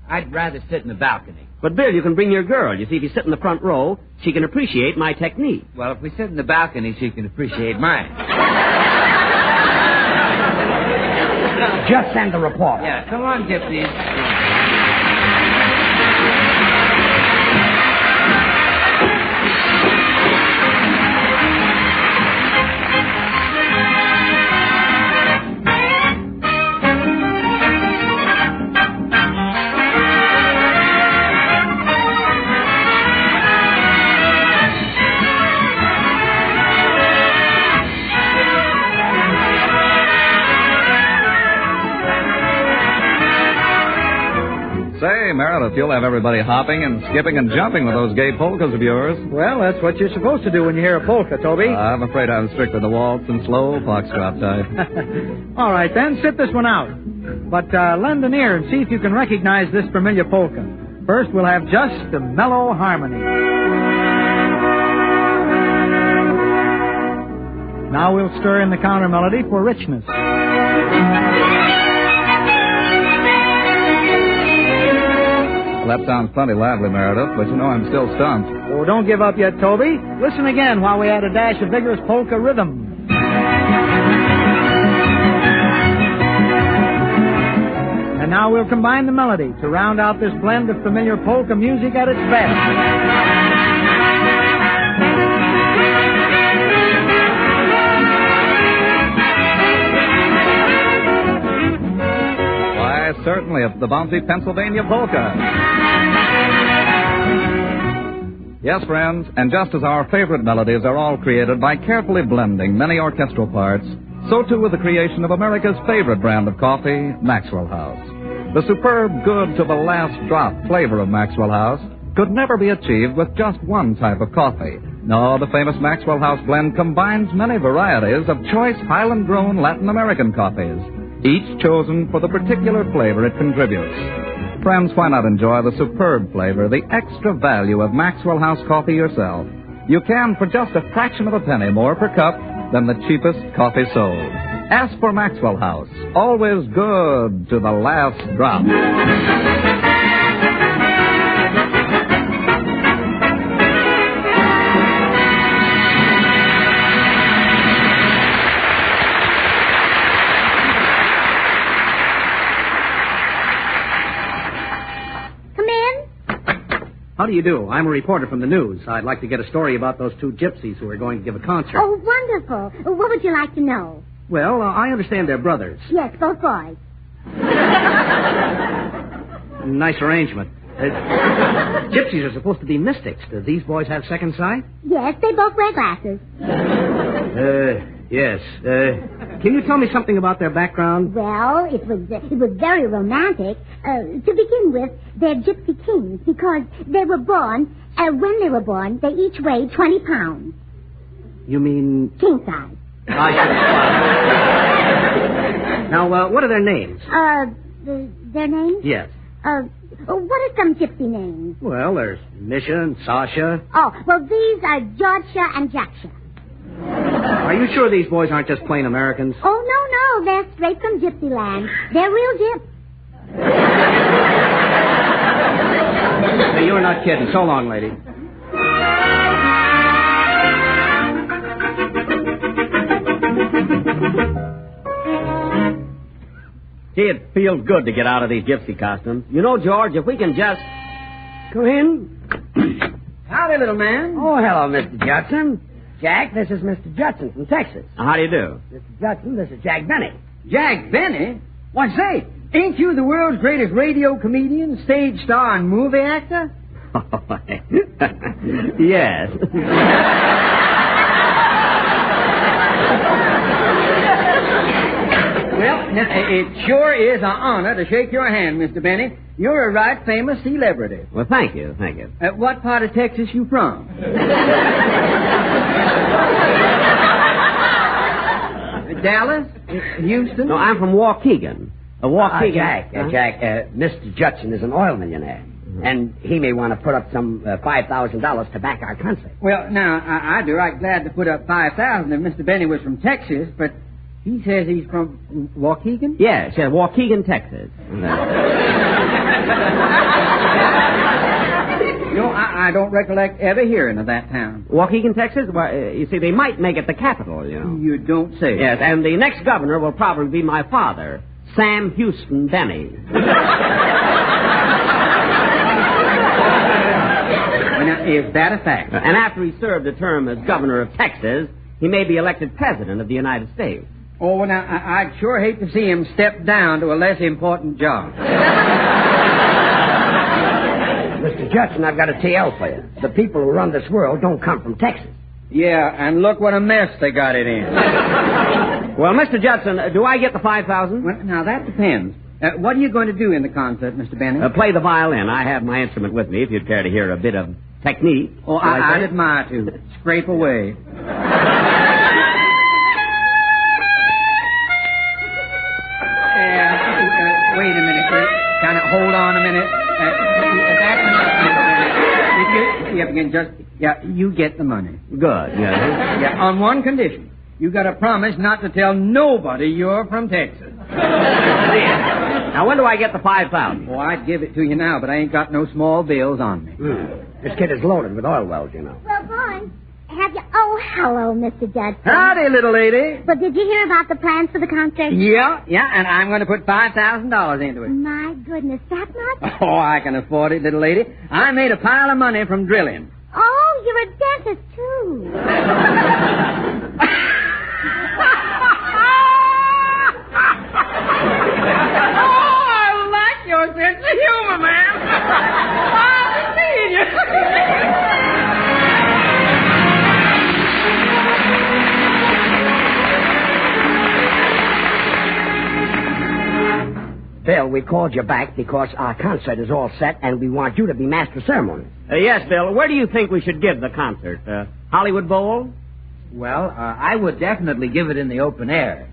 I'd rather sit in the balcony. But, Bill, you can bring your girl. You see, if you sit in the front row, she can appreciate my technique. Well, if we sit in the balcony, she can appreciate mine. Just send the report. Yeah, come on, Gypsies. Say, Meredith, you'll have everybody hopping and skipping and jumping with those gay polkas of yours. Well, that's what you're supposed to do when you hear a polka, Toby. I'm afraid I'm strictly the waltz and slow foxtrot type. All right, then, sit this one out. But lend an ear and see if you can recognize this familiar polka. First, we'll have just a mellow harmony. Now we'll stir in the counter melody for richness. Well, that sounds plenty lively, Meredith, but you know I'm still stumped. Oh, don't give up yet, Toby. Listen again while we add a dash of vigorous polka rhythm. And now we'll combine the melody to round out this blend of familiar polka music at its best. Certainly, it's the bouncy Pennsylvania polka. Yes, friends, and just as our favorite melodies are all created by carefully blending many orchestral parts, so too with the creation of America's favorite brand of coffee, Maxwell House. The superb, good to the last drop flavor of Maxwell House could never be achieved with just one type of coffee. No, the famous Maxwell House blend combines many varieties of choice Highland-grown Latin American coffees, each chosen for the particular flavor it contributes. Friends, why not enjoy the superb flavor, the extra value of Maxwell House coffee yourself? You can for just a fraction of a penny more per cup than the cheapest coffee sold. Ask for Maxwell House, always good to the last drop. How do you do? I'm a reporter from the news. I'd like to get a story about those two gypsies who are going to give a concert. Oh, wonderful. What would you like to know? Well, I understand they're brothers. Yes, both boys. Nice arrangement. Gypsies are supposed to be mystics. Do these boys have second sight? Yes, they both wear glasses. Yes. Can you tell me something about their background? Well, it was very romantic. To begin with, they're gypsy kings because they were born, when they were born, they each weighed 20 pounds. You mean... King size. I should have. Now, what are their names? Their names? Yes. What are some gypsy names? Well, there's Misha and Sasha. Oh, well, these are Georgia and Jacksha. Are you sure these boys aren't just plain Americans? Oh, no, they're straight from Gypsy land. They're real gyps. Hey, you're not kidding. So long, lady. Gee, it feels good to get out of these gypsy costumes. You know, George, if we can just... Come in. Howdy, little man. Oh, hello, Mr. Judson. Jack, this is Mr. Judson from Texas. How do you do? Mr. Judson, this is Jack Benny. Jack Benny? Why, say, ain't you the world's greatest radio comedian, stage star, and movie actor? Yes. Well, it sure is an honor to shake your hand, Mr. Benny. You're a right famous celebrity. Well, thank you. What part of Texas you from? Dallas? Houston? No, I'm from Waukegan. Waukegan. Jack, Mr. Judson is an oil millionaire. And he may want to put up some $5,000 to back our country. Well, now, I'd be right glad to put up $5,000 if Mr. Benny was from Texas, but he says he's from Waukegan? Yes, Waukegan, Texas. No, I don't recollect ever hearing of that town. Waukegan, Texas? Well, you see, they might make it the capital, you know. You don't say. Yes, and the next governor will probably be my father, Sam Houston Benny. Now, is that a fact? And after he served a term as governor of Texas, he may be elected president of the United States. Oh, now, I'd sure hate to see him step down to a less important job. Mr. Judson, I've got a TL for you. The people who run this world don't come from Texas. Yeah, and look what a mess they got it in. Well, Mr. Judson, do I get the $5,000? Well, now, that depends. What are you going to do in the concert, Mr. Benny? Play the violin. I have my instrument with me if you'd care to hear a bit of technique. Oh, I'd admire to. Scrape away. Wait a minute. Kind of hold on a minute. You get the money. Good, yeah. Yeah, on one condition. You got to promise not to tell nobody you're from Texas. Now, when do I get the $5,000? Oh, I'd give it to you now, but I ain't got no small bills on me. This kid is loaded with oil wells, you know. Well, boy, have you... Oh, hello, Mr. Judson. Howdy, little lady. But did you hear about the plans for the concert? Yeah, and I'm going to put $5,000 into it. My goodness, that much? Oh, I can afford it, little lady. I made a pile of money from drilling. Oh, you're a dentist, too. Your sense of humor, man. I've seen you. Bill, we called you back because our concert is all set and we want you to be master of ceremony. Yes, Bill. Where do you think we should give the concert? Hollywood Bowl? Well, I would definitely give it in the open air.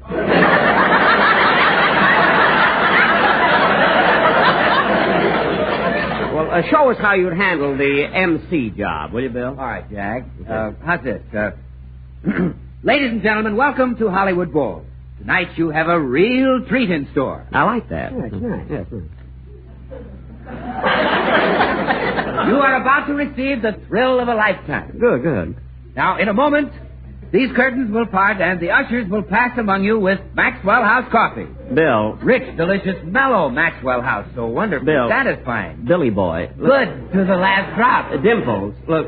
Well, show us how you'd handle the MC job, will you, Bill? All right, Jack. How's this? Ladies and gentlemen, welcome to Hollywood Bowl. Tonight you have a real treat in store. I like that. Yeah, it's nice. Yes, You are about to receive the thrill of a lifetime. Good. Now, in a moment, these curtains will part and the ushers will pass among you with Maxwell House coffee. Bill. Rich, delicious, mellow Maxwell House. So wonderfully Bill. satisfying. Billy boy. Good to the last drop. Dimples. Look.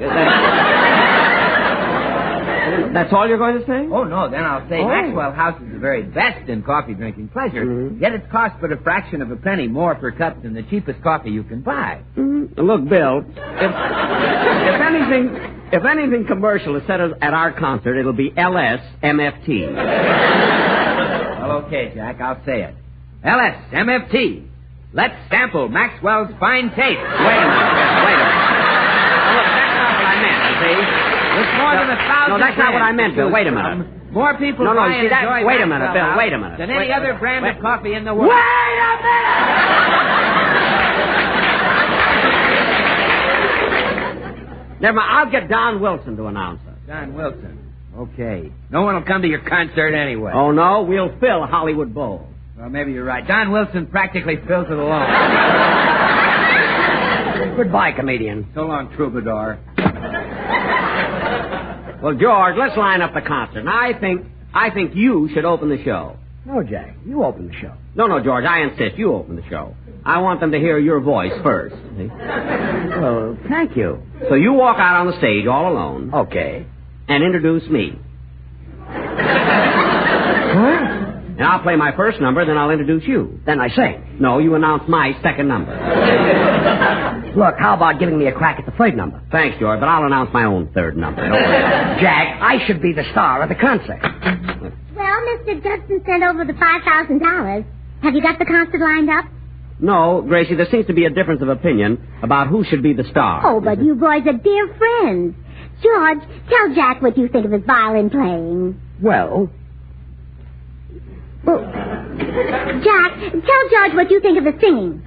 That's all you're going to say? Oh, no. Then I'll say Maxwell House is the very best in coffee drinking pleasure. Mm-hmm. Yet it costs but a fraction of a penny more per cup than the cheapest coffee you can buy. Mm-hmm. Look, Bill, if anything commercial is said at our concert, it'll be LSMFT. Well, okay, Jack, I'll say it. LSMFT. Let's sample Maxwell's fine taste. Wait a minute. Look, that's not what I meant, see? With more than 1,000 No, that's not what I meant, Bill. Wait a minute. More people No, buy you see and that? enjoy Wait a Maxwell minute, Bill. House Wait a minute. than any other brand of coffee in the world. Wait a minute! Never mind. I'll get Don Wilson to announce us. Don Wilson. Okay. No one will come to your concert anyway. Oh, no? We'll fill Hollywood Bowl. Well, maybe you're right. Don Wilson practically fills it alone. Goodbye, comedian. So long, troubadour. Well, George, let's line up the concert. Now, I think you should open the show. No, Jack. You open the show. No, George, I insist. You open the show. I want them to hear your voice first. See? Well, thank you. So you walk out on the stage all alone. Okay. And introduce me. Huh? And I'll play my first number, then I'll introduce you. Then I sing. No, you announce my second number. Look, how about giving me a crack at the third number? Thanks, George, but I'll announce my own third number. Don't worry. Jack, I should be the star of the concert. Well, Mr. Judson sent over the $5,000. Have you got the concert lined up? No, Gracie, there seems to be a difference of opinion about who should be the star. Oh, but you boys are dear friends. George, tell Jack what you think of his violin playing. Well, Jack, tell George what you think of his singing.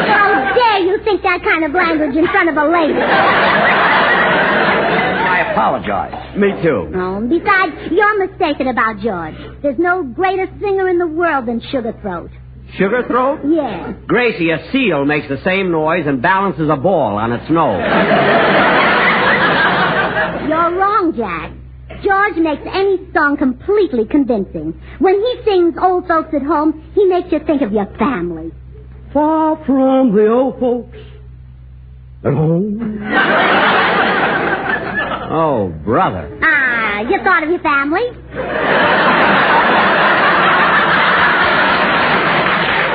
How dare you think that kind of language in front of a lady? I apologize. Me too. Oh, besides, you're mistaken about George. There's no greater singer in the world than Sugar Throat. Sugar Throat? Yes. Gracie, a seal makes the same noise and balances a ball on its nose. You're wrong, Jack. George makes any song completely convincing. When he sings Old Folks at Home, he makes you think of your family. Far from the old folks at home. Oh, brother. Ah, you thought of your family?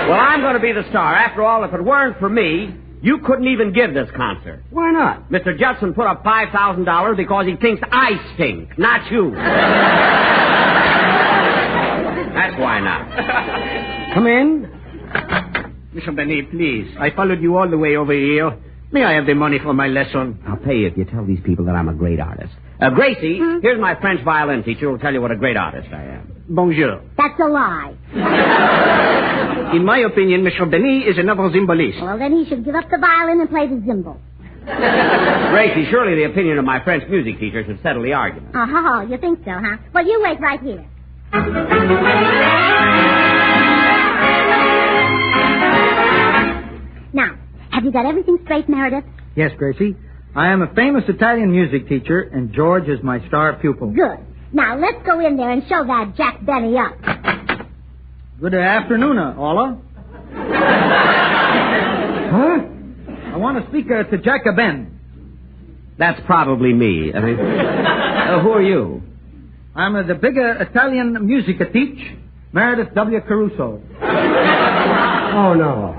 Well, I'm going to be the star. After all, if it weren't for me, you couldn't even give this concert. Why not? Mr. Judson put up $5,000 because he thinks I stink, not you. That's why not. Come in. Mr. Benny, please. I followed you all the way over here. May I have the money for my lesson? I'll pay you if you tell these people that I'm a great artist. Gracie, here's my French violin teacher who'll tell you what a great artist I am. Bonjour. That's a lie. In my opinion, Mr. Benny is another zimbalist. Well, then he should give up the violin and play the zimbal. Gracie, surely the opinion of my French music teacher should settle the argument. Oh, you think so, huh? Well, you wait right here. Now, have you got everything straight, Meredith? Yes, Gracie. I am a famous Italian music teacher, and George is my star pupil. Good. Now, let's go in there and show that Jack Benny up. Good afternoon, Ola. Huh? I want to speak to Jack Ben. That's probably me. I mean, who are you? I'm the big Italian music teach, Meredith W. Caruso. Oh, no.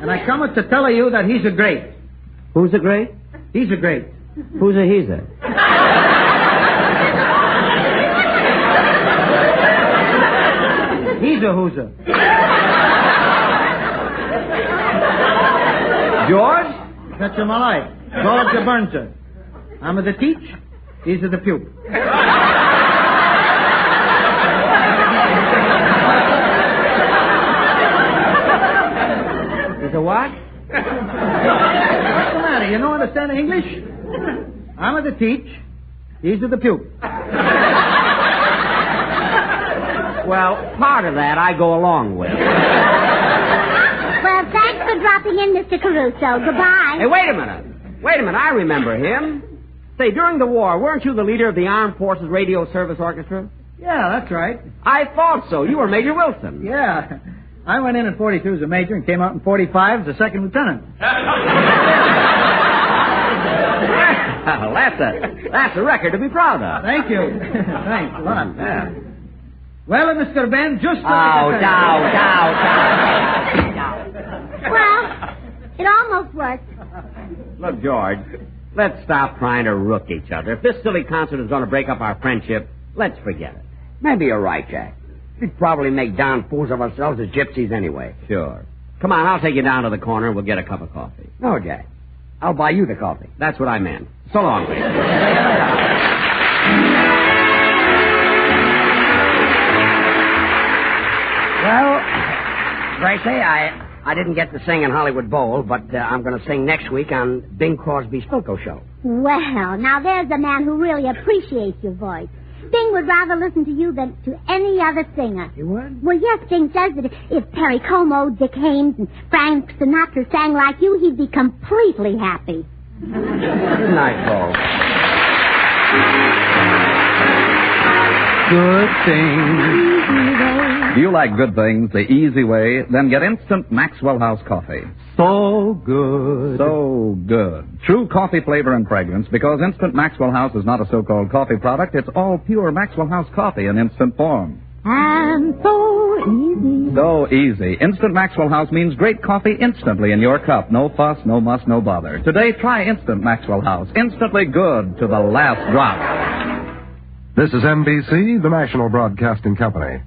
And I come to tell you that he's a great. Who's a great? He's a great. Who's a he's a? He's a who's a. George? That's my life. George the Burnser. I'm the teach. He's the pupil. Is a what? What's the matter? You don't understand English? I'm the teach. He's the pupil. Well, part of that I go along with. Well, thanks for dropping in, Mr. Caruso. Goodbye. Hey, wait a minute. I remember him. Say, during the war, weren't you the leader of the Armed Forces Radio Service Orchestra? Yeah, that's right. I thought so. You were Major Wilson. Yeah. I went in 42 as a major and came out in 45 as a second lieutenant. Well, that's a record to be proud of. Thank you. Thanks a lot. Yeah. Well, Mr. Ben, just... down. Well, it almost worked. Look, George, let's stop trying to rook each other. If this silly concert is going to break up our friendship, let's forget it. Maybe you're right, Jack. We'd probably make darn fools of ourselves as gypsies anyway. Sure. Come on, I'll take you down to the corner and we'll get a cup of coffee. No, Jack. I'll buy you the coffee. That's what I meant. So long, Gracie. Well, Gracie, I didn't get to sing in Hollywood Bowl, but I'm going to sing next week on Bing Crosby's Filco Show. Well, now there's a man who really appreciates your voice. Bing would rather listen to you than to any other singer. You would? Well, yes, Bing says that if Perry Como, Dick Haymes, and Frank Sinatra sang like you, he'd be completely happy. Good night, folks. Good things. Do you like good things the easy way? Then get instant Maxwell House coffee. So good. So good. True coffee flavor and fragrance, because instant Maxwell House is not a so-called coffee product. It's all pure Maxwell House coffee in instant form. And so easy. So easy. Instant Maxwell House means great coffee instantly in your cup. No fuss, no muss, no bother. Today, try Instant Maxwell House. Instantly good to the last drop. This is NBC, the National Broadcasting Company.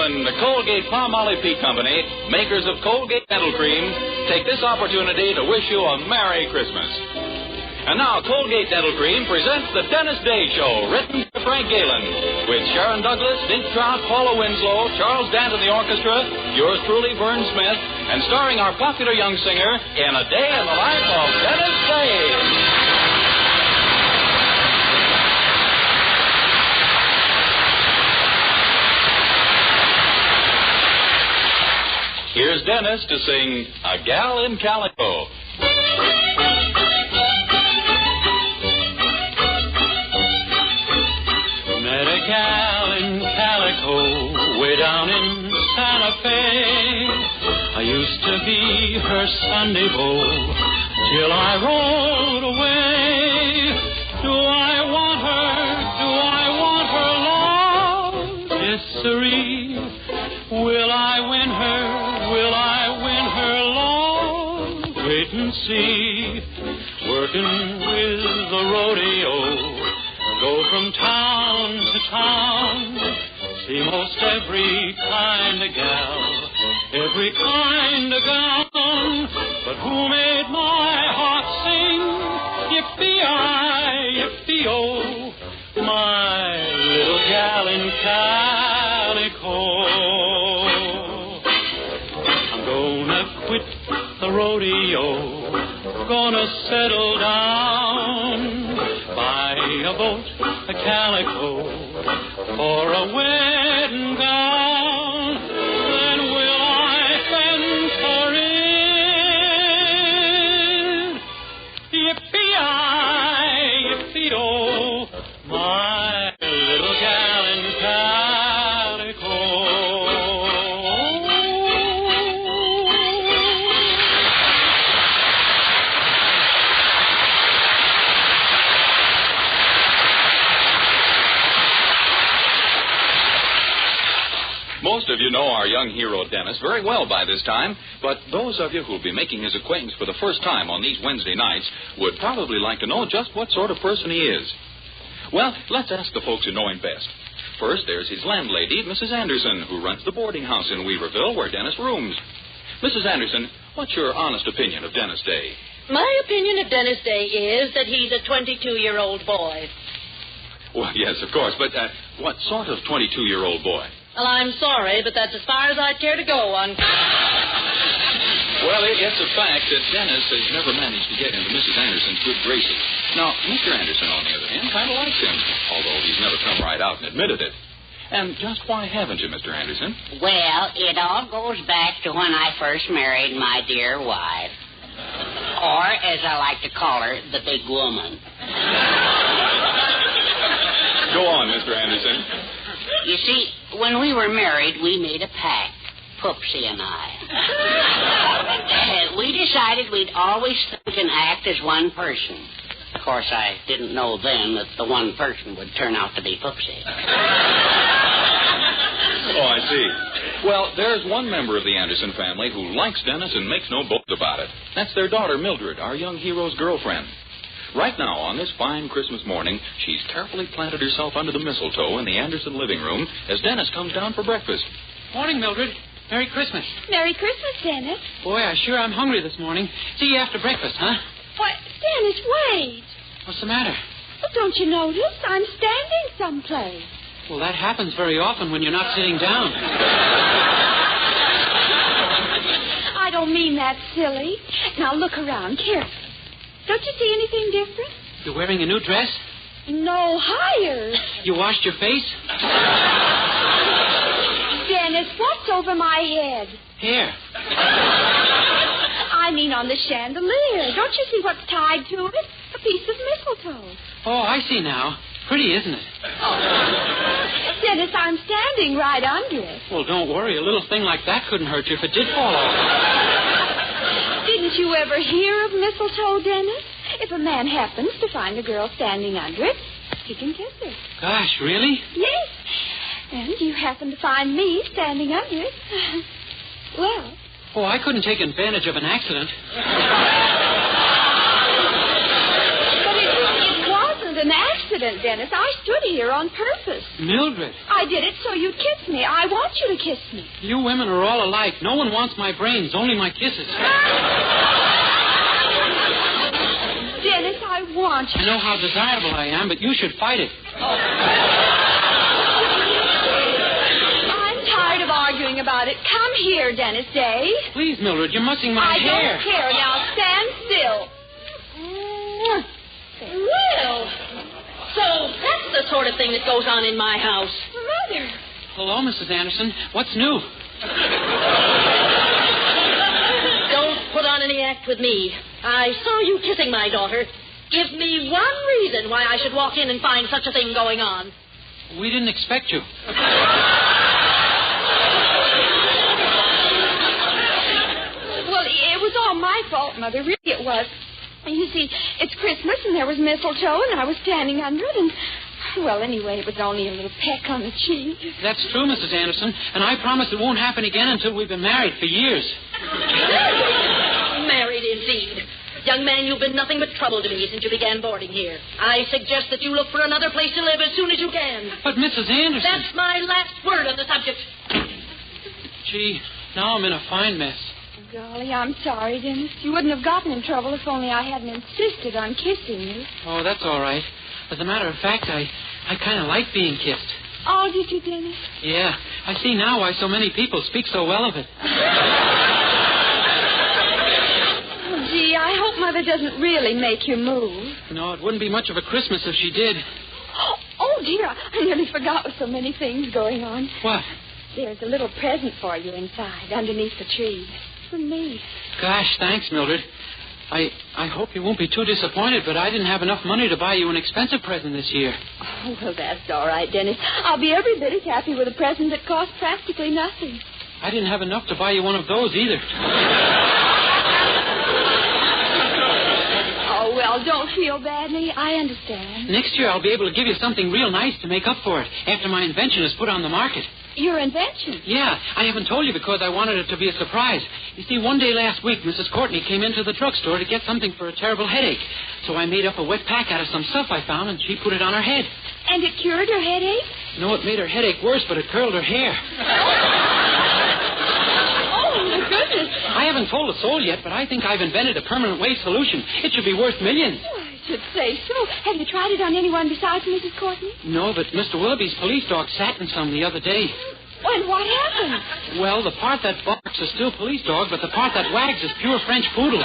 The Colgate-Palmolive Peak Company, makers of Colgate Dental Cream, take this opportunity to wish you a Merry Christmas. And now, Colgate Dental Cream presents the Dennis Day Show, written by Frank Galen, with Sharon Douglas, Dink Trout, Paula Winslow, Charles Dant in the orchestra, yours truly, Vern Smith, and starring our popular young singer in A Day in the Life of Dennis Day. Here's Dennis to sing A Gal in Calico. Met a gal in Calico way down in Santa Fe. I used to be her Sunday beau till I rode away. Do I want her? Do I want her long? It's serene. Will I win her? Will I win her long? Wait and see. Working with the rodeo, go from town to town, see most every kind of gal, every kind of gown. But who made my heart sing? Yippee-I, yippee-oh, my little gal in calico. Quit the rodeo, gonna settle down, buy a boat, a calico, for a wedding gown. Then will I fence her in? Yippee-I, yippee-oh, my little gal in calico. Most of you know our young hero, Dennis, very well by this time, but those of you who'll be making his acquaintance for the first time on these Wednesday nights would probably like to know just what sort of person he is. Well, let's ask the folks who know him best. First, there's his landlady, Mrs. Anderson, who runs the boarding house in Weaverville where Dennis rooms. Mrs. Anderson, what's your honest opinion of Dennis Day? My opinion of Dennis Day is that he's a 22-year-old boy. Well, yes, of course, but what sort of 22-year-old boy? Well, I'm sorry, but that's as far as I'd care to go on. Well, it's a fact that Dennis has never managed to get into Mrs. Anderson's good graces. Now, Mr. Anderson, on the other hand, kind of likes him, although he's never come right out and admitted it. And just why haven't you, Mr. Anderson? Well, it all goes back to when I first married my dear wife. Or, as I like to call her, the big woman. Go on, Mr. Anderson. You see, when we were married, we made a pact, Poopsie and I. We decided we'd always think and act as one person. Of course, I didn't know then that the one person would turn out to be Poopsie. Oh, I see. Well, there's one member of the Anderson family who likes Dennis and makes no bones about it. That's their daughter, Mildred, our young hero's girlfriend. Right now, on this fine Christmas morning, she's carefully planted herself under the mistletoe in the Anderson living room as Dennis comes down for breakfast. Morning, Mildred. Merry Christmas. Merry Christmas, Dennis. Boy, I sure am hungry this morning. See you after breakfast, huh? What? Dennis, wait. What's the matter? Well, don't you notice? I'm standing someplace. Well, that happens very often when you're not sitting down. I don't mean that silly. Now, look around carefully. Don't you see anything different? You're wearing a new dress? No, higher. You washed your face? Dennis, what's over my head? Hair. I mean on the chandelier. Don't you see what's tied to it? A piece of mistletoe. Oh, I see now. Pretty, isn't it? Oh. Dennis, I'm standing right under it. Well, don't worry. A little thing like that couldn't hurt you if it did fall off. Didn't you ever hear of mistletoe, Dennis? If a man happens to find a girl standing under it, he can kiss her. Gosh, really? Yes. And you happen to find me standing under it. Well. Oh, I couldn't take advantage of an accident. An accident, Dennis. I stood here on purpose. Mildred. I did it so you'd kiss me. I want you to kiss me. You women are all alike. No one wants my brains, only my kisses. Dennis, I want you. I know how desirable I am, but you should fight it. I'm tired of arguing about it. Come here, Dennis Day. Please, Mildred, you're mussing my hair. I don't care. Now stand still. Well, so that's the sort of thing that goes on in my house. Mother. Hello, Mrs. Anderson. What's new? Don't put on any act with me. I saw you kissing my daughter. Give me one reason why I should walk in and find such a thing going on. We didn't expect you. Well, it was all my fault, Mother. Really, it was. You see, it's Christmas, and there was mistletoe, and I was standing under it, and, well, anyway, it was only a little peck on the cheek. That's true, Mrs. Anderson, and I promise it won't happen again until we've been married for years. Married, indeed. Young man, you've been nothing but trouble to me since you began boarding here. I suggest that you look for another place to live as soon as you can. But, Mrs. Anderson... That's my last word on the subject. Gee, now I'm in a fine mess. Golly, I'm sorry, Dennis. You wouldn't have gotten in trouble if only I hadn't insisted on kissing you. Oh, that's all right. As a matter of fact, I kind of like being kissed. Oh, did you, Dennis? Yeah. I see now why so many people speak so well of it. Oh, gee, I hope Mother doesn't really make you move. No, it wouldn't be much of a Christmas if she did. Oh, dear, I nearly forgot with so many things going on. What? There's a little present for you inside, underneath the tree. For me. Gosh, thanks, Mildred. I hope you won't be too disappointed, but I didn't have enough money to buy you an expensive present this year. Oh, well, that's all right, Dennis. I'll be every bit as happy with a present that costs practically nothing. I didn't have enough to buy you one of those either. Oh, well, don't feel badly. I understand. Next year I'll be able to give you something real nice to make up for it after my invention is put on the market. Your invention? Yeah, I haven't told you because I wanted it to be a surprise. You see, one day last week, Mrs. Courtney came into the drugstore to get something for a terrible headache. So I made up a wet pack out of some stuff I found, and she put it on her head. And it cured her headache? No, it made her headache worse, but it curled her hair. Oh, my goodness. I haven't told a soul yet, but I think I've invented a permanent wave solution. It should be worth millions. Oh, I should say so. Have you tried it on anyone besides Mrs. Courtney? No, but Mr. Willoughby's police dog sat in some the other day. And what happened? Well, the part that barks is still police dog, but the part that wags is pure French poodle.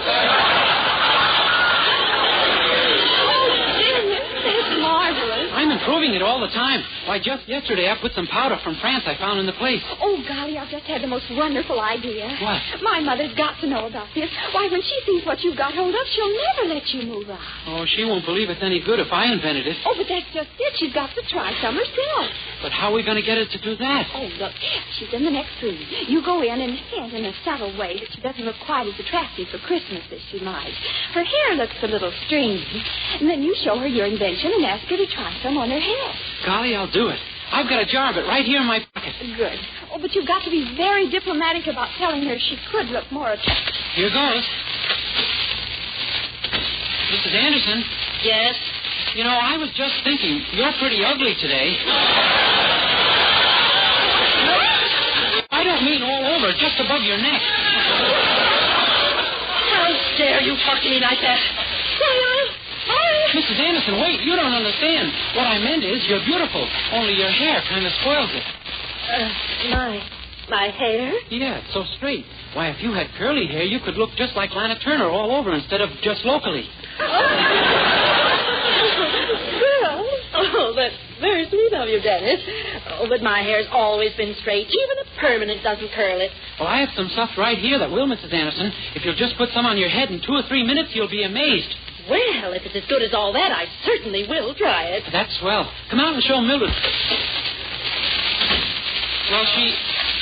I'm improving it all the time. Why, just yesterday I put some powder from France I found in the place. Oh, golly, I've just had the most wonderful idea. What? My mother's got to know about this. Why, when she sees what you've got hold of, she'll never let you move out. Oh, she won't believe it's any good if I invented it. Oh, but that's just it. She's got to try some herself. But how are we going to get her to do that? Oh, look, she's in the next room. You go in and hint in a subtle way that she doesn't look quite as attractive for Christmas as she might. Her hair looks a little stringy. And then you show her your invention and ask her to try some on her head. Golly, I'll do it. I've got a jar of it right here in my pocket. Good. Oh, but you've got to be very diplomatic about telling her she could look more attractive. Here goes. Mrs. Anderson? Yes? You know, I was just thinking, you're pretty ugly today. I don't mean all over, just above your neck. How dare you talk to me like that? Mrs. Anderson, wait, you don't understand. What I meant is you're beautiful, only your hair kind of spoils it. My hair? Yeah, it's so straight. Why, if you had curly hair, you could look just like Lana Turner all over instead of just locally. Well, that's very sweet of you, Dennis. Oh, but my hair's always been straight. Even a permanent doesn't curl it. Well, I have some stuff right here that will, Mrs. Anderson. If you'll just put some on your head in 2 or 3 minutes, you'll be amazed. Well, if it's as good as all that, I certainly will try it. That's swell. Come out and show Mildred. Well,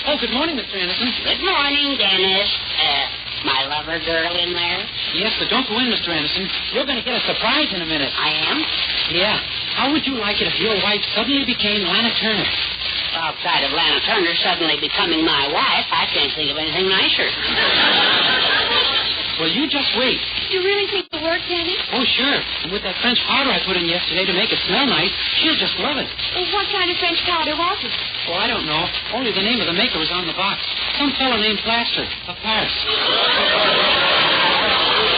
Oh, good morning, Mr. Anderson. Good morning, Dennis. My lover girl in there? Yes, but don't go in, Mr. Anderson. You're going to get a surprise in a minute. I am? Yeah. How would you like it if your wife suddenly became Lana Turner? Outside of Lana Turner suddenly becoming my wife, I can't think of anything nicer. Well, you just wait. You really think it'll work, Dennis? Oh, sure. And with that French powder I put in yesterday to make it smell nice, she'll just love it. Well, what kind of French powder was it? Oh, I don't know. Only the name of the maker was on the box. Some fellow named Plaster of Paris.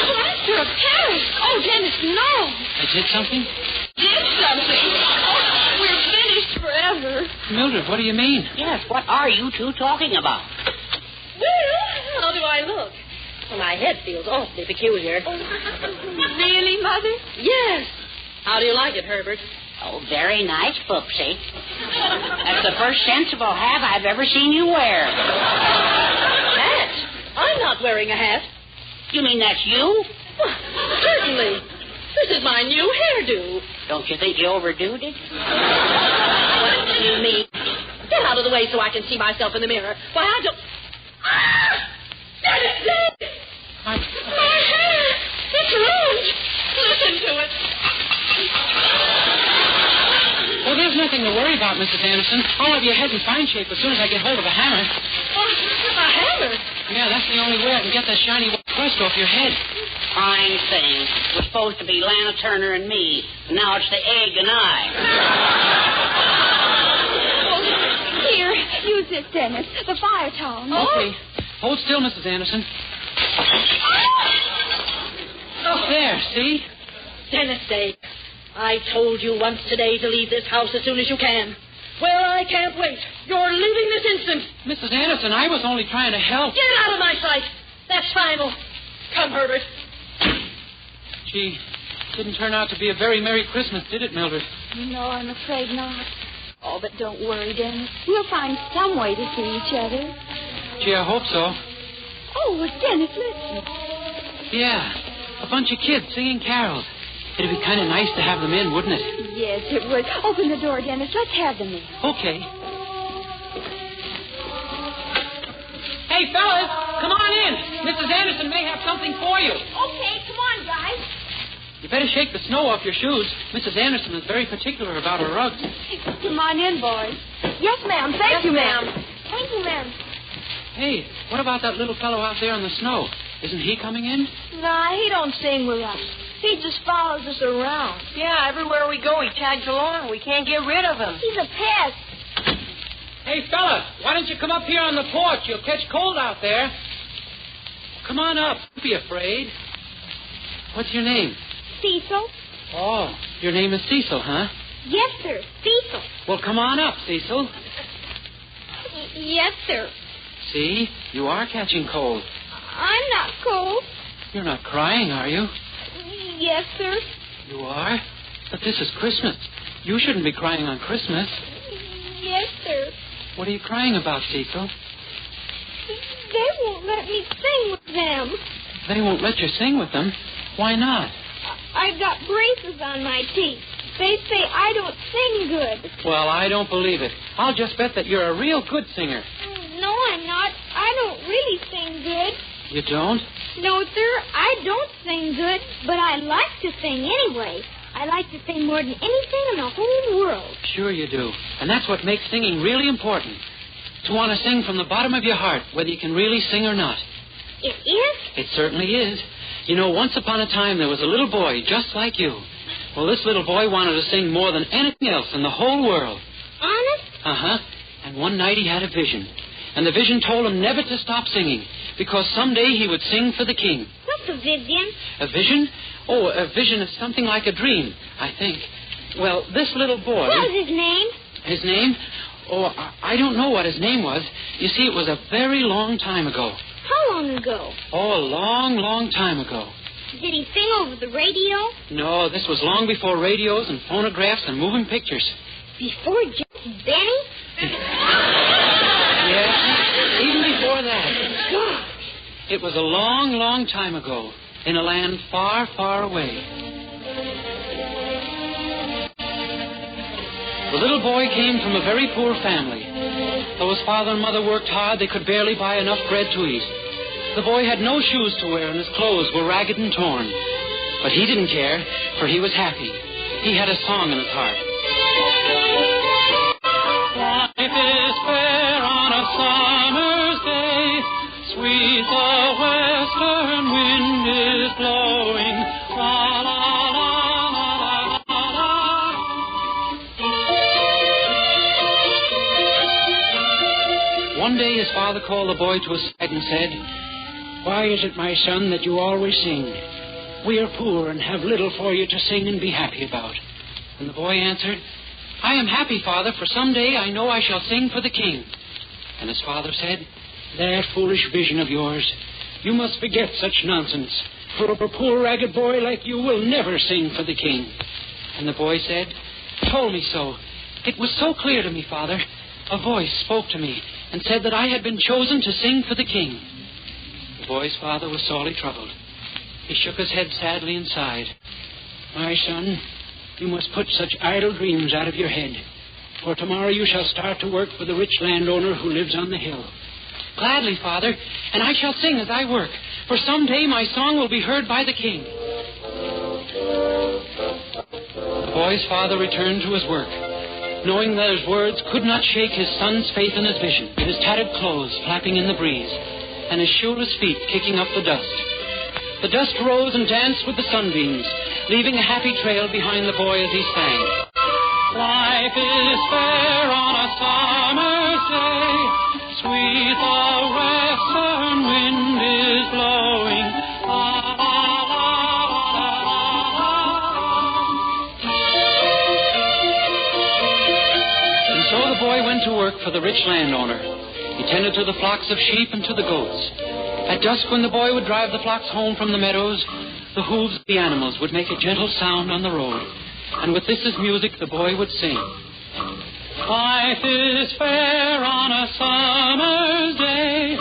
Plaster of Paris? Oh, Dennis, no. I did something? Did something? Oh, we're finished forever. Mildred, what do you mean? Yes, what are you two talking about? Well, how do I look? Well, my head feels awfully peculiar. Really, Mother? Yes. How do you like it, Herbert? Oh, very nice, Foopsie. That's the first sensible hat I've ever seen you wear. Hat? I'm not wearing a hat. You mean that's you? Well, certainly. This is my new hairdo. Don't you think you overdoed it? What do you mean? Get out of the way so I can see myself in the mirror. Why, I don't... Ah! Dennis! My hair! It's ruined! Listen to it. Well, there's nothing to worry about, Mrs. Anderson. I'll have your head in fine shape as soon as I get hold of a hammer. Oh, a hammer? Yeah, that's the only way I can get that shiny white crust off your head. Fine thing. It was supposed to be Lana Turner and me. Now it's the egg and I. Oh, here, use this, Dennis. The fire tongs. Okay. Hold still, Mrs. Anderson. Oh, there, see? Dennis Day, I told you once today to leave this house as soon as you can. Well, I can't wait. You're leaving this instant. Mrs. Anderson, I was only trying to help. Get out of my sight. That's final. Come, Herbert. Gee, didn't turn out to be a very Merry Christmas, did it, Mildred? No, I'm afraid not. Oh, but don't worry, Dennis. We'll find some way to see each other. Gee, I hope so. Oh, Dennis, listen. Yeah, a bunch of kids singing carols. It'd be kind of nice to have them in, wouldn't it? Yes, it would. Open the door, Dennis. Let's have them in. Okay. Hey, fellas, come on in. Mrs. Anderson may have something for you. Okay, come on, guys. You better shake the snow off your shoes. Mrs. Anderson is very particular about her rugs. Come on in, boys. Yes, ma'am. Thank you, ma'am. Thank you, ma'am. Hey, what about that little fellow out there in the snow? Isn't he coming in? Nah, he don't sing with us. He just follows us around. Yeah, everywhere we go, he tags along. We can't get rid of him. He's a pest. Hey, fella, why don't you come up here on the porch? You'll catch cold out there. Come on up. Don't be afraid. What's your name? Cecil? Oh, your name is Cecil, huh? Yes, sir. Cecil. Well, come on up, Cecil. Yes, sir. See, you are catching cold. I'm not cold. You're not crying, are you? Yes, sir. You are? But this is Christmas. You shouldn't be crying on Christmas. Yes, sir. What are you crying about, Cecil? They won't let me sing with them. They won't let you sing with them? Why not? I've got braces on my teeth. They say I don't sing good. Well, I don't believe it. I'll just bet that you're a real good singer. No, I'm not. I don't really sing good. You don't? No, sir, I don't sing good, but I like to sing anyway. I like to sing more than anything in the whole world. Sure you do. And that's what makes singing really important. To want to sing from the bottom of your heart, whether you can really sing or not. It is? It certainly is. You know, once upon a time there was a little boy just like you. Well, this little boy wanted to sing more than anything else in the whole world. Honest? Uh-huh. And one night he had a vision. And the vision told him never to stop singing, because someday he would sing for the king. What's a vision? A vision? Oh, a vision is something like a dream, I think. Well, this little boy... What was his name? His name? Oh, I don't know what his name was. You see, it was a very long time ago. How long ago? Oh, a long, long time ago. Did he sing over the radio? No, this was long before radios and phonographs and moving pictures. Before Benny? Yes, even before that. Gosh. It was a long, long time ago, in a land far, far away. The little boy came from a very poor family. Though his father and mother worked hard, they could barely buy enough bread to eat. The boy had no shoes to wear, and his clothes were ragged and torn. But he didn't care, for he was happy. He had a song in his heart. Life is fair on a summer's day. Sweet the western wind is blowing. La, la, la, la, la, la, la. One day his father called the boy to his side and said, "Why is it, my son, that you always sing? We are poor and have little for you to sing and be happy about." And the boy answered, "I am happy, Father, for someday I know I shall sing for the king." And his father said, "That foolish vision of yours, you must forget such nonsense, for a poor ragged boy like you will never sing for the king." And the boy said, "Told me so. It was so clear to me, Father. A voice spoke to me and said that I had been chosen to sing for the king." The boy's father was sorely troubled. He shook his head sadly and sighed. "My son, you must put such idle dreams out of your head, for tomorrow you shall start to work for the rich landowner who lives on the hill." "Gladly, Father, and I shall sing as I work, for someday my song will be heard by the king." The boy's father returned to his work, knowing that his words could not shake his son's faith in his vision, his tattered clothes flapping in the breeze, and his shoeless feet kicking up the dust. The dust rose and danced with the sunbeams, leaving a happy trail behind the boy as he sang. Life is fair on a summer's day. Sweet the western wind is blowing. La, la, la, la, la, la. And so the boy went to work for the rich landowner. He tended to the flocks of sheep and to the goats. At dusk, when the boy would drive the flocks home from the meadows, the hooves of the animals would make a gentle sound on the road. And with this as music, the boy would sing. Life is fair on a summer's day.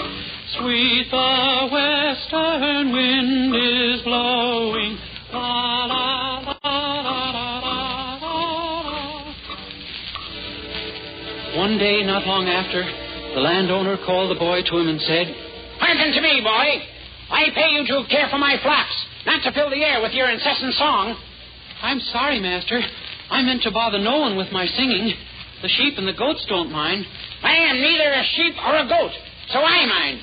Sweet the western wind is blowing. La, la, la, la, la, la, la. One day, not long after, the landowner called the boy to him and said, "Hearken to me, boy. I pay you to care for my flocks, not to fill the air with your incessant song." "I'm sorry, master. I meant to bother no one with my singing. The sheep and the goats don't mind." "I am neither a sheep or a goat, so I mind."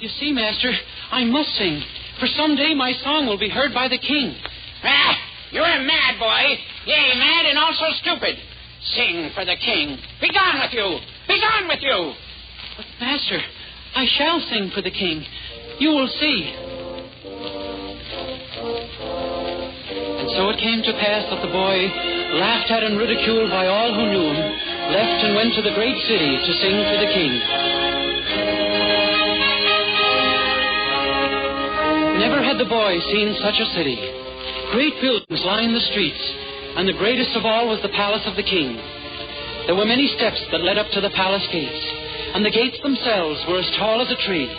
"You see, master, I must sing, for someday my song will be heard by the king." "Ah, you're mad, boy. Yea, mad and also stupid. Sing for the king. Be gone with you. Be gone with you." "But, master, I shall sing for the king. You will see." And so it came to pass that the boy, laughed at and ridiculed by all who knew him, left and went to the great city to sing for the king. Never had the boy seen such a city. Great buildings lined the streets, and the greatest of all was the palace of the king. There were many steps that led up to the palace gates, and the gates themselves were as tall as a tree.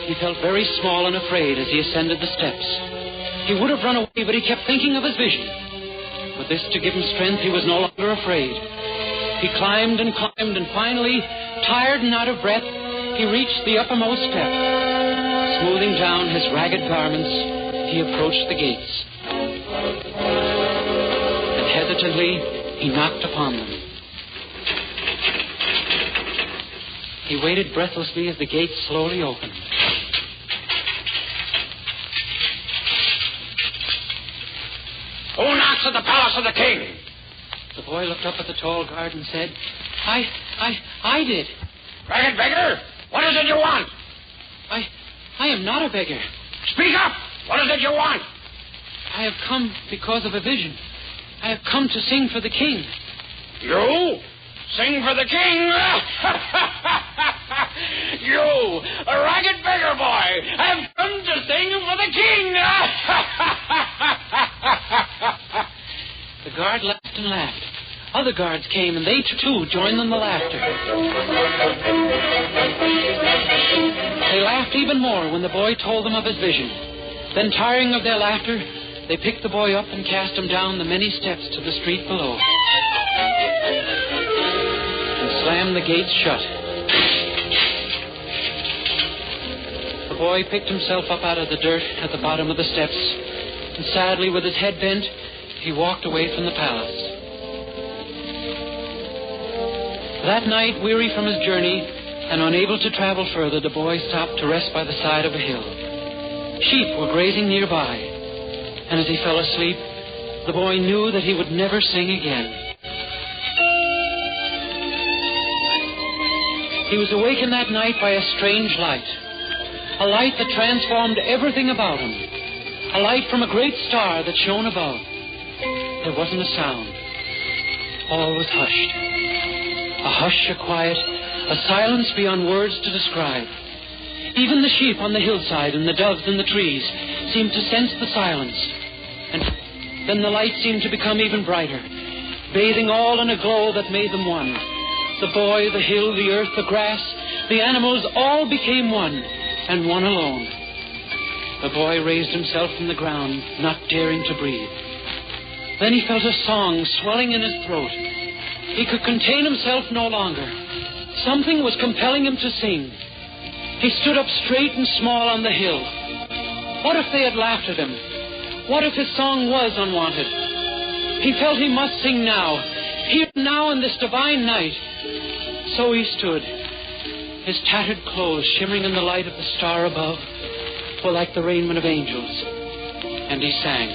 He felt very small and afraid as he ascended the steps. He would have run away, but he kept thinking of his vision. With this to give him strength, he was no longer afraid. He climbed and climbed, and finally, tired and out of breath, he reached the uppermost step. Smoothing down his ragged garments, he approached the gates. And hesitantly, he knocked upon them. He waited breathlessly as the gates slowly opened. "Who knocks at the palace of the king?" The boy looked up at the tall guard and said, I did." Ragged beggar, what is it you want? I am not a beggar. Speak up! What is it you want? I have come because of a vision. I have come to sing for the king. You? Sing for the king? You, a ragged beggar boy, have come to sing for the king! The guard laughed and laughed. Other guards came, and they, too, joined in the laughter. They laughed even more when the boy told them of his vision. Then, tiring of their laughter, they picked the boy up and cast him down the many steps to the street below. And slammed the gates shut. The boy picked himself up out of the dirt at the bottom of the steps, and sadly, with his head bent, he walked away from the palace. That night, weary from his journey and unable to travel further, the boy stopped to rest by the side of a hill. Sheep were grazing nearby, and as he fell asleep, the boy knew that he would never sing again. He was awakened that night by a strange light, a light that transformed everything about him, a light from a great star that shone above. There wasn't a sound. All was hushed. A hush, a quiet, a silence beyond words to describe. Even the sheep on the hillside and the doves in the trees seemed to sense the silence. And then the light seemed to become even brighter, bathing all in a glow that made them one. The boy, the hill, the earth, the grass, the animals all became one, and one alone. The boy raised himself from the ground, not daring to breathe. Then he felt a song swelling in his throat. He could contain himself no longer. Something was compelling him to sing. He stood up straight and small on the hill. What if they had laughed at him? What if his song was unwanted? He felt he must sing now, here now in this divine night. So he stood. His tattered clothes, shimmering in the light of the star above, were like the raiment of angels. And he sang.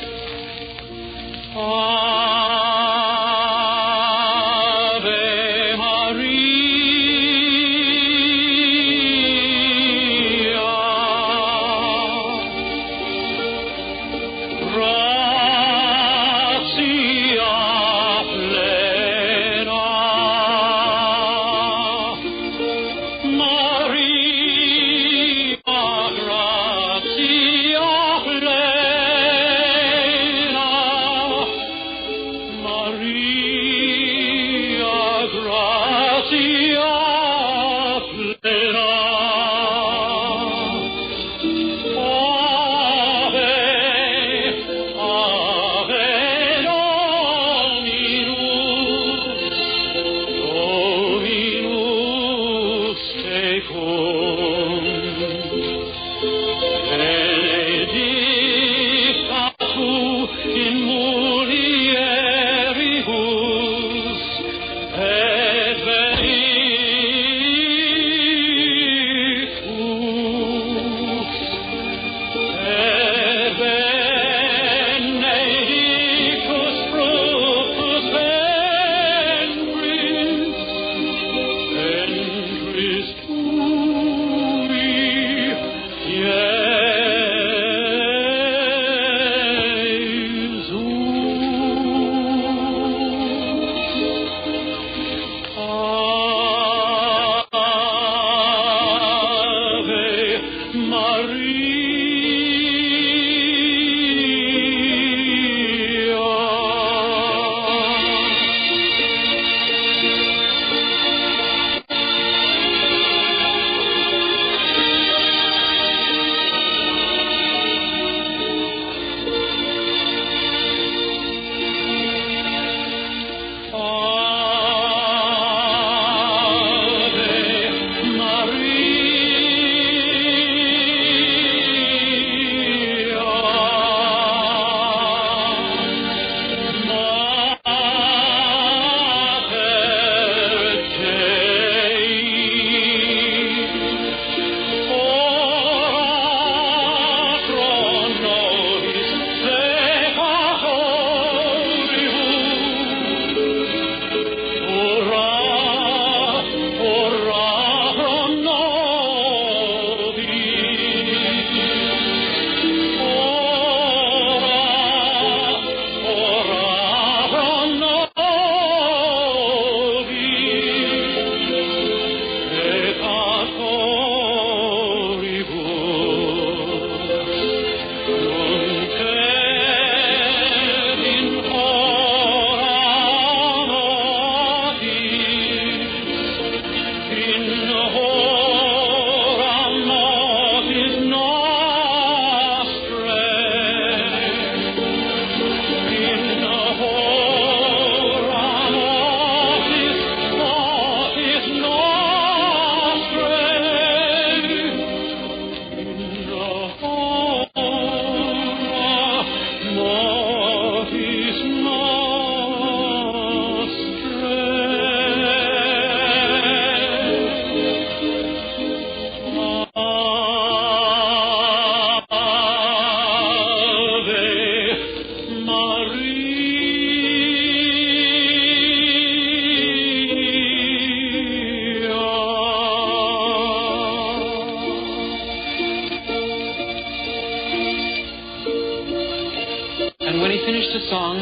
finished his song,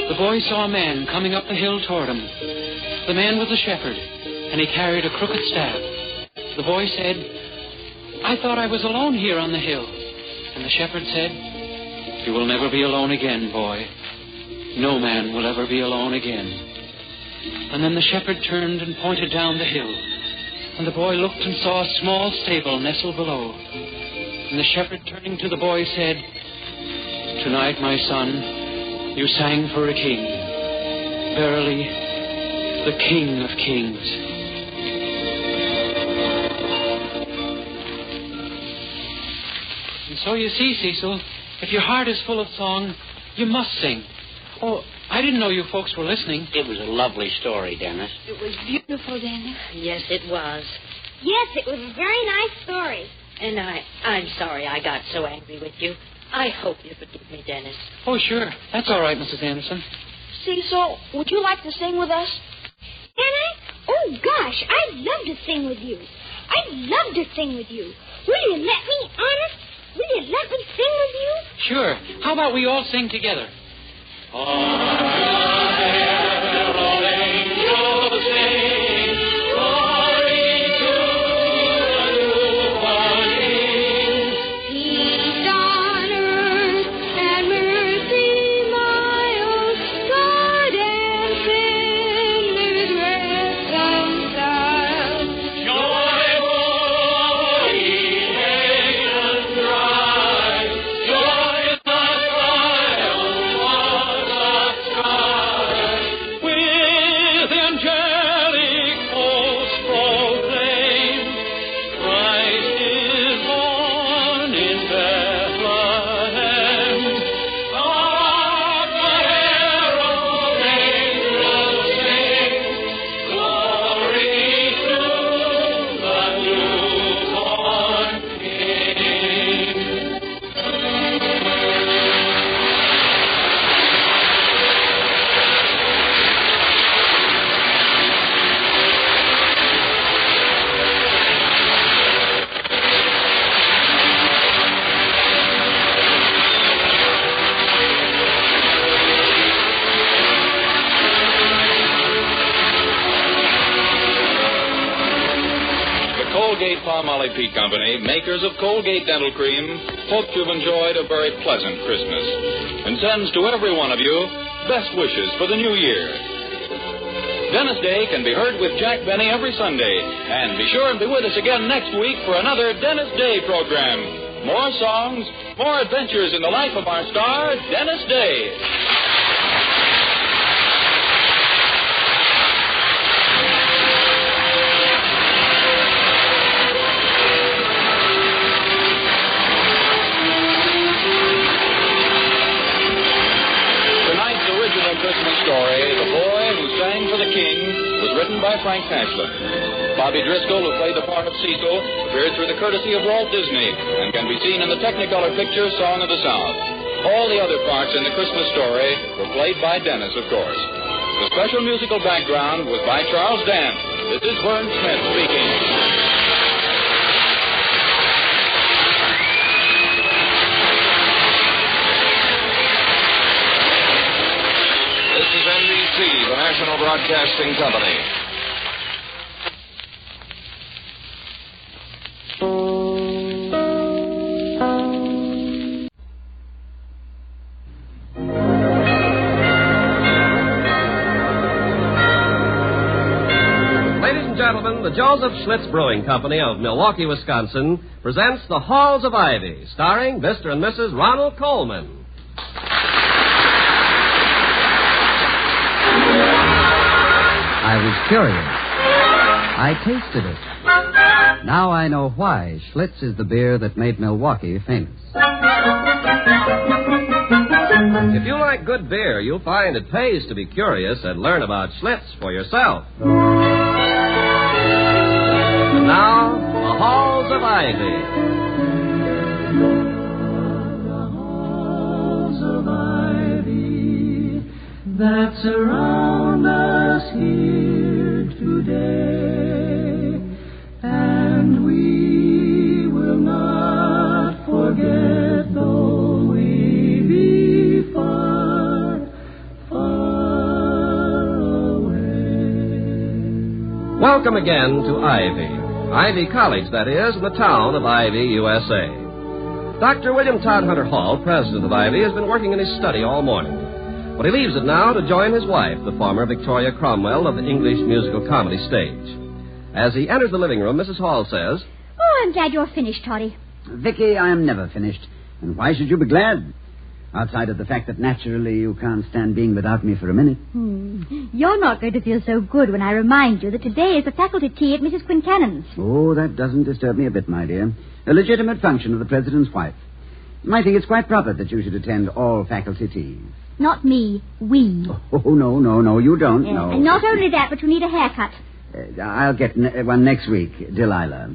the boy saw a man coming up the hill toward him. The man was a shepherd, and he carried a crooked staff. The boy said, "I thought I was alone here on the hill." And the shepherd said, "You will never be alone again, boy. No man will ever be alone again." And then the shepherd turned and pointed down the hill. And the boy looked and saw a small stable nestled below. And the shepherd, turning to the boy, said, "Tonight, my son, you sang for a king. Verily, the King of Kings." And so you see, Cecil, if your heart is full of song, you must sing. Oh, I didn't know you folks were listening. It was a lovely story, Dennis. It was beautiful, Dennis. Yes, it was. Yes, it was a very nice story. And I'm sorry I got so angry with you. I hope you forgive me, Dennis. Oh, sure. That's all right, Mrs. Anderson. Cecil, would you like to sing with us? Dennis? Oh, gosh, I'd love to sing with you. I'd love to sing with you. Will you let me, honest? Will you let me sing with you? Sure. How about we all sing together? Colgate-Palmolive Peat Company, makers of Colgate Dental Cream, hope you've enjoyed a very pleasant Christmas and sends to every one of you best wishes for the new year. Dennis Day can be heard with Jack Benny every Sunday. And be sure and be with us again next week for another Dennis Day program. More songs, more adventures in the life of our star, Dennis Day. Christmas story, The Boy Who Sang for the King, was written by Frank Tashlin. Bobby Driscoll, who played the part of Cecil, appeared through the courtesy of Walt Disney and can be seen in the Technicolor picture Song of the South. All the other parts in the Christmas story were played by Dennis, of course. The special musical background was by Charles Dance. This is Vern Smith speaking. The National Broadcasting Company. Ladies and gentlemen, the Joseph Schlitz Brewing Company of Milwaukee, Wisconsin presents The Halls of Ivy, starring Mr. and Mrs. Ronald Coleman. I was curious. I tasted it. Now I know why Schlitz is the beer that made Milwaukee famous. If you like good beer, you'll find it pays to be curious and learn about Schlitz for yourself. And now, The Halls of Ivy. The halls of ivy that surround us here today, and we will not forget though we be far Welcome again to Ivy College, that is, in the town of Ivy, USA. Dr. William Todd Hunter Hall, president of Ivy, has been working in his study all morning. But he leaves it now to join his wife, the former Victoria Cromwell of the English musical comedy stage. As he enters the living room, Mrs. Hall says, "Oh, I'm glad you're finished, Toddy." Vicky, I am never finished. And why should you be glad? Outside of the fact that naturally you can't stand being without me for a minute. You're not going to feel so good when I remind you that today is the faculty tea at Mrs. Quincannon's. Oh, that doesn't disturb me a bit, my dear. A legitimate function of the president's wife. I think it's quite proper that you should attend all faculty teas. Not me, we. Oh, no, you don't, no. And not only that, but you need a haircut. I'll get one next week, Delilah.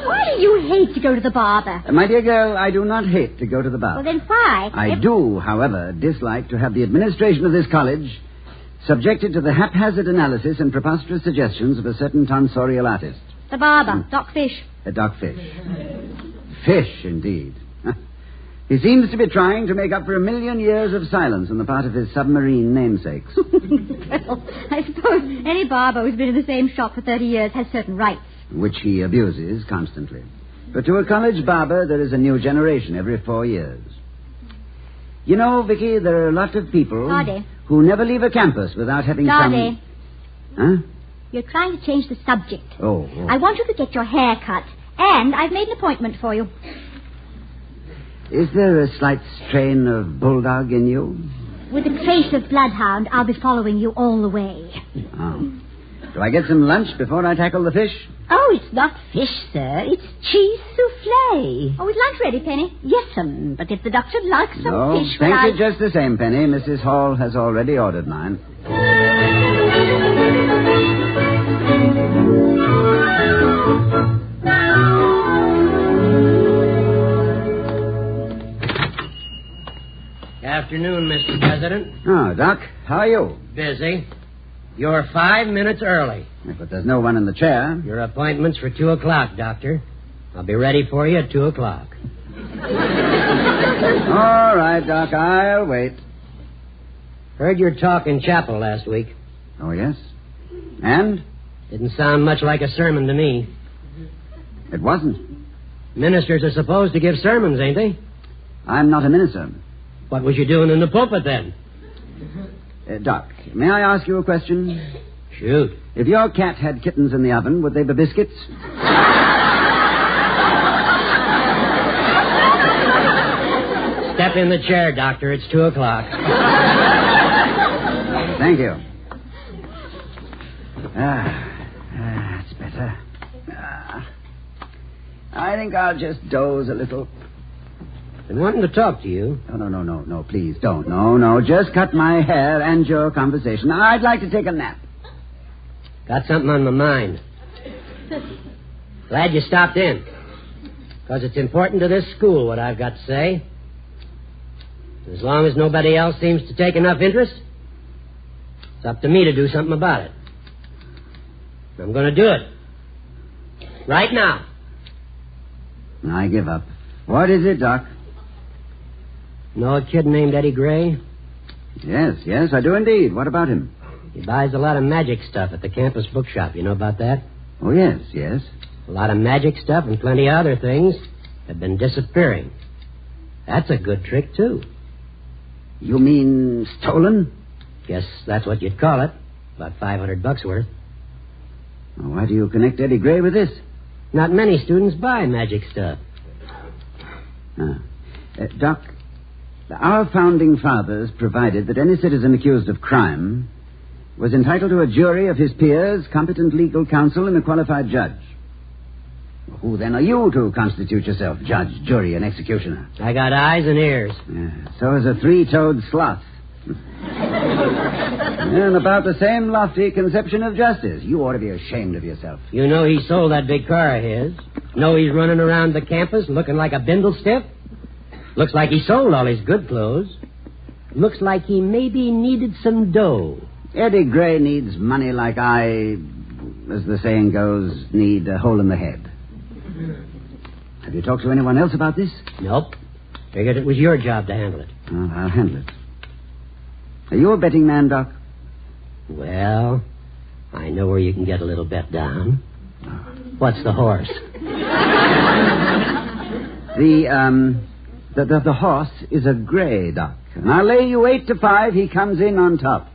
Why do you hate to go to the barber? My dear girl, I do not hate to go to the barber. Well, then why? I do, however, dislike to have the administration of this college subjected to the haphazard analysis and preposterous suggestions of a certain tonsorial artist. The barber, Doc Fish. Doc Fish. Fish, indeed. He seems to be trying to make up for 1,000,000 years of silence on the part of his submarine namesakes. Well, I suppose any barber who's been in the same shop for 30 years has certain rights. Which he abuses constantly. But to a college barber, there is a new generation every 4 years. You know, Vicky, there are a lot of people who never leave a campus without having some... Huh? You're trying to change the subject. Oh. I want you to get your hair cut, and I've made an appointment for you. Is there a slight strain of bulldog in you? With a trace of bloodhound, I'll be following you all the way. Oh. Do I get some lunch before I tackle the fish? Oh, it's not fish, sir. It's cheese souffle. Oh, is lunch ready, Penny? Yes, but if the doctor likes some fish... thank you just the same, Penny. Mrs. Hall has already ordered mine. Afternoon, Mr. President. Oh, Doc, how are you? Busy. You're 5 minutes early. But there's no one in the chair. Your appointment's for 2 o'clock, Doctor. I'll be ready for you at 2 o'clock. All right, Doc, I'll wait. Heard your talk in chapel last week. Oh, yes? And? Didn't sound much like a sermon to me. It wasn't. Ministers are supposed to give sermons, ain't they? I'm not a minister. What was you doing in the pulpit, then? Doc, may I ask you a question? Shoot. If your cat had kittens in the oven, would they be biscuits? Step in the chair, Doctor. It's 2 o'clock. Thank you. That's better. I think I'll just doze a little. Been wanting to talk to you. No, please don't. No, just cut my hair and your conversation. I'd like to take a nap. Got something on my mind. Glad you stopped in. Because it's important to this school what I've got to say. As long as nobody else seems to take enough interest, it's up to me to do something about it. I'm going to do it. Right now. I give up. What is it, Doc? Know a kid named Eddie Gray? Yes, I do indeed. What about him? He buys a lot of magic stuff at the campus bookshop. You know about that? Oh, yes. A lot of magic stuff and plenty of other things have been disappearing. That's a good trick, too. You mean stolen? Guess that's what you'd call it. About $500 worth. Well, why do you connect Eddie Gray with this? Not many students buy magic stuff. Doc, our founding fathers provided that any citizen accused of crime was entitled to a jury of his peers, competent legal counsel, and a qualified judge. Who then are you to constitute yourself judge, jury, and executioner? I got eyes and ears. So is a three-toed sloth. And about the same lofty conception of justice. You ought to be ashamed of yourself. You know he sold that big car of his. Know he's running around the campus looking like a bindle stiff? Looks like he sold all his good clothes. Looks like he maybe needed some dough. Eddie Gray needs money like I, as the saying goes, need a hole in the head. Have you talked to anyone else about this? Nope. Figured it was your job to handle it. Oh, I'll handle it. Are you a betting man, Doc? Well, I know where you can get a little bet down. What's the horse? The horse is a gray, Doc. And I'll lay you 8-5 he comes in on top.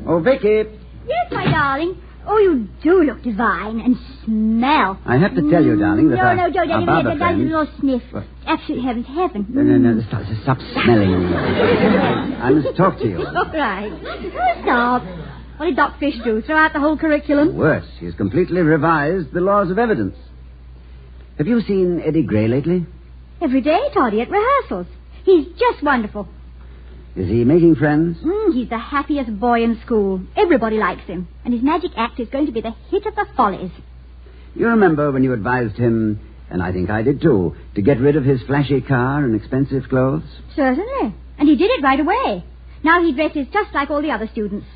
Oh, Vicky. Yes, my darling. Oh, you do look divine and smell. I have to tell you, darling, that No, don't. Barbara That's a friend... little sniff. Absolute heaven. No, stop smelling. I must talk to you. All right. Stop. What did Doc Fish do? Throw out the whole curriculum? Worse, he's completely revised the laws of evidence. Have you seen Eddie Gray lately? Every day, Toddy, at rehearsals. He's just wonderful. Is he making friends? He's the happiest boy in school. Everybody likes him. And his magic act is going to be the hit of the follies. You remember when you advised him, and I think I did too, to get rid of his flashy car and expensive clothes? Certainly. And he did it right away. Now he dresses just like all the other students.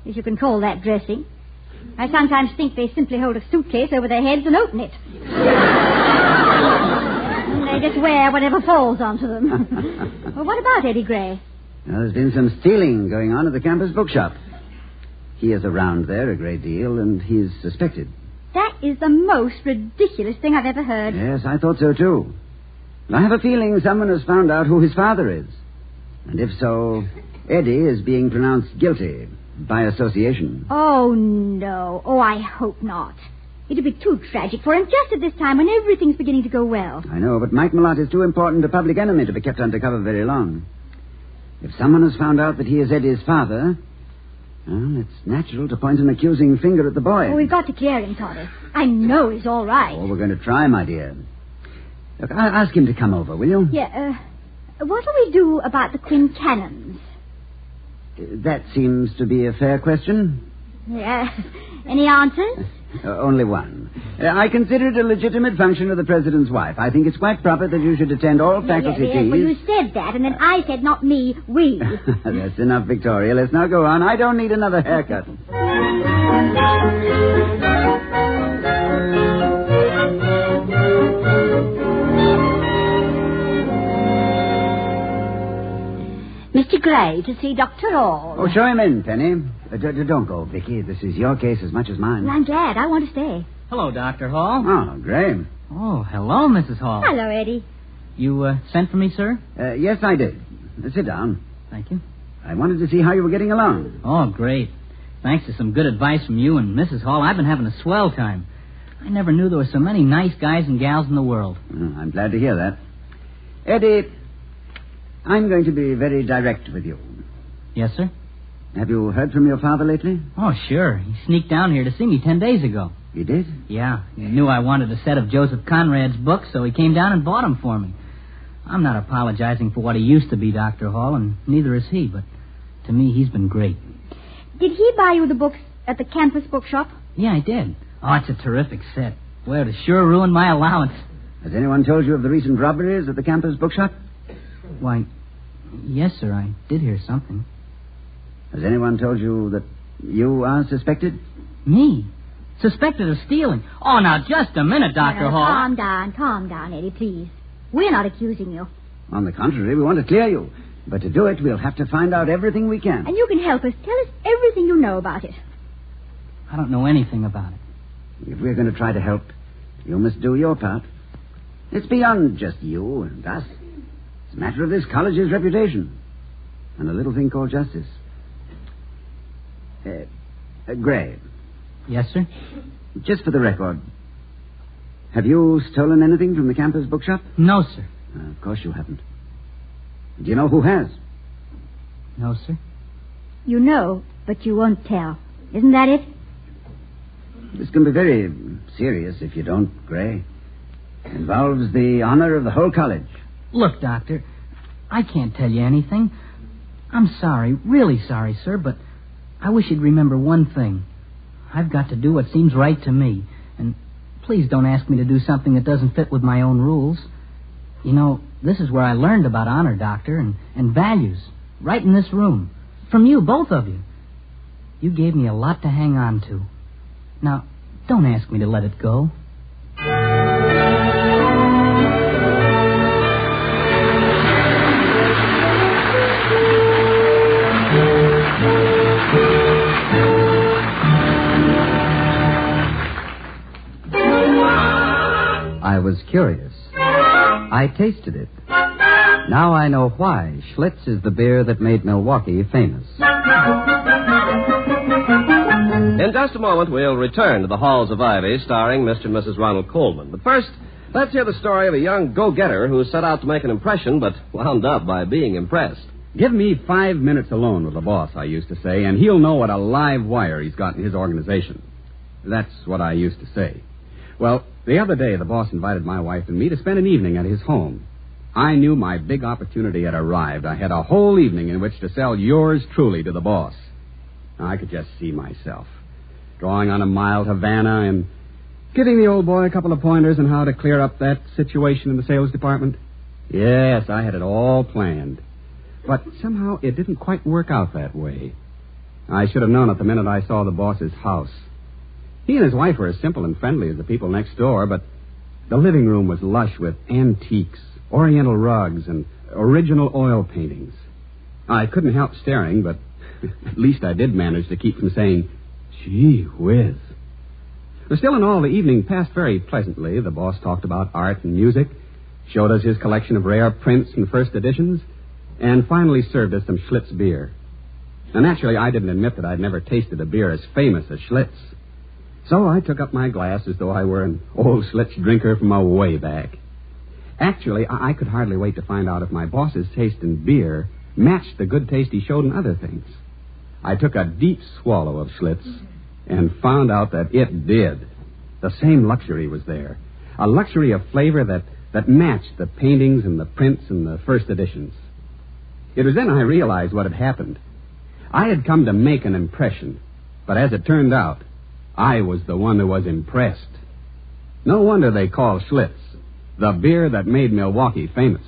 If you can call that dressing. I sometimes think they simply hold a suitcase over their heads and open it. And they just wear whatever falls onto them. Well, what about Eddie Gray? Now, there's been some stealing going on at the campus bookshop. He is around there a great deal, and he's suspected. That is the most ridiculous thing I've ever heard. Yes, I thought so, too. I have a feeling someone has found out who his father is. And if so, Eddie is being pronounced guilty by association. Oh, no. Oh, I hope not. It'd be too tragic for him just at this time when everything's beginning to go well. I know, but Mike Malott is too important a public enemy to be kept undercover very long. If someone has found out that he is Eddie's father, well, it's natural to point an accusing finger at the boy. Oh, we've got to clear him, Toddy. I know he's all right. Oh, we're going to try, my dear. Look, I'll ask him to come over, will you? Yeah, what'll we do about the Quincanons? That seems to be a fair question. Yeah. Any answers? Only one. I consider it a legitimate function of the president's wife. I think it's quite proper that you should attend all faculty teas. Well, you said that, and then I said, not me, we. That's enough, Victoria. Let's now go on. I don't need another haircut. Mr. Gray, to see Dr. Hall. Oh, show him in, Penny. Don't go, Vicky. This is your case as much as mine. Well, I'm glad. I want to stay. Hello, Dr. Hall. Oh, Gray. Oh, hello, Mrs. Hall. Hello, Eddie. You sent for me, sir? Yes, I did. Sit down. Thank you. I wanted to see how you were getting along. Oh, great. Thanks to some good advice from you and Mrs. Hall, I've been having a swell time. I never knew there were so many nice guys and gals in the world. I'm glad to hear that. Eddie, I'm going to be very direct with you. Yes, sir? Have you heard from your father lately? Oh, sure. He sneaked down here to see me 10 days ago. You did? Yeah. He knew I wanted a set of Joseph Conrad's books, so he came down and bought them for me. I'm not apologizing for what he used to be, Dr. Hall, and neither is he, but to me, he's been great. Did he buy you the books at the campus bookshop? Yeah, I did. Oh, it's a terrific set. Well, it sure ruined my allowance. Has anyone told you of the recent robberies at the campus bookshop? Why, yes, sir, I did hear something. Has anyone told you that you are suspected? Me? Suspected of stealing? Oh, now, just a minute, Dr. Hall. Calm down, Eddie, please. We're not accusing you. On the contrary, we want to clear you. But to do it, we'll have to find out everything we can. And you can help us. Tell us everything you know about it. I don't know anything about it. If we're going to try to help, you must do your part. It's beyond just you and us. It's a matter of this college's reputation. And a little thing called justice. Gray. Yes, sir? Just for the record, have you stolen anything from the campus bookshop? No, sir. Of course you haven't. Do you know who has? No, sir. You know, but you won't tell. Isn't that it? This can be very serious if you don't, Gray. It involves the honor of the whole college. Look, Doctor, I can't tell you anything. I'm sorry, really sorry, sir, but I wish you'd remember one thing. I've got to do what seems right to me, and please don't ask me to do something that doesn't fit with my own rules. You know, this is where I learned about honor, Doctor, and values, right in this room. From you, both of you. You gave me a lot to hang on to. Now, don't ask me to let it go. curious. I tasted it. Now I know why Schlitz is the beer that made Milwaukee famous. In just a moment, we'll return to the Halls of Ivy, starring Mr. and Mrs. Ronald Coleman. But first, let's hear the story of a young go-getter who set out to make an impression, but wound up by being impressed. Give me 5 minutes alone with the boss, I used to say, and he'll know what a live wire he's got in his organization. That's what I used to say. Well, the other day, the boss invited my wife and me to spend an evening at his home. I knew my big opportunity had arrived. I had a whole evening in which to sell yours truly to the boss. I could just see myself drawing on a mild Havana and giving the old boy a couple of pointers on how to clear up that situation in the sales department. Yes, I had it all planned. But somehow it didn't quite work out that way. I should have known it the minute I saw the boss's house. He and his wife were as simple and friendly as the people next door, but the living room was lush with antiques, oriental rugs, and original oil paintings. I couldn't help staring, but at least I did manage to keep from saying, gee whiz. But still in all, the evening passed very pleasantly. The boss talked about art and music, showed us his collection of rare prints and first editions, and finally served us some Schlitz beer. Now, naturally, I didn't admit that I'd never tasted a beer as famous as Schlitz. So I took up my glass as though I were an old Schlitz drinker from a way back. Actually, I could hardly wait to find out if my boss's taste in beer matched the good taste he showed in other things. I took a deep swallow of Schlitz and found out that it did. The same luxury was there. A luxury of flavor that matched the paintings and the prints and the first editions. It was then I realized what had happened. I had come to make an impression, but as it turned out, I was the one who was impressed. No wonder they call Schlitz the beer that made Milwaukee famous.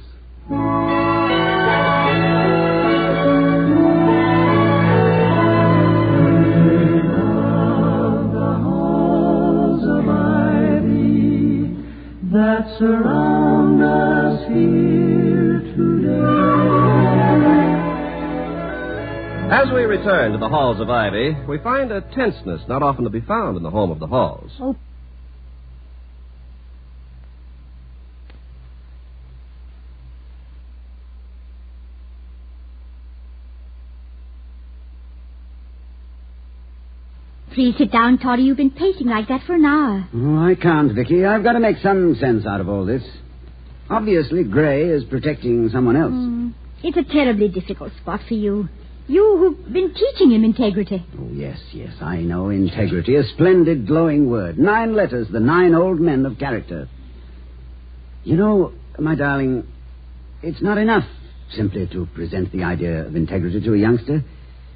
That surround us here today. As we return to the Halls of Ivy, we find a tenseness not often to be found in the home of the Halls. Oh. Please sit down, Toddy. You've been pacing like that for an hour. Oh, I can't, Vicky. I've got to make some sense out of all this. Obviously, Gray is protecting someone else. It's a terribly difficult spot for you. You who've been teaching him integrity. Oh, yes, I know. Integrity, a splendid, glowing word. 9 letters, the 9 old men of character. You know, my darling, it's not enough simply to present the idea of integrity to a youngster.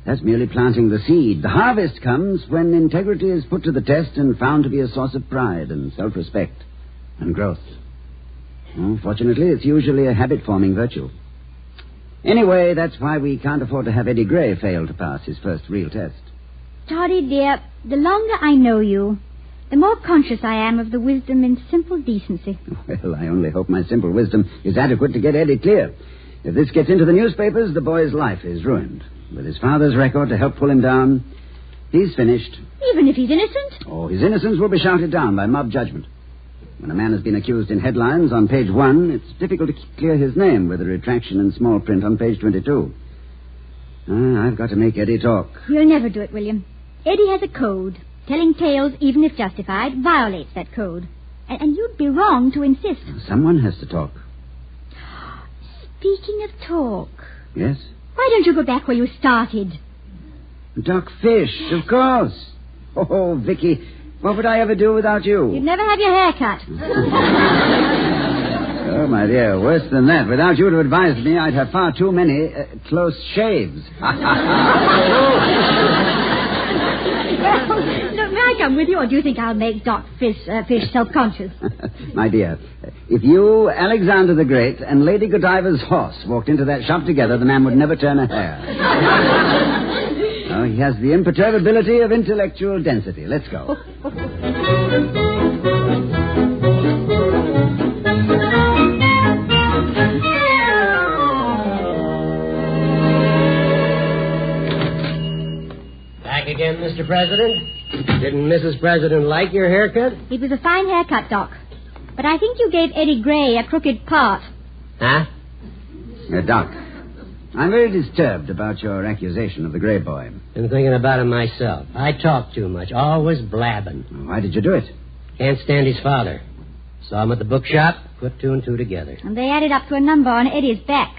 That's merely planting the seed. The harvest comes when integrity is put to the test and found to be a source of pride and self-respect and growth. Well, fortunately, it's usually a habit-forming virtue. Anyway, that's why we can't afford to have Eddie Gray fail to pass his first real test. Toddy, dear, the longer I know you, the more conscious I am of the wisdom in simple decency. Well, I only hope my simple wisdom is adequate to get Eddie clear. If this gets into the newspapers, the boy's life is ruined. With his father's record to help pull him down, he's finished. Even if he's innocent? Oh, his innocence will be shouted down by mob judgment. When a man has been accused in headlines on page 1, it's difficult to clear his name with a retraction in small print on page 22. I've got to make Eddie talk. You'll never do it, William. Eddie has a code. Telling tales, even if justified, violates that code. And you'd be wrong to insist. Someone has to talk. Speaking of talk... Yes? Why don't you go back where you started? Doc Fish, of course. Oh, Vicky, what would I ever do without you? You'd never have your hair cut. Oh, my dear, worse than that. Without you to advise me, I'd have far too many close shaves. Well, look, may I come with you, or do you think I'll make Doc Fish self-conscious? My dear, if you, Alexander the Great, and Lady Godiva's horse walked into that shop together, the man would never turn a hair. Oh, he has the imperturbability of intellectual density. Let's go. Back again, Mr. President? Didn't Mrs. President like your haircut? It was a fine haircut, Doc. but I think you gave Eddie Gray a crooked part. Huh? Doc, I'm very disturbed about your accusation of the Gray boy. Been thinking about him myself. I talk too much, always blabbing. Why did you do it? Can't stand his father. Saw him at the bookshop, put two and two together. And they added up to a number on Eddie's back.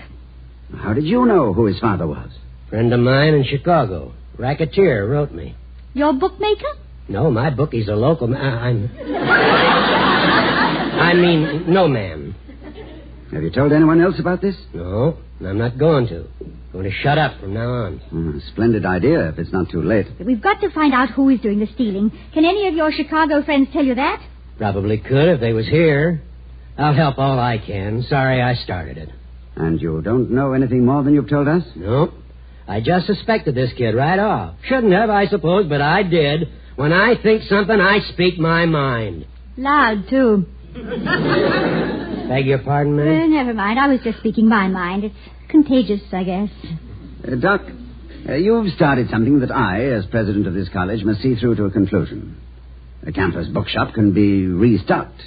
How did you know who his father was? Friend of mine in Chicago. Racketeer wrote me. Your bookmaker? No, my bookie's a local I mean, no, ma'am. Have you told anyone else about this? No, and I'm not going to. Going to shut up from now on. Splendid idea, if it's not too late. But we've got to find out who is doing the stealing. Can any of your Chicago friends tell you that? Probably could if they was here. I'll help all I can. Sorry I started it. And you don't know anything more than you've told us? No. I just suspected this kid right off. Shouldn't have, I suppose, but I did. When I think something, I speak my mind. Loud, too. Beg your pardon, ma'am? Never mind. I was just speaking my mind. It's contagious, I guess. Doc, you've started something that I, as president of this college, must see through to a conclusion. The campus bookshop can be restocked,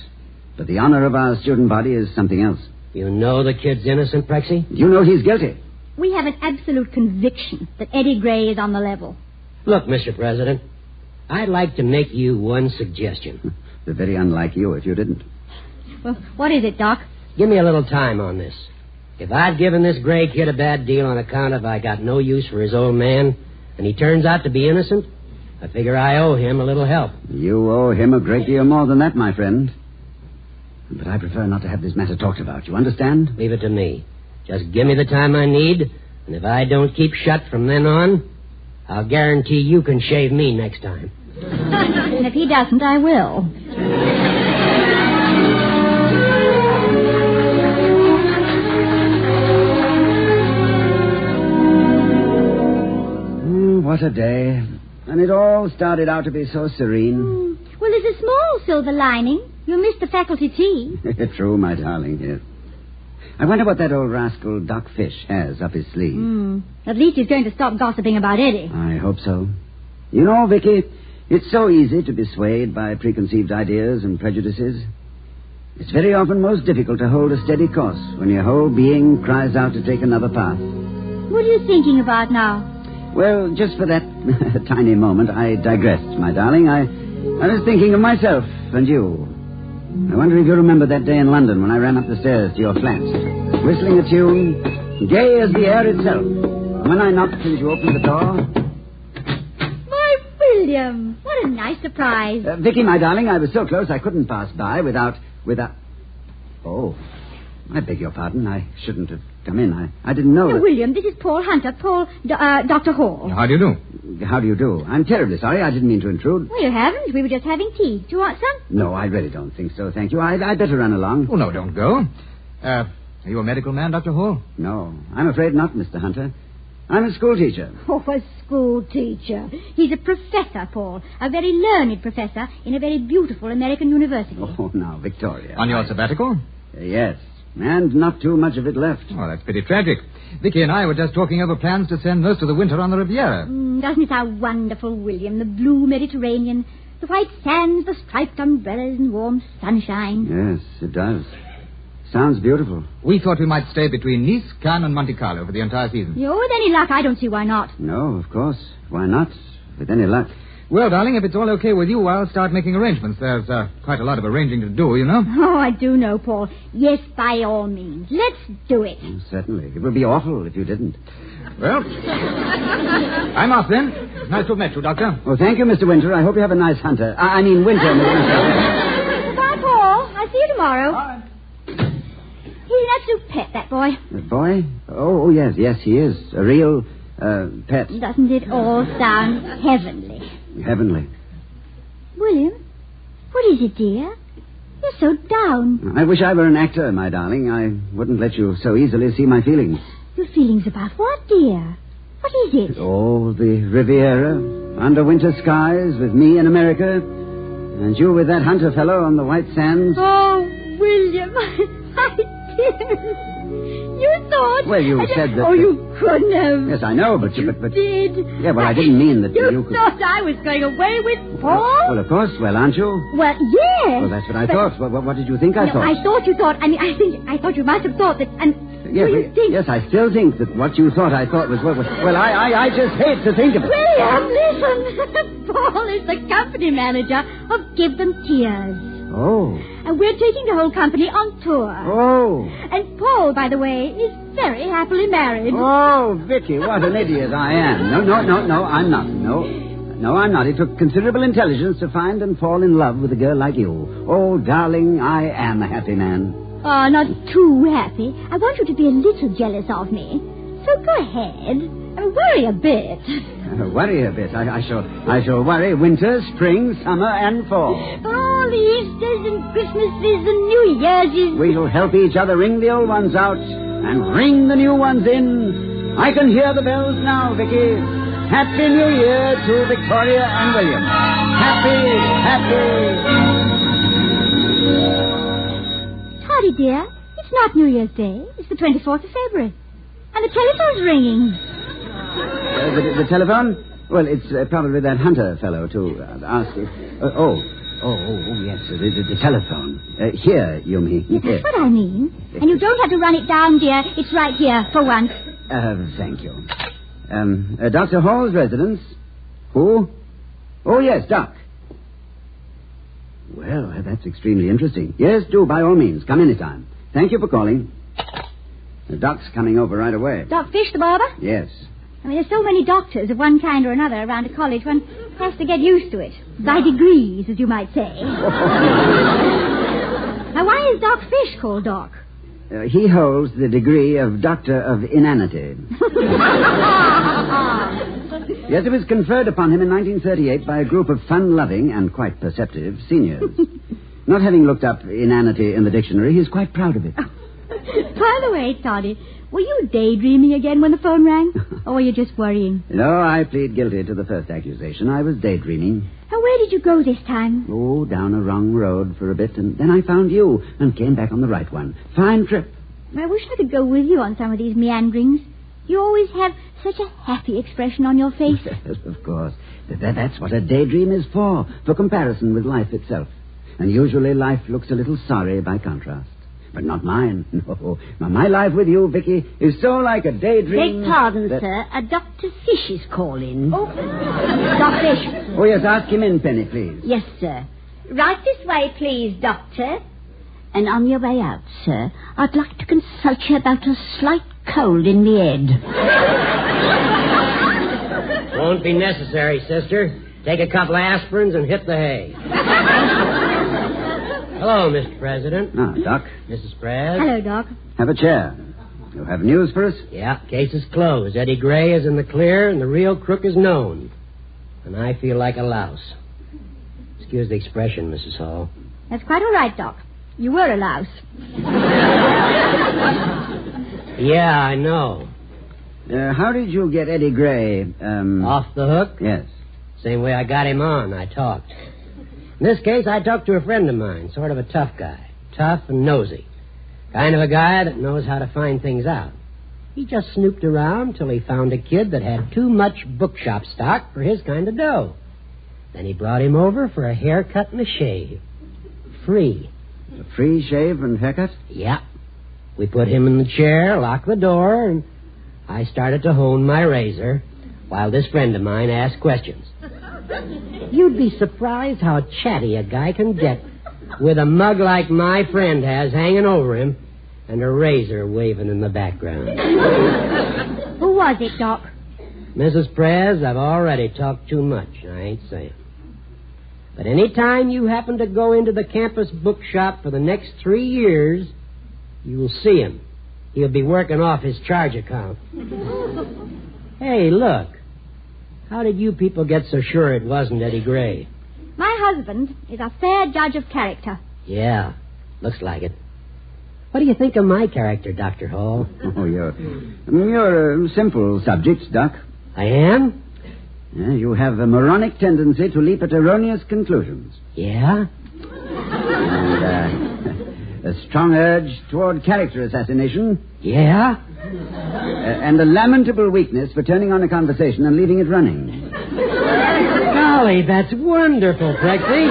but the honor of our student body is something else. You know the kid's innocent, Prexy? You know he's guilty. We have an absolute conviction that Eddie Gray is on the level. Look, Mr. President, I'd like to make you one suggestion. It's very unlike you if you didn't. Well, what is it, Doc? Give me a little time on this. If I'd given this Gray kid a bad deal on account of I got no use for his old man, and he turns out to be innocent, I figure I owe him a little help. You owe him a great deal more than that, my friend. But I prefer not to have this matter talked about. You understand? Leave it to me. Just give me the time I need, and if I don't keep shut from then on, I'll guarantee you can shave me next time. And if he doesn't, I will. What a day. And it all started out to be so serene. Well, there's a small silver lining. You missed the faculty tea. True, my darling, yes. I wonder what that old rascal Doc Fish has up his sleeve. At least he's going to stop gossiping about Eddie. I hope so. You know, Vicky, it's so easy to be swayed by preconceived ideas and prejudices. It's very often most difficult to hold a steady course when your whole being cries out to take another path. What are you thinking about now? Well, just for that tiny moment, I digressed, my darling. I was thinking of myself and you. I wonder if you remember that day in London when I ran up the stairs to your flat, whistling a tune, gay as the air itself. And when I knocked and you opened the door... My William, what a nice surprise. Vicky, my darling, I was so close I couldn't pass by without... Oh, I beg your pardon. I shouldn't have come in. I didn't know that... William, this is Paul Hunter, Dr. Hall. How do you do? How do you do? I'm terribly sorry. I didn't mean to intrude. Well, you haven't. We were just having tea. Do you want some? No, I really don't think so, thank you. I'd better run along. Oh, no, don't go. Are you a medical man, Dr. Hall? No, I'm afraid not, Mr. Hunter. I'm a school teacher. Oh, a school teacher. He's a professor, Paul. A very learned professor in a very beautiful American university. Oh, now, Victoria. On your sabbatical? Yes, and not too much of it left. Oh, that's pretty tragic. Vicky and I were just talking over plans to spend most of the winter on the Riviera. Doesn't it sound wonderful, William? The blue Mediterranean, the white sands, the striped umbrellas, and warm sunshine. Yes, it does. Sounds beautiful. We thought we might stay between Nice, Cannes, and Monte Carlo for the entire season. With any luck, I don't see why not. No, of course. Why not? With any luck. Well, darling, if it's all okay with you, I'll start making arrangements. There's quite a lot of arranging to do, you know. Oh, I do know, Paul. Yes, by all means. Let's do it. Oh, certainly. It would be awful if you didn't. Well, I'm off then. Nice to have met you, Doctor. Oh, thank you, Mr. Winter. I hope you have a nice winter, Mr. Winter. Goodbye, Paul. I'll see you tomorrow. Bye. He's an absolute pet, that boy. That boy? Oh, yes, he is. A real pet. Doesn't it all sound heavenly? Heavenly. William, what is it, dear? You're so down. I wish I were an actor, my darling. I wouldn't let you so easily see my feelings. Your feelings about what, dear? What is it? Oh, the Riviera, under winter skies, with me in America, and you with that Hunter fellow on the white sands. Oh, William, I did You thought... Well, you said that... Oh, you couldn't have. Yes, I know, but... You did. Yeah, well, I didn't mean that You you could... thought I was going away with Paul? Well, of course. Well, aren't you? Well, yes. Well, that's what I thought. What did you think I thought? I thought you thought... I thought you must have thought that... Yes, yes, I still think that what you thought I thought was... Well, I just hate to think of it. William, listen. Paul is the company manager of Give Them Tears. Oh. And we're taking the whole company on tour. Oh. And Paul, by the way, is very happily married. Oh, Vicky, what an idiot I am. No, I'm not. No, I'm not. It took considerable intelligence to find and fall in love with a girl like you. Oh, darling, I am a happy man. Oh, not too happy. I want you to be a little jealous of me. So go ahead. Worry a bit. Worry a bit. I shall worry winter, spring, summer, and fall. All Easters and Christmases and New Year's. We shall help each other ring the old ones out and ring the new ones in. I can hear the bells now, Vicky. Happy New Year to Victoria and William. Happy. Toddy, dear, it's not New Year's Day. It's the 24th of February. And the telephone's ringing. The telephone? Well, it's probably that Hunter fellow to ask you. Yes, the telephone. Here, you mean. That's what I mean. And you don't have to run it down, dear. It's right here, for once. Thank you. Dr. Hall's residence. Who? Oh, yes, Doc. Well, that's extremely interesting. Yes, do, by all means. Come anytime. Thank you for calling. The Doc's coming over right away. Doc Fish, the barber? Yes. I mean, there's so many doctors of one kind or another around a college, one has to get used to it. By degrees, as you might say. Now, why is Doc Fish called Doc? He holds the degree of Doctor of Inanity. Yes, it was conferred upon him in 1938 by a group of fun-loving and quite perceptive seniors. Not having looked up inanity in the dictionary, he's quite proud of it. By the way, Toddy, were you daydreaming again when the phone rang? Or were you just worrying? No, I plead guilty to the first accusation. I was daydreaming. And where did you go this time? Oh, down a wrong road for a bit, and then I found you and came back on the right one. Fine trip. I wish I could go with you on some of these meanderings. You always have such a happy expression on your face. Of course. That's what a daydream is for comparison with life itself. And usually life looks a little sorry by contrast. But not mine. No. My life with you, Vicky, is so like a daydream... Beg pardon, sir. A Dr. Fish is calling. Oh, Dr. Fish. Oh, yes, ask him in, Penny, please. Yes, sir. Right this way, please, Doctor. And on your way out, sir, I'd like to consult you about a slight cold in the head. Won't be necessary, sister. Take a couple of aspirins and hit the hay. Hello, Mr. President. Ah, Doc. Mrs. Prez. Hello, Doc. Have a chair. You have news for us? Yeah, case is closed. Eddie Gray is in the clear, and the real crook is known. And I feel like a louse. Excuse the expression, Mrs. Hall. That's quite all right, Doc. You were a louse. Yeah, I know. How did you get Eddie Gray, Off the hook? Yes. Same way I got him on. I talked. In this case, I talked to a friend of mine, sort of a tough guy. Tough and nosy. Kind of a guy that knows how to find things out. He just snooped around till he found a kid that had too much bookshop stock for his kind of dough. Then he brought him over for a haircut and a shave. Free. A free shave and haircut? Yeah. We put him in the chair, locked the door, and I started to hone my razor while this friend of mine asked questions. You'd be surprised how chatty a guy can get with a mug like my friend has hanging over him and a razor waving in the background. Who was it, Doc? Mrs. Prez, I've already talked too much. I ain't saying. But any time you happen to go into the campus bookshop for the next 3 years, you'll see him. He'll be working off his charge account. Hey, look. How did you people get so sure it wasn't Eddie Gray? My husband is a fair judge of character. Yeah, looks like it. What do you think of my character, Dr. Hall? Oh, you're a simple subject, Doc. I am? You have a moronic tendency to leap at erroneous conclusions. Yeah? And strong urge toward character assassination. Yeah? And a lamentable weakness for turning on a conversation and leaving it running. Golly, that's wonderful, Prexy.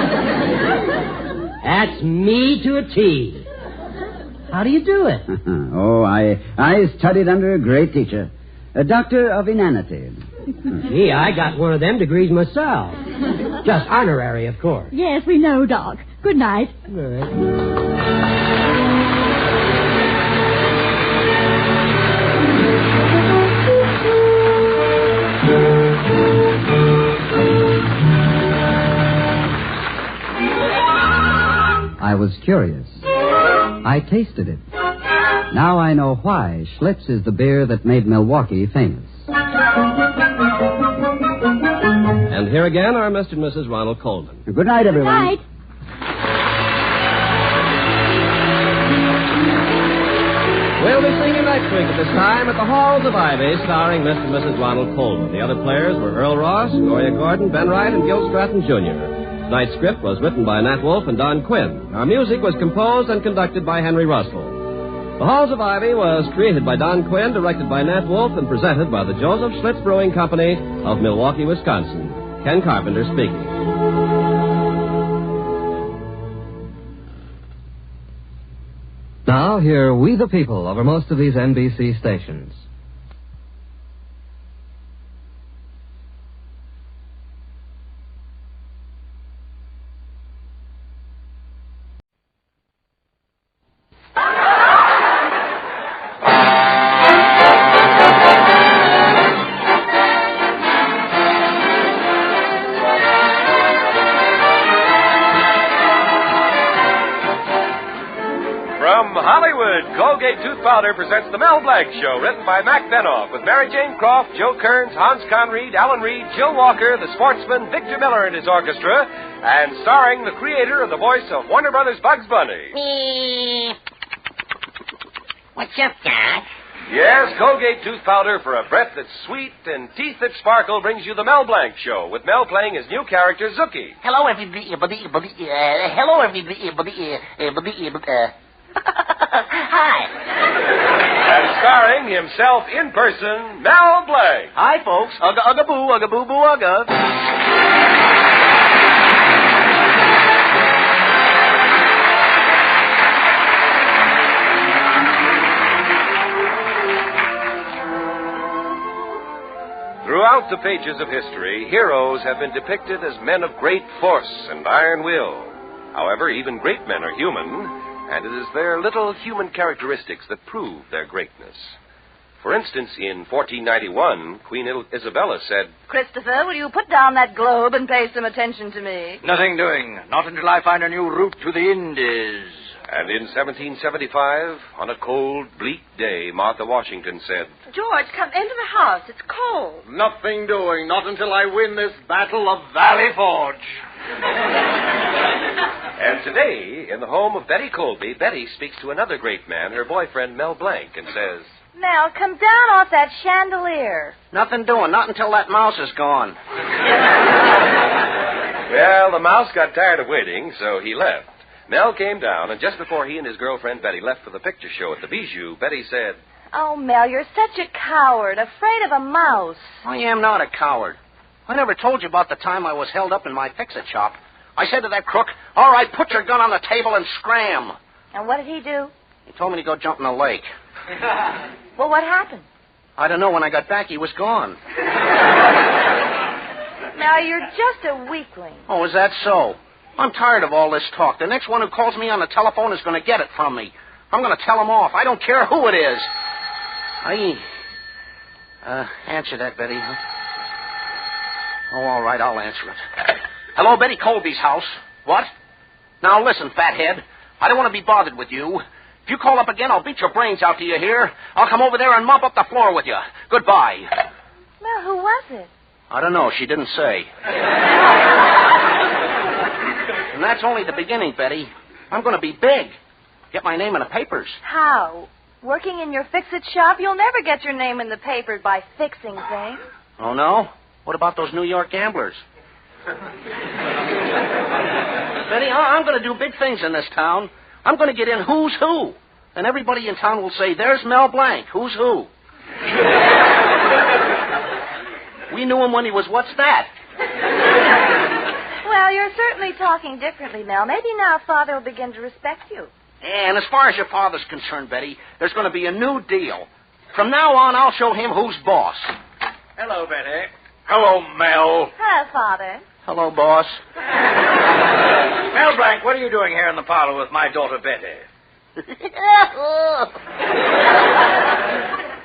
That's me to a T. How do you do it? Oh, I studied under a great teacher, a doctor of inanity. Gee, I got one of them degrees myself. Just honorary, of course. Yes, we know, Doc. Good night. Good night. I was curious. I tasted it. Now I know why Schlitz is the beer that made Milwaukee famous. And here again are Mr. and Mrs. Ronald Coleman. Good night, everyone. Good night. We'll be singing next week at this time at the Halls of Ivy, starring Mr. and Mrs. Ronald Coleman. The other players were Earl Ross, Gloria Gordon, Ben Wright, and Gil Stratton, Jr. Tonight's script was written by Nat Wolfe and Don Quinn. Our music was composed and conducted by Henry Russell. The Halls of Ivy was created by Don Quinn, directed by Nat Wolfe, and presented by the Joseph Schlitz Brewing Company of Milwaukee, Wisconsin. Ken Carpenter speaking. Now hear We the People over most of these NBC stations. Colgate Tooth Powder presents the Mel Blanc Show, written by Mac Benoff, with Mary Jane Croft, Joe Kearns, Hans Conried, Alan Reed, Jill Walker, the sportsman Victor Miller and his orchestra, and starring the creator of the voice of Warner Brothers' Bugs Bunny. Me. What's up, Doc? Yes, Colgate Tooth Powder for a breath that's sweet and teeth that sparkle brings you the Mel Blanc Show, with Mel playing his new character, Zookie. Hello, everybody. Hello, everybody. Hi. And starring himself in person, Mel Blanc. Hi, folks. Ugga, ugga, boo, ugga, boo, boo, ugga. Throughout the pages of history, heroes have been depicted as men of great force and iron will. However, even great men are human, and it is their little human characteristics that prove their greatness. For instance, in 1491, Queen Isabella said, Christopher, will you put down that globe and pay some attention to me? Nothing doing. Not until I find a new route to the Indies. And in 1775, on a cold, bleak day, Martha Washington said, George, come into the house. It's cold. Nothing doing. Not until I win this battle of Valley Forge. And today, in the home of Betty Colby, Betty speaks to another great man, her boyfriend, Mel Blanc, and says, Mel, come down off that chandelier. Nothing doing. Not until that mouse is gone. Well, the mouse got tired of waiting, so he left. Mel came down, and just before he and his girlfriend Betty left for the picture show at the Bijou, Betty said, Oh, Mel, you're such a coward, afraid of a mouse. I am not a coward. I never told you about the time I was held up in my fix-it shop. I said to that crook, all right, put your gun on the table and scram. And what did he do? He told me to go jump in the lake. Well, what happened? I don't know. When I got back, he was gone. Now, you're just a weakling. Oh, is that so? I'm tired of all this talk. The next one who calls me on the telephone is going to get it from me. I'm going to tell him off. I don't care who it is. Answer that, Betty. Huh? Oh, all right, I'll answer it. Hello, Betty Colby's house. What? Now, listen, fathead. I don't want to be bothered with you. If you call up again, I'll beat your brains out, do you hear? I'll come over there and mop up the floor with you. Goodbye. Well, who was it? I don't know. She didn't say. And that's only the beginning, Betty. I'm going to be big. Get my name in the papers. How? Working in your fix-it shop? You'll never get your name in the papers by fixing things. Oh, no? What about those New York gamblers? Betty, I'm going to do big things in this town. I'm going to get in Who's Who. And everybody in town will say, there's Mel Blanc. Who's who? We knew him when he was What's That? Well, you're certainly talking differently, Mel. Maybe now Father will begin to respect you. And as far as your father's concerned, Betty, there's going to be a new deal. From now on, I'll show him who's boss. Hello, Betty. Hello, Mel. Hello, Father. Hello, boss. Mel Blanc, what are you doing here in the parlor with my daughter, Betty?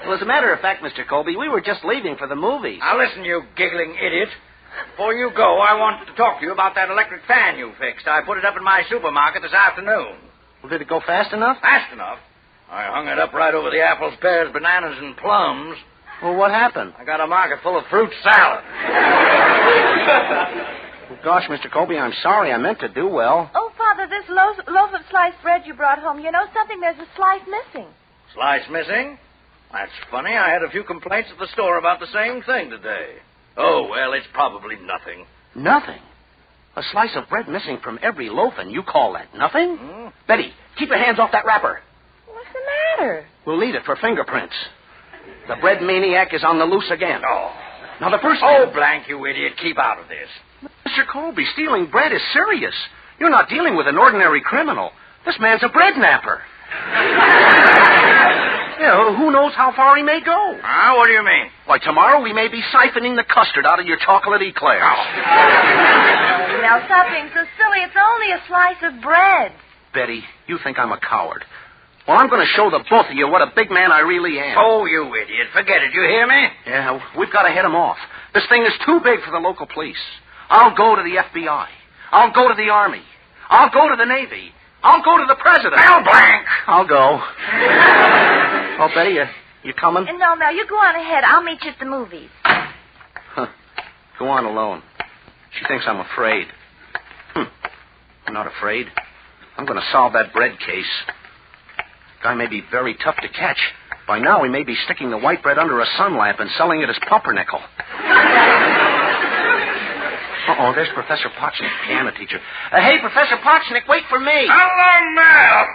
Well, as a matter of fact, Mr. Colby, we were just leaving for the movies. Now, listen, you giggling idiot. Before you go, I want to talk to you about that electric fan you fixed. I put it up in my supermarket this afternoon. Well, did it go fast enough? Fast enough? I hung it up right over the apples, pears, bananas, and plums. Well, what happened? I got a market full of fruit salad. Well, gosh, Mr. Colby, I'm sorry. I meant to do well. Oh, Father, this loaf of sliced bread you brought home, you know something? There's a slice missing. Slice missing? That's funny. I had a few complaints at the store about the same thing today. Oh, well, it's probably nothing. Nothing? A slice of bread missing from every loaf, and you call that nothing? Betty, keep your hands off that wrapper. What's the matter? We'll need it for fingerprints. The bread maniac is on the loose again. Oh. Now, the first... Oh, Blank, you idiot. Keep out of this. Mr. Colby, stealing bread is serious. You're not dealing with an ordinary criminal. This man's a bread napper. Yeah, who knows how far he may go? What do you mean? Why, tomorrow we may be siphoning the custard out of your chocolate eclairs. Now, stop being so silly. It's only a slice of bread. Betty, you think I'm a coward. Well, I'm going to show the both of you what a big man I really am. Oh, you idiot. Forget it. You hear me? Yeah, we've got to head him off. This thing is too big for the local police. I'll go to the FBI. I'll go to the Army. I'll go to the Navy. I'll go to the President. Mel Blanc! I'll go. Oh, Betty, you coming? No, Mel, you go on ahead. I'll meet you at the movies. Go on alone. She thinks I'm afraid. I'm not afraid. I'm going to solve that bread case. Guy may be very tough to catch. By now, he may be sticking the white bread under a sun lamp and selling it as pumpernickel. Uh-oh, there's Professor Potchnick, piano teacher. Hey, Professor Potchnick, wait for me. Hello, Mel.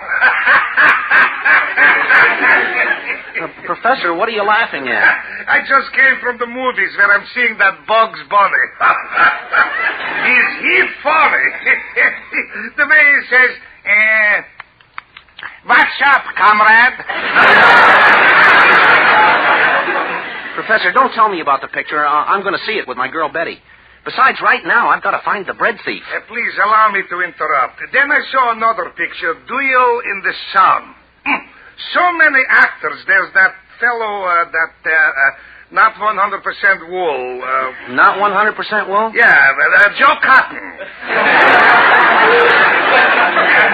Professor, what are you laughing at? I just came from the movies where I'm seeing that Bugs Bunny. Is he funny? The way he says, what's up, comrade? Professor, don't tell me about the picture. I'm going to see it with my girl Betty. Besides, right now, I've got to find the bread thief. Please allow me to interrupt. Then I saw another picture, Duel in the Sun. So many actors. There's that fellow, not 100% wool. Not 100% wool? Yeah, Joe Cotton. And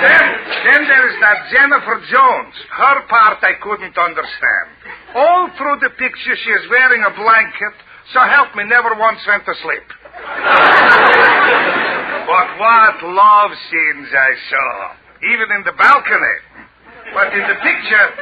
then there's that Jennifer Jones. Her part I couldn't understand. All through the picture, she is wearing a blanket. So help me, never once went to sleep. But what love scenes I saw. Even in the balcony. But in the picture,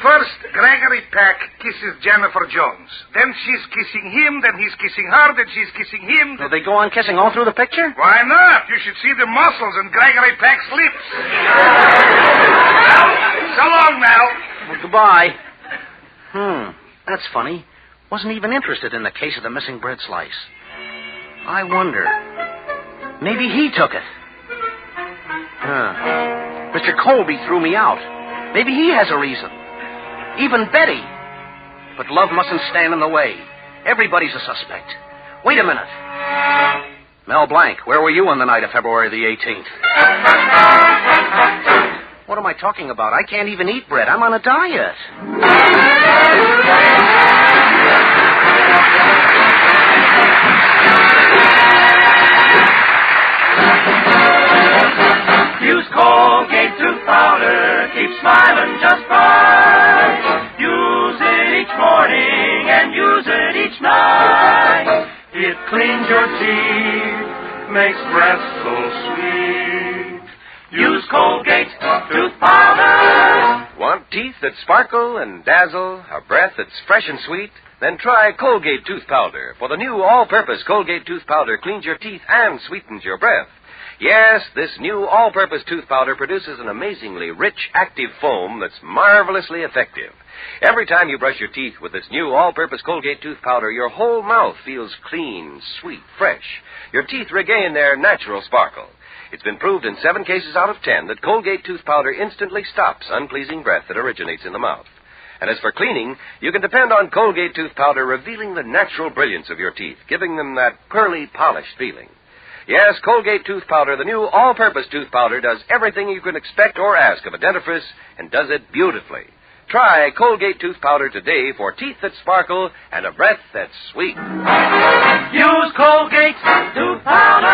first Gregory Peck kisses Jennifer Jones. Then she's kissing him, then he's kissing her, then she's kissing him. So they go on kissing all through the picture? Why not? You should see the muscles in Gregory Peck's lips. So long, Mel. Well, goodbye. That's funny. Wasn't even interested in the case of the missing bread slice. I wonder. Maybe he took it. Mr. Colby threw me out. Maybe he has a reason. Even Betty. But love mustn't stand in the way. Everybody's a suspect. Wait a minute. Mel Blanc, where were you on the night of February the 18th? What am I talking about? I can't even eat bread. I'm on a diet. Use Colgate tooth powder, keep smiling just fine. Use it each morning and use it each night. It cleans your teeth, makes breath so sweet. Use Colgate tooth powder. Want teeth that sparkle and dazzle, a breath that's fresh and sweet? Then try Colgate tooth powder. For the new all-purpose Colgate tooth powder cleans your teeth and sweetens your breath. Yes, this new all-purpose tooth powder produces an amazingly rich, active foam that's marvelously effective. Every time you brush your teeth with this new all-purpose Colgate tooth powder, your whole mouth feels clean, sweet, fresh. Your teeth regain their natural sparkle. It's been proved in 7 cases out of 10 that Colgate tooth powder instantly stops unpleasing breath that originates in the mouth. And as for cleaning, you can depend on Colgate tooth powder revealing the natural brilliance of your teeth, giving them that pearly, polished feeling. Yes, Colgate tooth powder, the new all-purpose tooth powder, does everything you can expect or ask of a dentifrice and does it beautifully. Try Colgate tooth powder today for teeth that sparkle and a breath that's sweet. Use Colgate tooth powder.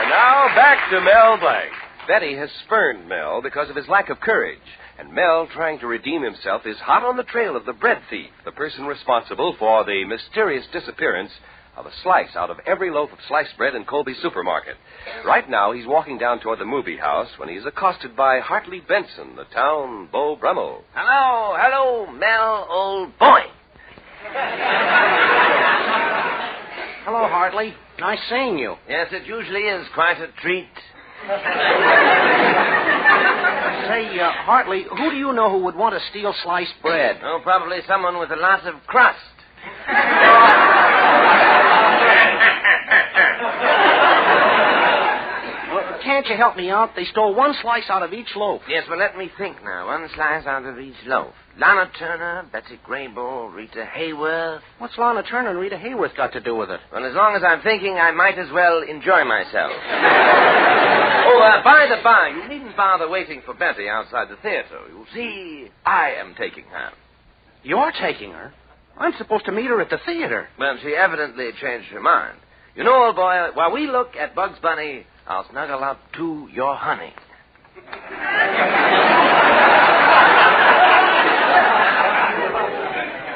And now back to Mel Blanc. Betty has spurned Mel because of his lack of courage. And Mel, trying to redeem himself, is hot on the trail of the bread thief, the person responsible for the mysterious disappearance of a slice out of every loaf of sliced bread in Colby's supermarket. Right now, he's walking down toward the movie house when he's accosted by Hartley Benson, the town Beau Brummel. Hello, Mel, old boy. Hello, Hartley. Nice seeing you. Yes, it usually is quite a treat. Say, Hartley, who do you know who would want to steal sliced bread? Oh, probably someone with a lot of crust. Well, can't you help me out? They stole 1 slice out of each loaf. Yes, well, let me think now. 1 slice out of each loaf. Lana Turner, Betsy Grable, Rita Hayworth. What's Lana Turner and Rita Hayworth got to do with it? Well, as long as I'm thinking, I might as well enjoy myself. By the by, you needn't bother waiting for Betty outside the theater. You see, I am taking her. You're taking her? I'm supposed to meet her at the theater. Well, she evidently changed her mind. You know, old boy, while we look at Bugs Bunny, I'll snuggle up to your honey.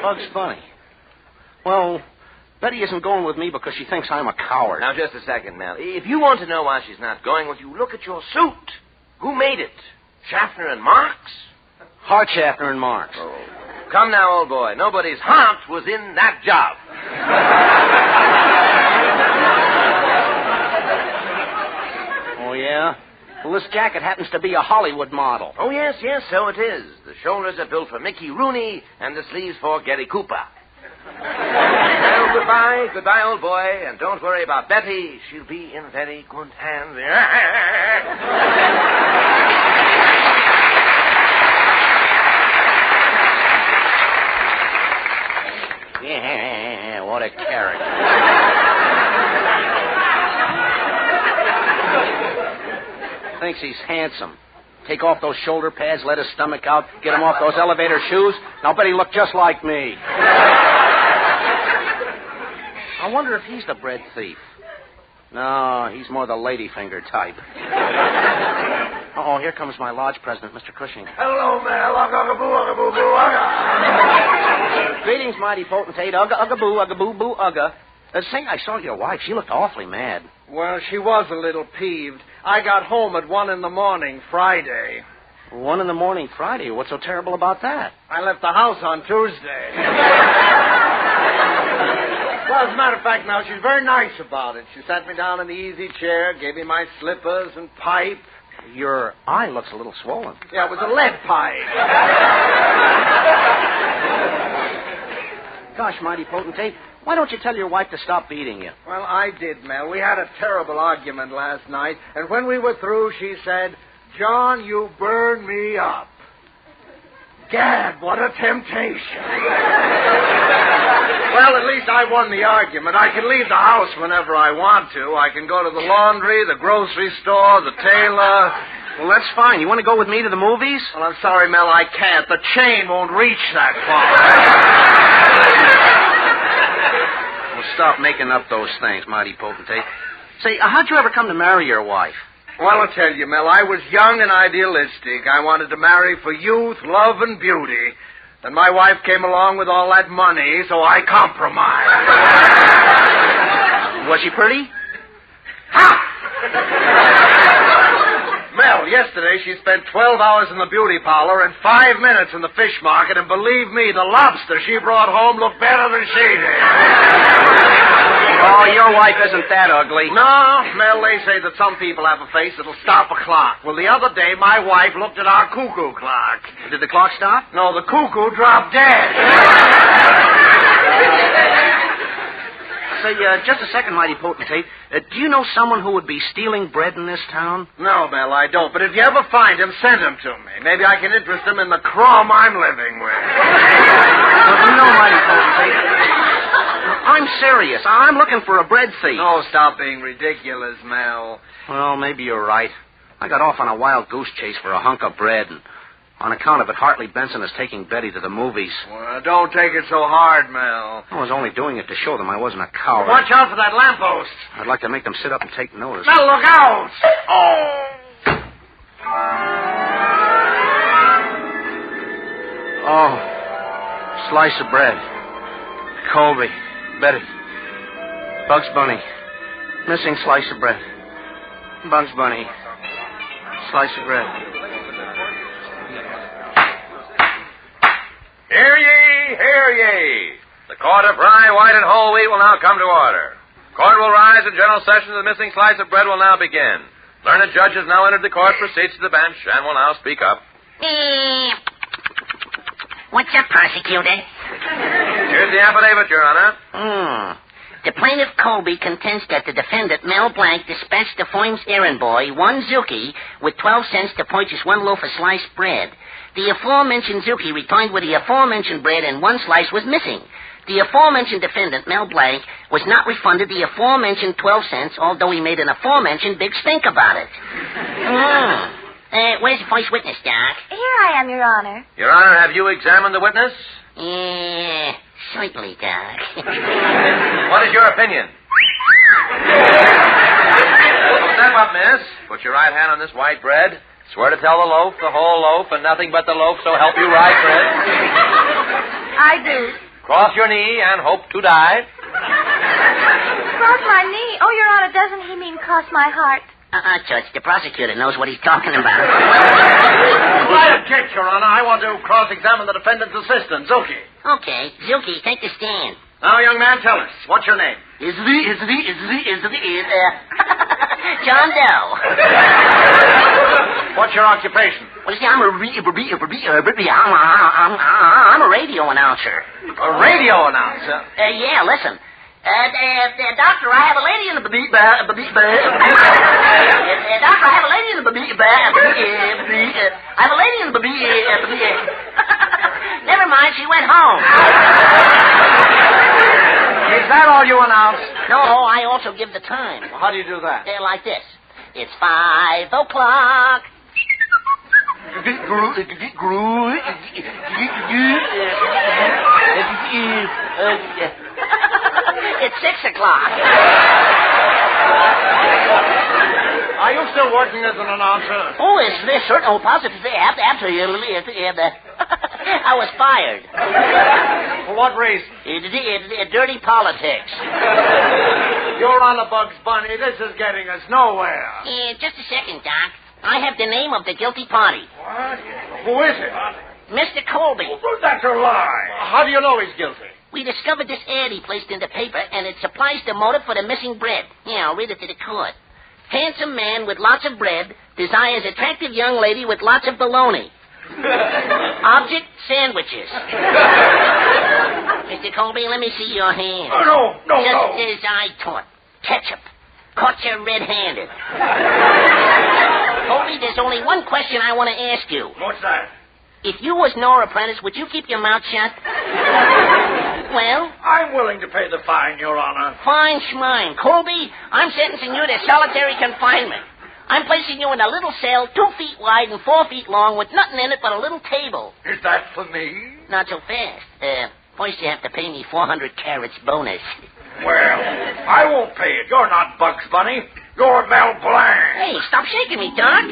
Bugs Bunny. Well, Betty isn't going with me because she thinks I'm a coward. Now, just a second, Mel. If you want to know why she's not going with you, look at your suit. Who made it? Schaffner and Marx? Hart, Schaffner, and Marx. Oh. Come now, old boy. Nobody's heart was in that job. Oh, yeah? Well, this jacket happens to be a Hollywood model. Oh, yes, so it is. The shoulders are built for Mickey Rooney and the sleeves for Gary Cooper. Well, goodbye, old boy, and don't worry about Betty. She'll be in very good hands. Yeah, what a character. Thinks he's handsome. Take off those shoulder pads, let his stomach out, get him off those elevator shoes. Now, Betty look just like me. I wonder if he's the bread thief. No, he's more the ladyfinger type. Uh-oh, here comes my lodge president, Mr. Cushing. Hello, Mel. Ugga-boo-boo. Greetings, mighty potentate. Ugga-boo, ugga-boo-boo, ugga. Say, I saw your wife. She looked awfully mad. Well, she was a little peeved. I got home at 1 a.m, Friday. 1 a.m, Friday? What's so terrible about that? I left the house on Tuesday. Well, as a matter of fact, now, she's very nice about it. She sat me down in the easy chair, gave me my slippers and pipe. Your eye looks a little swollen. Yeah, it was a lead pipe. Gosh, mighty potentate, why don't you tell your wife to stop beating you? Well, I did, Mel. We had a terrible argument last night, and when we were through, she said, "John, you burn me up." Gad, what a temptation. Well, at least I won the argument. I can leave the house whenever I want to. I can go to the laundry, the grocery store, the tailor. Well, that's fine. You want to go with me to the movies? Well, I'm sorry, Mel, I can't. The chain won't reach that far. Well, stop making up those things, mighty potentate. Say, how'd you ever come to marry your wife? Well, I'll tell you, Mel, I was young and idealistic. I wanted to marry for youth, love, and beauty. Then my wife came along with all that money, so I compromised. Was she pretty? Ha! Mel, yesterday she spent 12 hours in the beauty parlor and 5 minutes in the fish market, and believe me, the lobster she brought home looked better than she did. Oh, your wife isn't that ugly. No, Mel, they say that some people have a face that'll stop a clock. Well, the other day, my wife looked at our cuckoo clock. Did the clock stop? No, the cuckoo dropped dead. Say, just a second, mighty potentate. Do you know someone who would be stealing bread in this town? No, Mel, I don't. But if you ever find him, send him to me. Maybe I can interest him in the crumb I'm living with. No, mighty potentate. I'm serious. I'm looking for a bread thief. Oh, stop being ridiculous, Mel. Well, maybe you're right. I got off on a wild goose chase for a hunk of bread, and on account of it, Hartley Benson is taking Betty to the movies. Well, don't take it so hard, Mel. I was only doing it to show them I wasn't a coward. Watch out for that lamppost. I'd like to make them sit up and take notice. Mel, look out! Oh, slice of bread. Colby, Betty, Bugs Bunny, missing slice of bread. Bugs Bunny, slice of bread. Hear ye, hear ye. The court of rye, white, and whole wheat will now come to order. Court will rise and general session of the missing slice of bread will now begin. Learned judges now entered the court, proceeds to the bench, and will now speak up. What's up, prosecutor? Here's the affidavit, Your Honor. The plaintiff Colby contends that the defendant, Mel Blanc, dispatched the firm's errand boy, one Zuki, with 12 cents to purchase one loaf of sliced bread. The aforementioned Zuki returned with the aforementioned bread and one slice was missing. The aforementioned defendant, Mel Blanc, was not refunded the aforementioned 12 cents, although he made an aforementioned big stink about it. Where's the first witness, Doc? Here I am, Your Honor. Your Honor, have you examined the witness? Yeah, certainly, Doc. What is your opinion? Step up, miss. Put your right hand on this white bread. Swear to tell the loaf, the whole loaf, and nothing but the loaf, so help you right, bread. I do. Cross your knee and hope to die. Cross my knee? Oh, Your Honor, doesn't he mean cross my heart? Judge, the prosecutor knows what he's talking about. I object, Your Honor. I want to cross-examine the defendant's assistant, Zuki. Okay, Zuki, take the stand. Now, young man, tell us. What's your name? John Doe. What's your occupation? Well, you see, I'm a radio announcer. A radio announcer? Yeah, listen. Doctor, I have a lady in the Doctor, I have a lady in the I have a lady in the Never mind, she went home. Is that all you announce? No, I also give the time. Well, how do you do that? Like this. It's 5 o'clock. It's 6 o'clock. Are you still working as an announcer? Oh, is this certain? Oh, positively. Absolutely. I was fired. For what reason? Dirty politics. You're on a Bugs Bunny. This is getting us nowhere. Just a second, Doc. I have the name of the guilty party. What? Who is it? Mr. Colby. Well, that's a lie. How do you know he's guilty? We discovered this ad he placed in the paper, and it supplies the motive for the missing bread. Yeah, I'll read it to the court. Handsome man with lots of bread desires attractive young lady with lots of bologna. Object, sandwiches. Mr. Colby, let me see your hand. No. Just as I taught. Ketchup. Caught you red-handed. Colby, there's only one question I want to ask you. What's that? If you was Nora Prentice, would you keep your mouth shut? Well? I'm willing to pay the fine, Your Honor. Fine schmine. Colby, I'm sentencing you to solitary confinement. I'm placing you in a little cell 2 feet wide and 4 feet long with nothing in it but a little table. Is that for me? Not so fast. First you have to pay me 400 carats bonus. Well, I won't pay it. You're not Bugs Bunny. You're Mel Blanc. Hey, stop shaking me, Doc.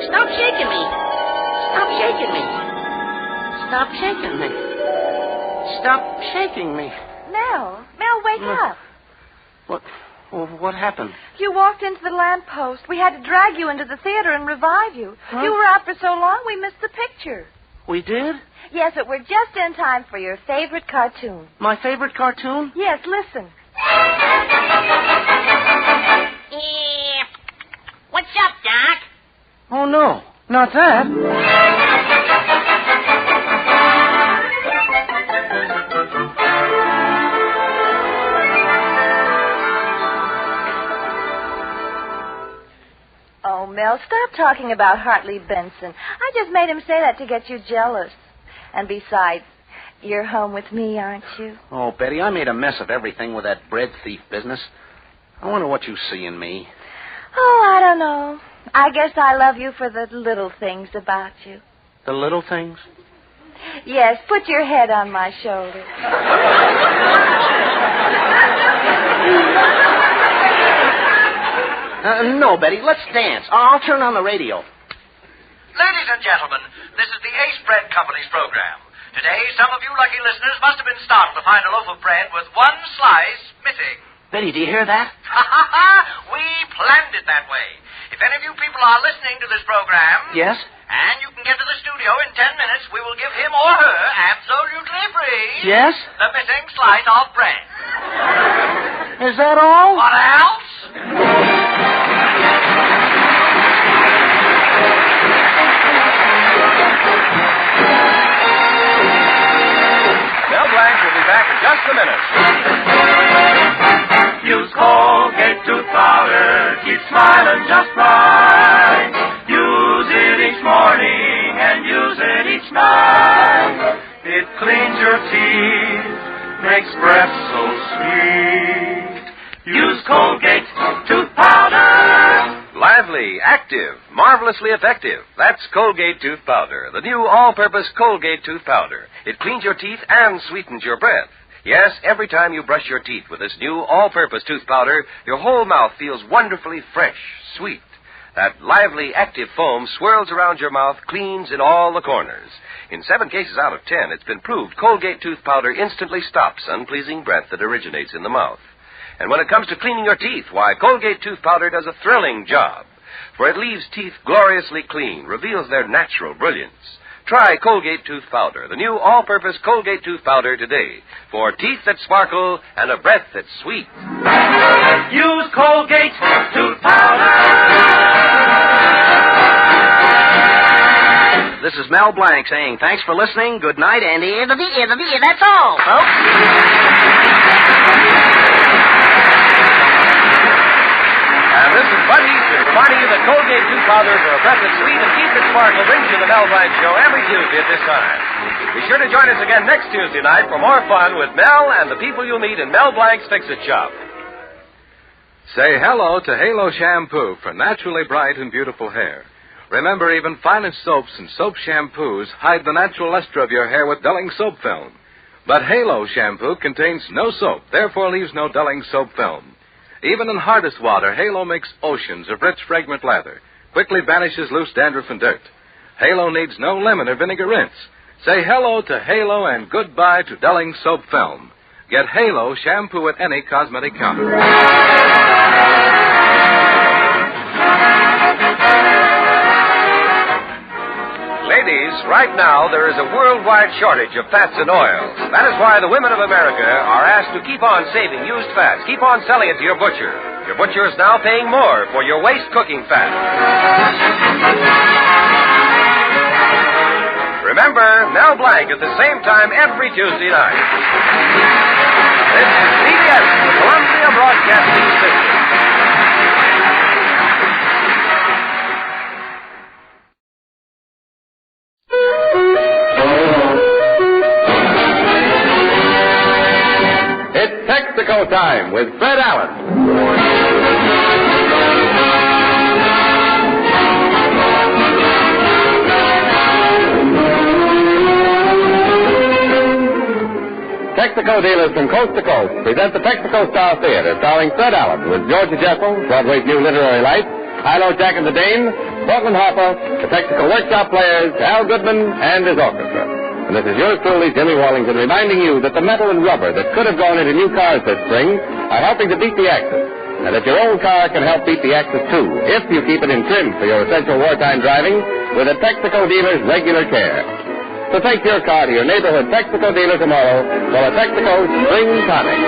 Stop shaking me. Stop shaking me. Stop shaking me. Stop shaking me. Mel, wake up. Well, what happened? You walked into the lamppost. We had to drag you into the theater and revive you. Huh? You were out for so long, we missed the picture. We did? Yes, but we're just in time for your favorite cartoon. My favorite cartoon? Yes, listen. What's up, Doc? Oh, no. Not that. Oh, Mel, stop talking about Hartley Benson. I just made him say that to get you jealous. And besides, you're home with me, aren't you? Oh, Betty, I made a mess of everything with that bread thief business. I wonder what you see in me. Oh, I don't know. I guess I love you for the little things about you. The little things? Yes, put your head on my shoulder. No, Betty, let's dance. I'll turn on the radio. Ladies and gentlemen, this is the Ace Bread Company's program. Today, some of you lucky listeners must have been startled to find a loaf of bread with one slice missing. Betty, do you hear that? We planned it that way. If any of you people are listening to this program... Yes? And you can get to the studio in 10 minutes, we will give him or her absolutely free... Yes? The missing slice of bread. Is that all? What else? Mel Blanc will be back in just a minute. Use Colgate tooth powder, keep smiling just right. Use it each morning and use it each night. It cleans your teeth, makes breath so sweet. Use Colgate tooth powder. Lively, active, marvelously effective. That's Colgate Tooth Powder, the new all-purpose Colgate Tooth Powder. It cleans your teeth and sweetens your breath. Yes, every time you brush your teeth with this new all-purpose tooth powder, your whole mouth feels wonderfully fresh, sweet. That lively, active foam swirls around your mouth, cleans in all the corners. In 7 cases out of 10, it's been proved Colgate Tooth Powder instantly stops unpleasing breath that originates in the mouth. And when it comes to cleaning your teeth, why, Colgate Tooth Powder does a thrilling job. For it leaves teeth gloriously clean, reveals their natural brilliance. Try Colgate Tooth Powder, the new all-purpose Colgate Tooth Powder today, for teeth that sparkle and a breath that's sweet. Use Colgate Tooth Powder. This is Mel Blanc saying thanks for listening, good night, and that's all, folks. And this is Bud Easter reminding you that Colgate Tooth Powder for a breath that's sweet and teeth that sparkle brings you the Mel Blanc Show every Tuesday at this time. Be sure to join us again next Tuesday night for more fun with Mel and the people you'll meet in Mel Blanc's Fix-It Shop. Say hello to Halo Shampoo for naturally bright and beautiful hair. Remember, even finest soaps and soap shampoos hide the natural luster of your hair with dulling soap film. But Halo Shampoo contains no soap, therefore leaves no dulling soap film. Even in hardest water, Halo makes oceans of rich, fragrant lather, quickly banishes loose dandruff and dirt. Halo needs no lemon or vinegar rinse. Say hello to Halo and goodbye to dulling soap film. Get Halo Shampoo at any cosmetic counter. Ladies, right now there is a worldwide shortage of fats and oils. That is why the women of America are asked to keep on saving used fats. Keep on selling it to your butcher. Your butcher is now paying more for your waste cooking fat. Remember, Mel Blanc at the same time every Tuesday night. This is CBS, the Columbia Broadcasting System. It's Texaco time with Fred Allen. Texaco dealers from coast to coast present the Texaco Star Theater, starring Fred Allen with Georgia Jessel, Broadway's new literary light, Hilo Jack and the Dane, Portland Hopper, the Texaco Workshop Players, Al Goodman, and his orchestra. And this is yours truly, Jimmy Wallington, reminding you that the metal and rubber that could have gone into new cars this spring are helping to beat the Axis. and that your old car can help beat the Axis too, if you keep it in trim for your essential wartime driving with a Texaco dealer's regular care. So take your car to your neighborhood Texaco dealer tomorrow for a Texaco Spring Tonic.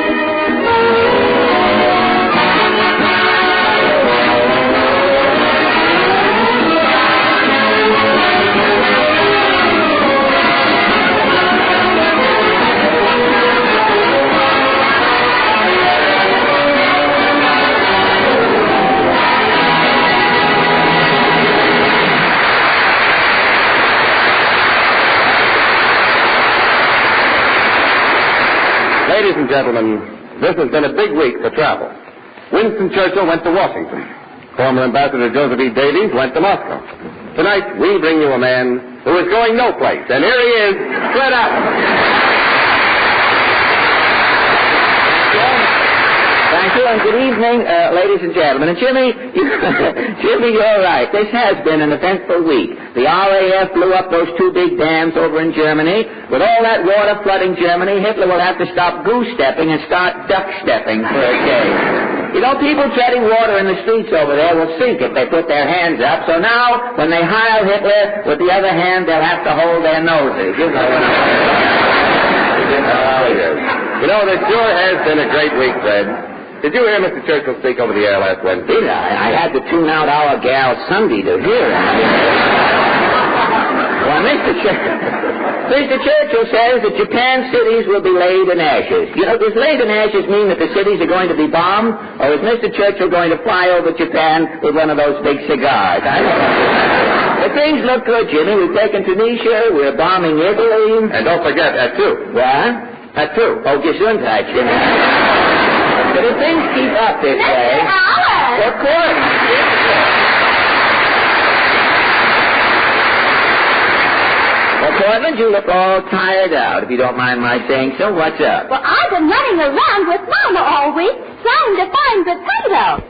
Ladies and gentlemen, this has been a big week for travel. Winston Churchill went to Washington. Former Ambassador Joseph E. Davies went to Moscow. Tonight, we bring you a man who is going no place, and here he is, Fred Allen. Thank you, and good evening, ladies and gentlemen. And Jimmy, you're right. This has been an eventful week. The RAF blew up those 2 big dams over in Germany. With all that water flooding Germany, Hitler will have to stop goose-stepping and start duck-stepping for a day. You know, people treading water in the streets over there will sink if they put their hands up. So now, when they heil Hitler, with the other hand, they'll have to hold their noses. You know, this sure has been a great week, Fred. Did you hear Mr. Churchill speak over the air last Wednesday? Did I? I had to tune out our gal Sunday to hear him. Well, Mr. Churchill says that Japan cities will be laid in ashes. You know, does laid in ashes mean that the cities are going to be bombed? Or is Mr. Churchill going to fly over Japan with one of those big cigars? I don't know. But things look good, Jimmy. We've taken Tunisia. We're bombing Italy. And don't forget Attu. What? Attu. Oh, Gesundheit, Jimmy. But if things keep up this way... Of course. Well, Portland, you look all tired out, if you don't mind my saying so. What's up? Well, I've been running around with Mama all week trying to find potatoes.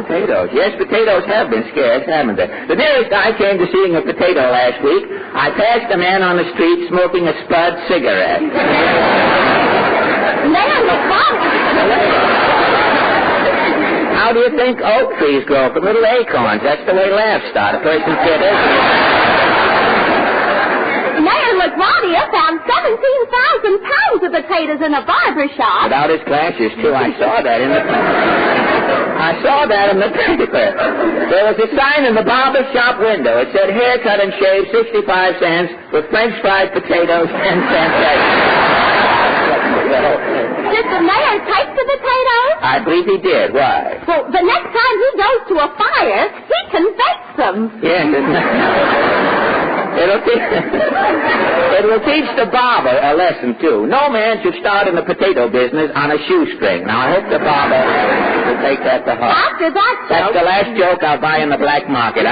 Potatoes? Yes, potatoes have been scarce, haven't they? The nearest I came to seeing a potato last week, I passed a man on the street smoking a Spud cigarette. How do you think oak trees grow? From little acorns. That's the way laughs start. A person's bitter. Mayor LaGuardia found 17,000 pounds of potatoes in a barber shop. Without his glasses, too. I saw that in the paper. There was a sign in the barber shop window. It said, haircut and shave, 65 cents, with French fried potatoes, 10 cents extra. Did the mayor take the potatoes? I believe he did. Why? Well, the next time he goes to a fire, he can fix them. Yes, it will teach the barber a lesson, too. No man should start in the potato business on a shoestring. Now, I hope the barber will take that to heart. After that joke... That's the last joke I'll buy in the black market.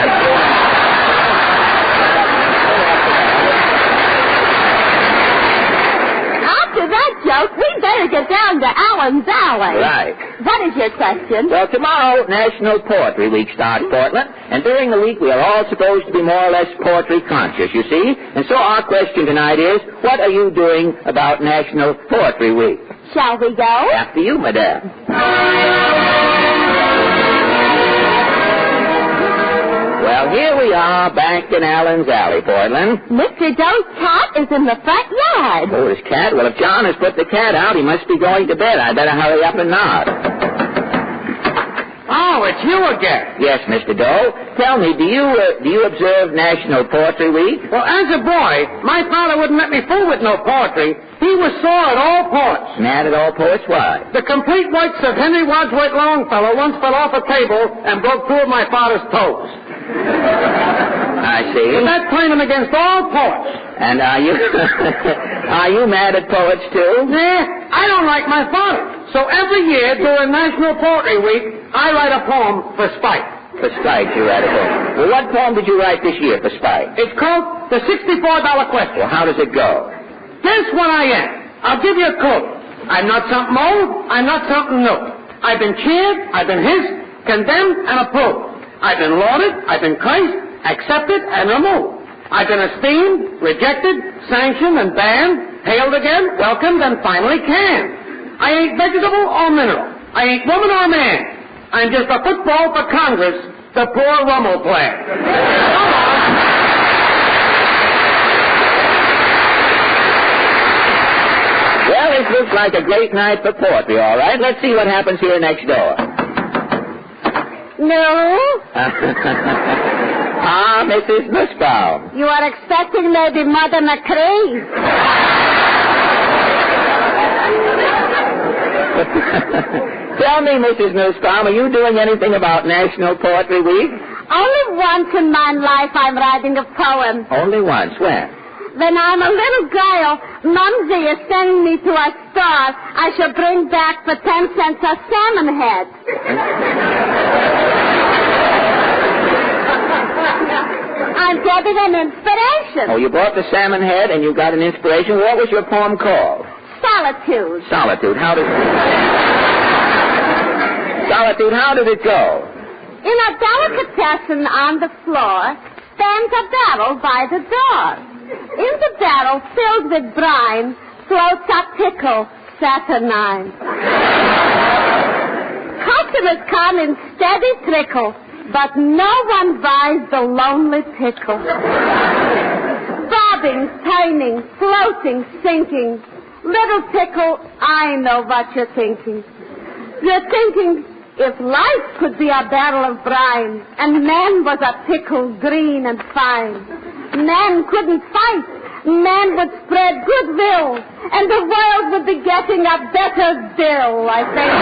After that joke, we'd better get down to Allen's Alley. Right. What is your question? Well, tomorrow, National Poetry Week starts, Portland. And during the week, we are all supposed to be more or less poetry conscious, you see. And so our question tonight is, what are you doing about National Poetry Week? Shall we go? After you, madame. Well, here we are, back in Allen's Alley, Portland. Mr. Doe's cat is in the front yard. Oh, his cat? Well, if John has put the cat out, he must be going to bed. I better hurry up and nod. Oh, it's you again. Yes, Mr. Doe. Tell me, do you observe National Poetry Week? Well, as a boy, my father wouldn't let me fool with no poetry. He was sore at all poets. Mad at all poets? Why? The complete works of Henry Wadsworth Longfellow once fell off a table and broke two of my father's toes. I see. And that turned him against all poets. And are you mad at poets, too? Nah, I don't like my father. So every year during National Poetry Week, I write a poem for spite. For spite, you write a poem. Well, what poem did you write this year for spite? It's called The $64 Question. Well, how does it go? Guess what I am? I'll give you a clue. I'm not something old. I'm not something new. I've been cheered. I've been hissed, condemned, and approved. I've been lauded. I've been cursed, accepted, and removed. I've been esteemed, rejected, sanctioned, and banned, hailed again, welcomed, and finally canned. I ain't vegetable or mineral. I ain't woman or man. I'm just a football for Congress, the poor Rummel player. Well, this looks like a great night for poetry, all right. Let's see what happens here next door. No? Ah, Mrs. Nussbaum. You are expecting maybe Mother McCree. Tell me, Mrs. Nussbaum, are you doing anything about National Poetry Week? Only once in my life I'm writing a poem. Only once. When? When I'm a little girl, Mumsy is sending me to a store. I shall bring back for 10 cents a salmon head. I'm getting an inspiration. Oh, you bought the salmon head and you got an inspiration. What was your poem called? Solitude. Solitude. How did it go? In a delicatessen on the floor stands a barrel by the door. In the barrel filled with brine floats a pickle saturnine. Customers come in steady trickle, but no one buys the lonely pickle. Bobbing, turning, floating, sinking. Little pickle, I know what you're thinking. You're thinking, if life could be a barrel of brine, and man was a pickle green and fine, man couldn't fight, man would spread goodwill, and the world would be getting a better bill, I think.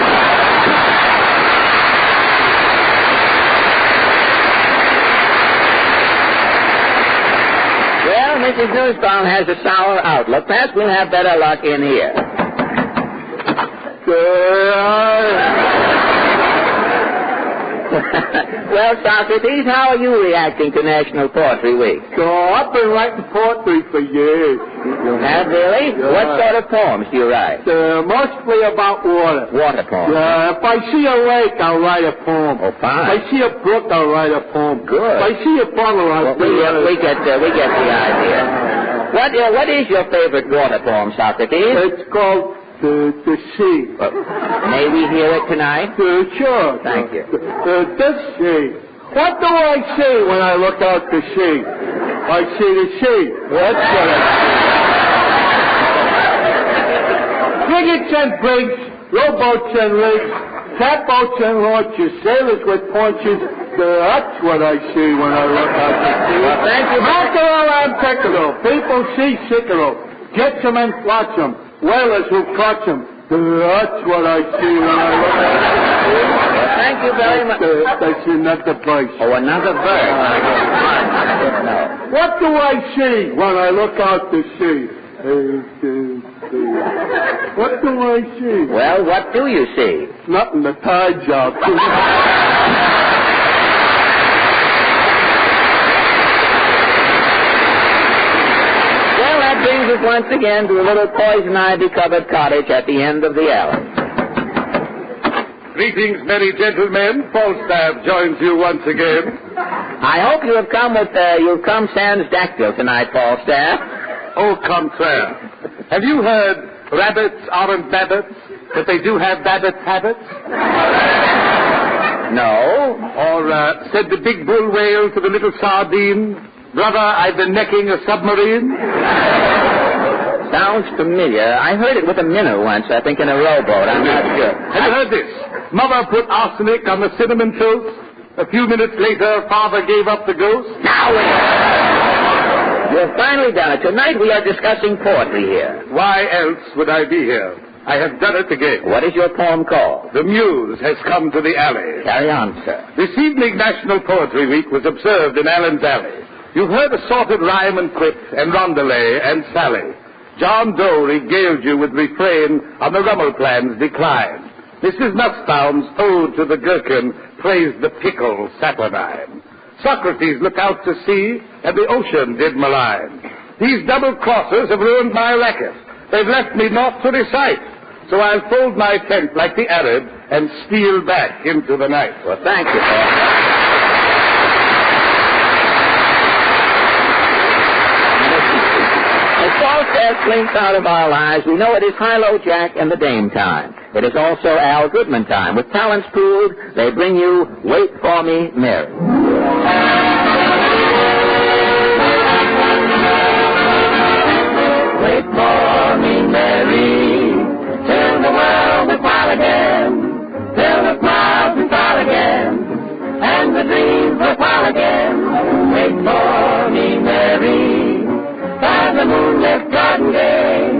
Well, Mrs. Nussbaum has a sour outlook. Perhaps we'll have better luck in here. Well, Socrates, how are you reacting to National Poetry Week? I've been writing poetry for years. You have, really? Yeah. What sort of poems do you write? Mostly about water. Water poems? If I see a lake, I'll write a poem. Oh, fine. If I see a brook, I'll write a poem. Good. If I see a puddle, I'll we get the idea. What is your favorite water poem, Socrates? It's called The Sea. May we hear it tonight? Sure. Thank you. The sea. What do I see when I look out to sea? I see the sea. That's what I see. Frigates and brigs, rowboats and rigs, catboats and launches, sailors with paunches. That's what I see when I look out to sea. Well, thank you. Mackerel and pickerel, people see sickerel, Gypsum and flotsam, whalers who clutch them. That's what I see when I look at the sea. Well, thank you very much. That's another verse. Oh, another verse. No. What do I see when I look out to sea? What do I see? Well, what do you see? Nothing, the tide's out. Brings us once again to a little poison ivy-covered cottage at the end of the alley. Greetings, merry gentlemen. Falstaff joins you once again. I hope you have come sans dactyl tonight, Falstaff. Au contraire. Have you heard rabbits aren't babbits, but they do have babbit's habits? No. Or said the big bull whale to the little sardine, brother, I've been necking a submarine. Sounds familiar. I heard it with a minnow once, I think, in a rowboat. I'm not sure. Have you heard this? Mother put arsenic on the cinnamon toast. A few minutes later, father gave up the ghost. Now you've finally done it. Tonight we are discussing poetry here. Why else would I be here? I have done it again. What is your poem called? The Muse has come to the alley. Carry on, sir. This evening, National Poetry Week was observed in Allen's Alley. You've heard assorted rhyme and quip and rondelay and sally. John Doe regaled you with refrain on the Rummel plan's decline. Mrs. Nussbaum's ode to the gherkin praised the pickle saturnine. Socrates looked out to sea, and the ocean did malign. These double crossers have ruined my racket. They've left me naught to recite. So I'll fold my tent like the Arab and steal back into the night. Well, thank you, Paul. Yes, blinks out of our lives. We know it is High-Low Jack and the Dame time. It is also Al Goodman time. With talents pooled, they bring you Wait For Me, Mary. Wait for me, Mary, till the world is wild again, till the clouds are fall again, and the dreams will fall again. Wait for me, Mary, by the moonlit garden day,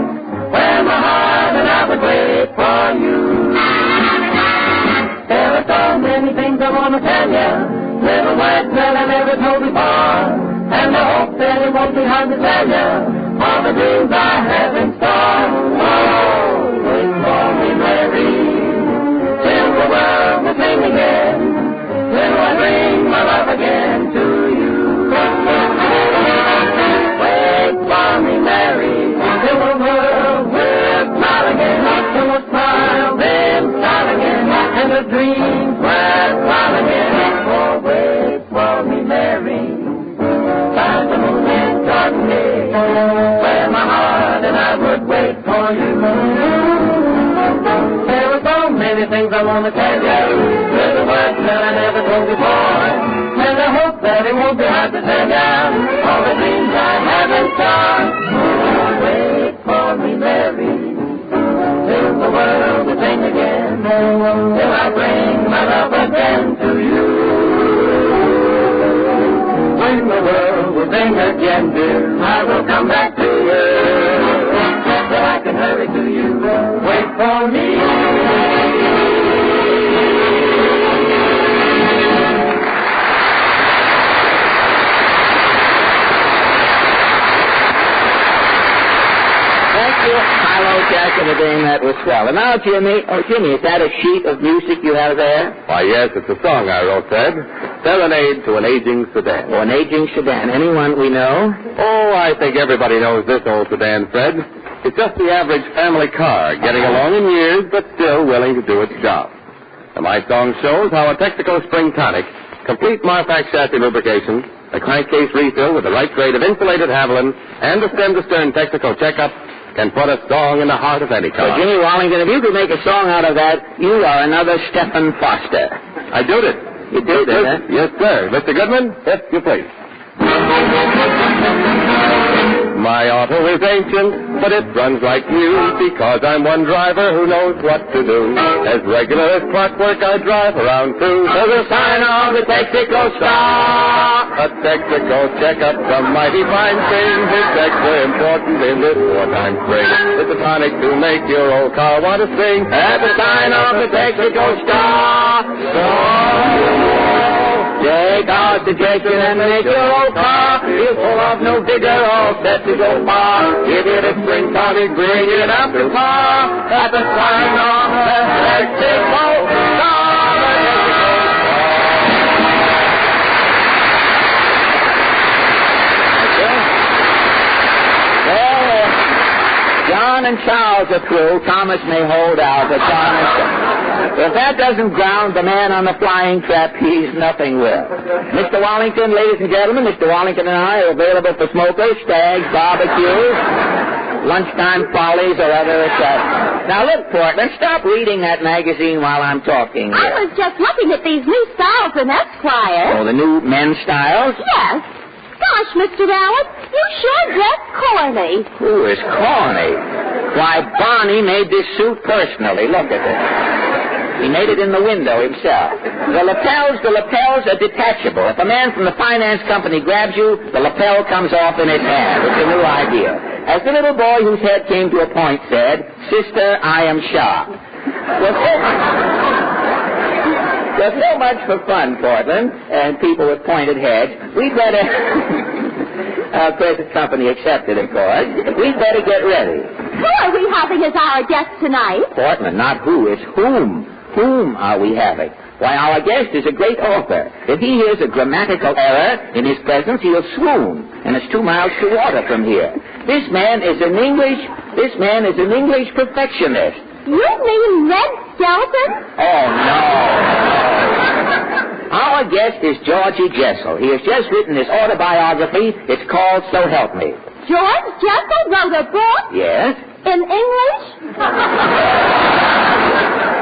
where my heart and I would wait for you. There are so many things I want to tell you, little words that I never told before, and I hope that it won't be hard to tell you all the dreams I have in store. Oh, wait for me, Mary, till the world will sing again, till I bring my love again to you. Wait for me, Mary, till the world will smile again, till the smile then start again, and the dreams will smile again. Oh, wait for me, Mary, by the moonlit garden day, where my heart and I would wait for you. There are so many things I want to tell you, little words that I never told before, and I hope that it won't be hard to tell you all the dreams I have in store. Wait for me, Mary, till the world will sing again, till I bring my love again to you. When the world will sing again, dear, I will come back to you, till I can hurry to you. Wait for me. High-Low Jack and the Dame, that was swell. And now, Jimmy, is that a sheet of music you have there? Why, yes, it's a song I wrote, Fred. Serenade to an Aging Sedan. Oh, an aging sedan. Anyone we know? Oh, I think everybody knows this old sedan, Fred. It's just the average family car, getting along in years, but still willing to do its job. And my song shows how a Texaco Spring Tonic, complete Marfax chassis lubrication, a crankcase refill with the right grade of insulated Haviland, and a stem-to-stern Texaco checkup can put a song in the heart of any car. So, Jimmy Wallington, if you could make a song out of that, you are another Stephen Foster. I did it. You did it, huh? Yes, sir. Mr. Goodman, if you please. My auto is ancient, but it runs like new, because I'm one driver who knows what to do. As regular as clockwork, I drive around through to the sign of the Texaco Star. A Texaco checkup, some mighty fine thing. It's extra important in this wartime spring. It's a tonic to make your old car want to sing. At the sign of the Texaco Star. Take our suggestion and make your old car feel full of no vigor, all set to go far. Give it a spring tonic, bring it up to par. At the sign of the Texaco Star. John and Charles are through. Thomas may hold out, but if that doesn't ground the man on the flying trapeze, nothing will. Mr. Wallington, ladies and gentlemen, Mr. Wallington and I are available for smokers, stags, barbecues, lunchtime follies, or other stuff. Now, look, Portland, stop reading that magazine while I'm talking here. I was just looking at these new styles in Esquire. Oh, the new men's styles? Yes. Gosh, Mr. Allen, you sure dress corny. Who is corny? Why, Barney made this suit personally. Look at it. He made it in the window himself. The lapels are detachable. If a man from the finance company grabs you, the lapel comes off in his hand. It's a new idea. As the little boy whose head came to a point said, "Sister, I am sharp." Well, so much for fun, Portland, and people with pointed heads. We'd better... present company accepted, of course. We'd better get ready. Who are we having as our guest tonight? Portland, not who, it's whom. Whom are we having? Why, our guest is a great author. If he hears a grammatical error in his presence, he'll swoon, and it's 2 miles to water from here. This man is an English perfectionist. You mean Red Skelton? Oh, no. Our guest is Georgie Jessel. He has just written his autobiography. It's called So Help Me. George Jessel wrote a book? Yes? In English?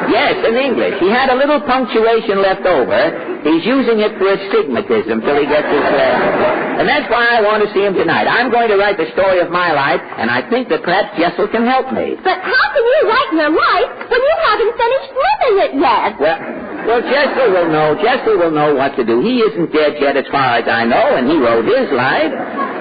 Yes, in English. He had a little punctuation left over. He's using it for astigmatism till he gets his And that's why I want to see him tonight. I'm going to write the story of my life, and I think that perhaps Jessel can help me. But how can you write your life when you haven't finished living it yet? Well, Jessel will know. Jessel will know what to do. He isn't dead yet as far as I know, and he wrote his life.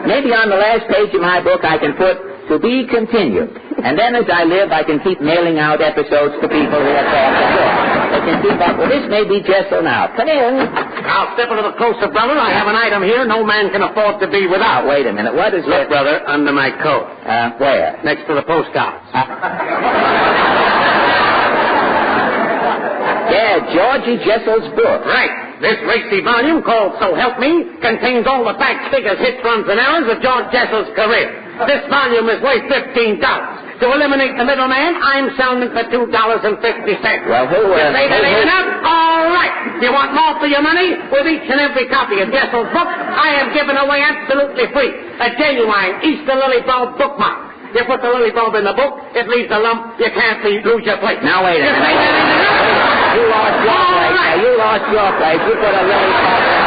Maybe on the last page of my book I can put, to be continued. And then as I live, I can keep mailing out episodes to people who have thought the book. They can keep up. Well, this may be Jessel now. Come in. I'll step a little closer, brother. I have an item here no man can afford to be without. Wait a minute. What is Look, brother, under my coat. Where? Next to the postcards. Yeah, Georgie Jessel's book. Right. This racy volume, called So Help Me, contains all the facts, figures, hits, runs, and errors of George Jessel's career. This volume is worth $15. To eliminate the middleman, I'm selling it for $2.50. Well, who... You say that ain't enough? All right. You want more for your money? With each and every copy of Jessel's book, I am giving away absolutely free a genuine Easter lily bulb bookmark. You put the lily bulb in the book, it leaves a lump, you can't lose your place. Now, wait a minute. You lost your place. Now, you lost your place. You put a lily bulb in.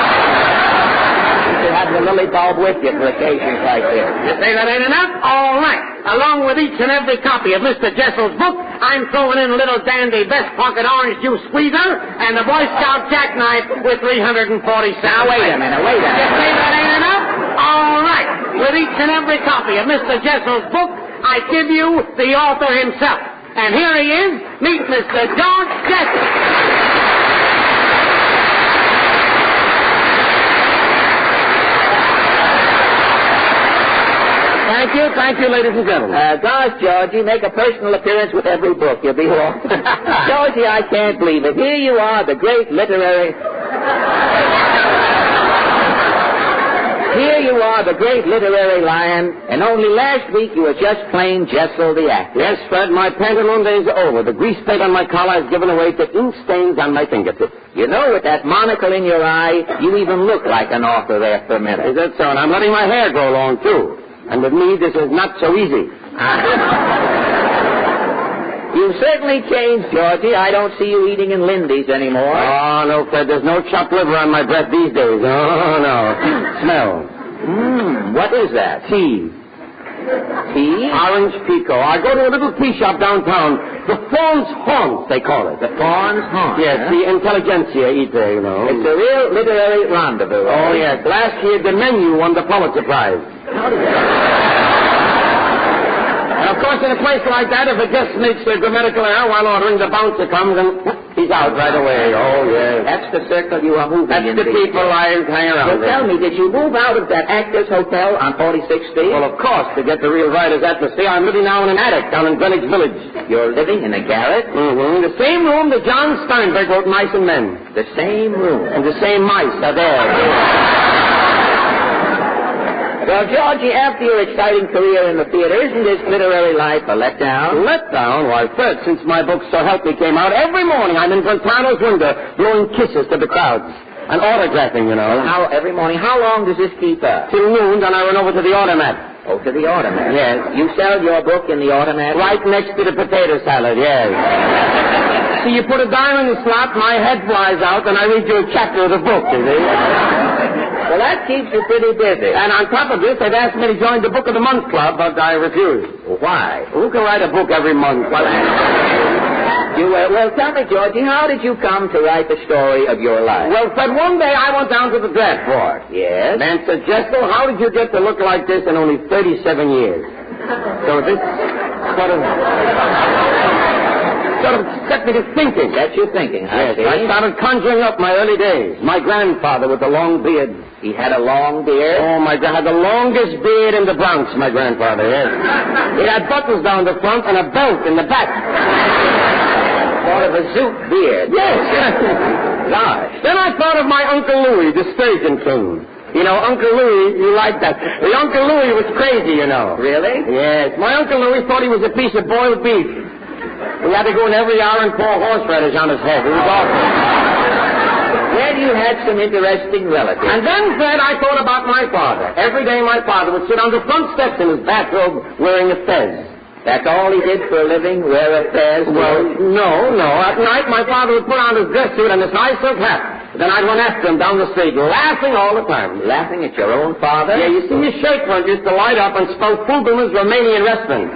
You should have the lily bulb with you for occasions like this. You say that ain't enough? All right. Along with each and every copy of Mr. Jessel's book, I'm throwing in a little dandy vest pocket orange juice squeezer and a Boy Scout jackknife with 340 cents. Now, wait a minute. You say that ain't enough? All right. With each and every copy of Mr. Jessel's book, I give you the author himself. And here he is. Meet Mr. George Jessel. Thank you, ladies and gentlemen. Gosh, Georgie, make a personal appearance with every book. You'll be warm. Georgie, I can't believe it. Here you are, the great literary... Here you are, the great literary lion, and only last week you were just plain Jessel the actor. Yes, Fred, my pantaloon days are over. The grease paint on my collar has given away to ink stains on my fingertips. You know, with that monocle in your eye, you even look like an author there for a minute. Is that so? And I'm letting my hair grow long, too. And with me, this is not so easy. You've certainly changed, Georgie. I don't see you eating in Lindy's anymore. Oh, no, Fred. There's no chopped liver on my breath these days. Oh, no. Smell. What is that? Tea. Tea? Orange Pico. I go to a little tea shop downtown. The Fawn's Haunt, they call it. The Fawn's Haunt? Yes, huh? The intelligentsia eat there, you know. It's a real literary rendezvous. Oh, yes. Last year, the menu won the Pulitzer Prize. How did that... And, of course, in a place like that, if a guest makes a grammatical error while ordering, the bouncer comes and he's out right away. Oh, yes. That's the circle you are moving into. That's the people I hang around with. Tell me, did you move out of that Actors Hotel on 46th Street? Well, of course, to get the real writer's atmosphere. I'm living now in an attic down in Greenwich Village. You're living in a garret? Mm-hmm. The same room that John Steinbeck wrote Mice and Men. The same room? And the same mice are there. Well, Georgie, after your exciting career in the theater, isn't this literary life a letdown? Letdown? Why, Fred, since my book So Help Me came out, every morning I'm in Brentano's window blowing kisses to the crowds. And autographing, you know. How, every morning? How long does this keep up? Till noon, then I run over to the automat. Oh, to the automat? Yes. You sell your book in the automat? Right next to the potato salad, yes. See, you put a dime in the slot, my head flies out, and I read you a chapter of the book, you see. Well, that keeps you pretty busy. And on top of this, they've asked me to join the Book of the Month Club, but I refused. Why? Who can write a book every month? Well, well, tell me, Georgie, how did you come to write the story of your life? Well, Fred, one day I went down to the draft board. Yes? And said, Jessel, how did you get to look like this in only 37 years? So this sort of set me to thinking. That's you thinking, huh? Yes, I started conjuring up my early days. My grandfather with the long beard. He had a long beard? Oh, my God, had the longest beard in the Bronx, my grandfather, yes. He had buttons down the front and a belt in the back. Sort of a zoot beard. Yes. Gosh. Then I thought of my Uncle Louis, the Sturgeon King. You know, Uncle Louis, you like that. The Uncle Louis was crazy, you know. Really? Yes. My Uncle Louis thought he was a piece of boiled beef. We had to go in every hour and pour horseradish on his head. It was awful. Well, you had some interesting relatives. And then, Fred, I thought about my father. Every day my father would sit on the front steps in his bathrobe wearing a fez. That's all he did for a living, wear a fez? Well, no. At night, my father would put on his dress suit and his high silk hat. Then I'd run after him down the street, laughing all the time. Laughing at your own father? Yeah, you see, his shirt front used to light up and spell Fugelman's Romanian Wrestling.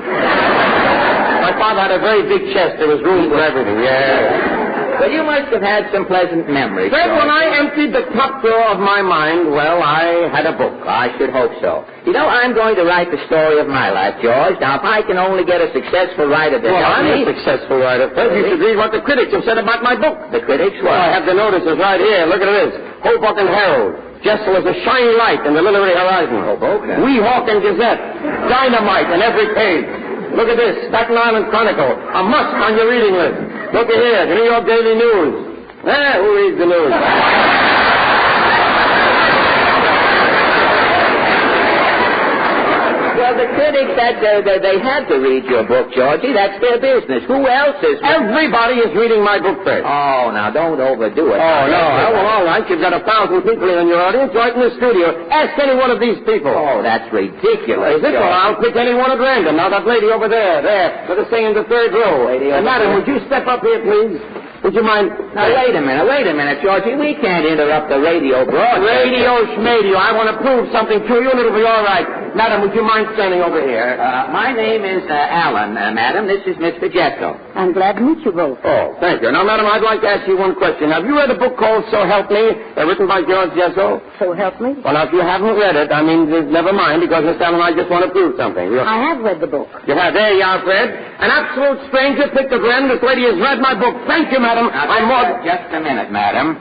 My father had a very big chest. There was room for everything, yeah. Well, you must have had some pleasant memories. Fred, when I emptied the top drawer of my mind, well, I had a book. I should hope so. You know, I'm going to write the story of my life, George. Now, if I can only get a successful writer to Well, help I'm me... a successful writer, Fred. You should read what the critics have said about my book. The critics? Well, I have the notices right here. Look at this. Hoboken Herald. Jessel is a shiny light in the literary horizon. Hoboken? Weehawken Gazette. Dynamite in every page. Look at this. Staten Island Chronicle. A must on your reading list. Look at here. The New York Daily News. Who reads the news? Well, the critics, they had to read your book, Georgie. That's their business. Who else is... Everybody is reading my book, Fred. Oh, now, don't overdo it. Oh, no. Well, all right. You've got 1,000 people in your audience right in the studio. Ask any one of these people. Oh, that's ridiculous. Is it? Well, I'll pick any one at random. Now, that lady over there, with the thing in the third row. Madam, would you step up here, please? Would you mind... Now, wait a minute, Georgie. We can't interrupt the radio broadcast. Radio schmadio. I want to prove something to you, and it'll be all right. Madam, would you mind standing over here? My name is Alan, madam. This is Mr. Jessel. I'm glad to meet you both. Oh, thank you. Now, madam, I'd like to ask you one question. Have you read a book called So Help Me, written by George Jessel? So Help Me? Well, now, if you haven't read it, never mind, because Miss Allen and I just want to prove something. I have read the book. You have? There you are, Fred. An absolute stranger picked a friend. This lady has read my book. Thank you, madam. Just a minute, madam.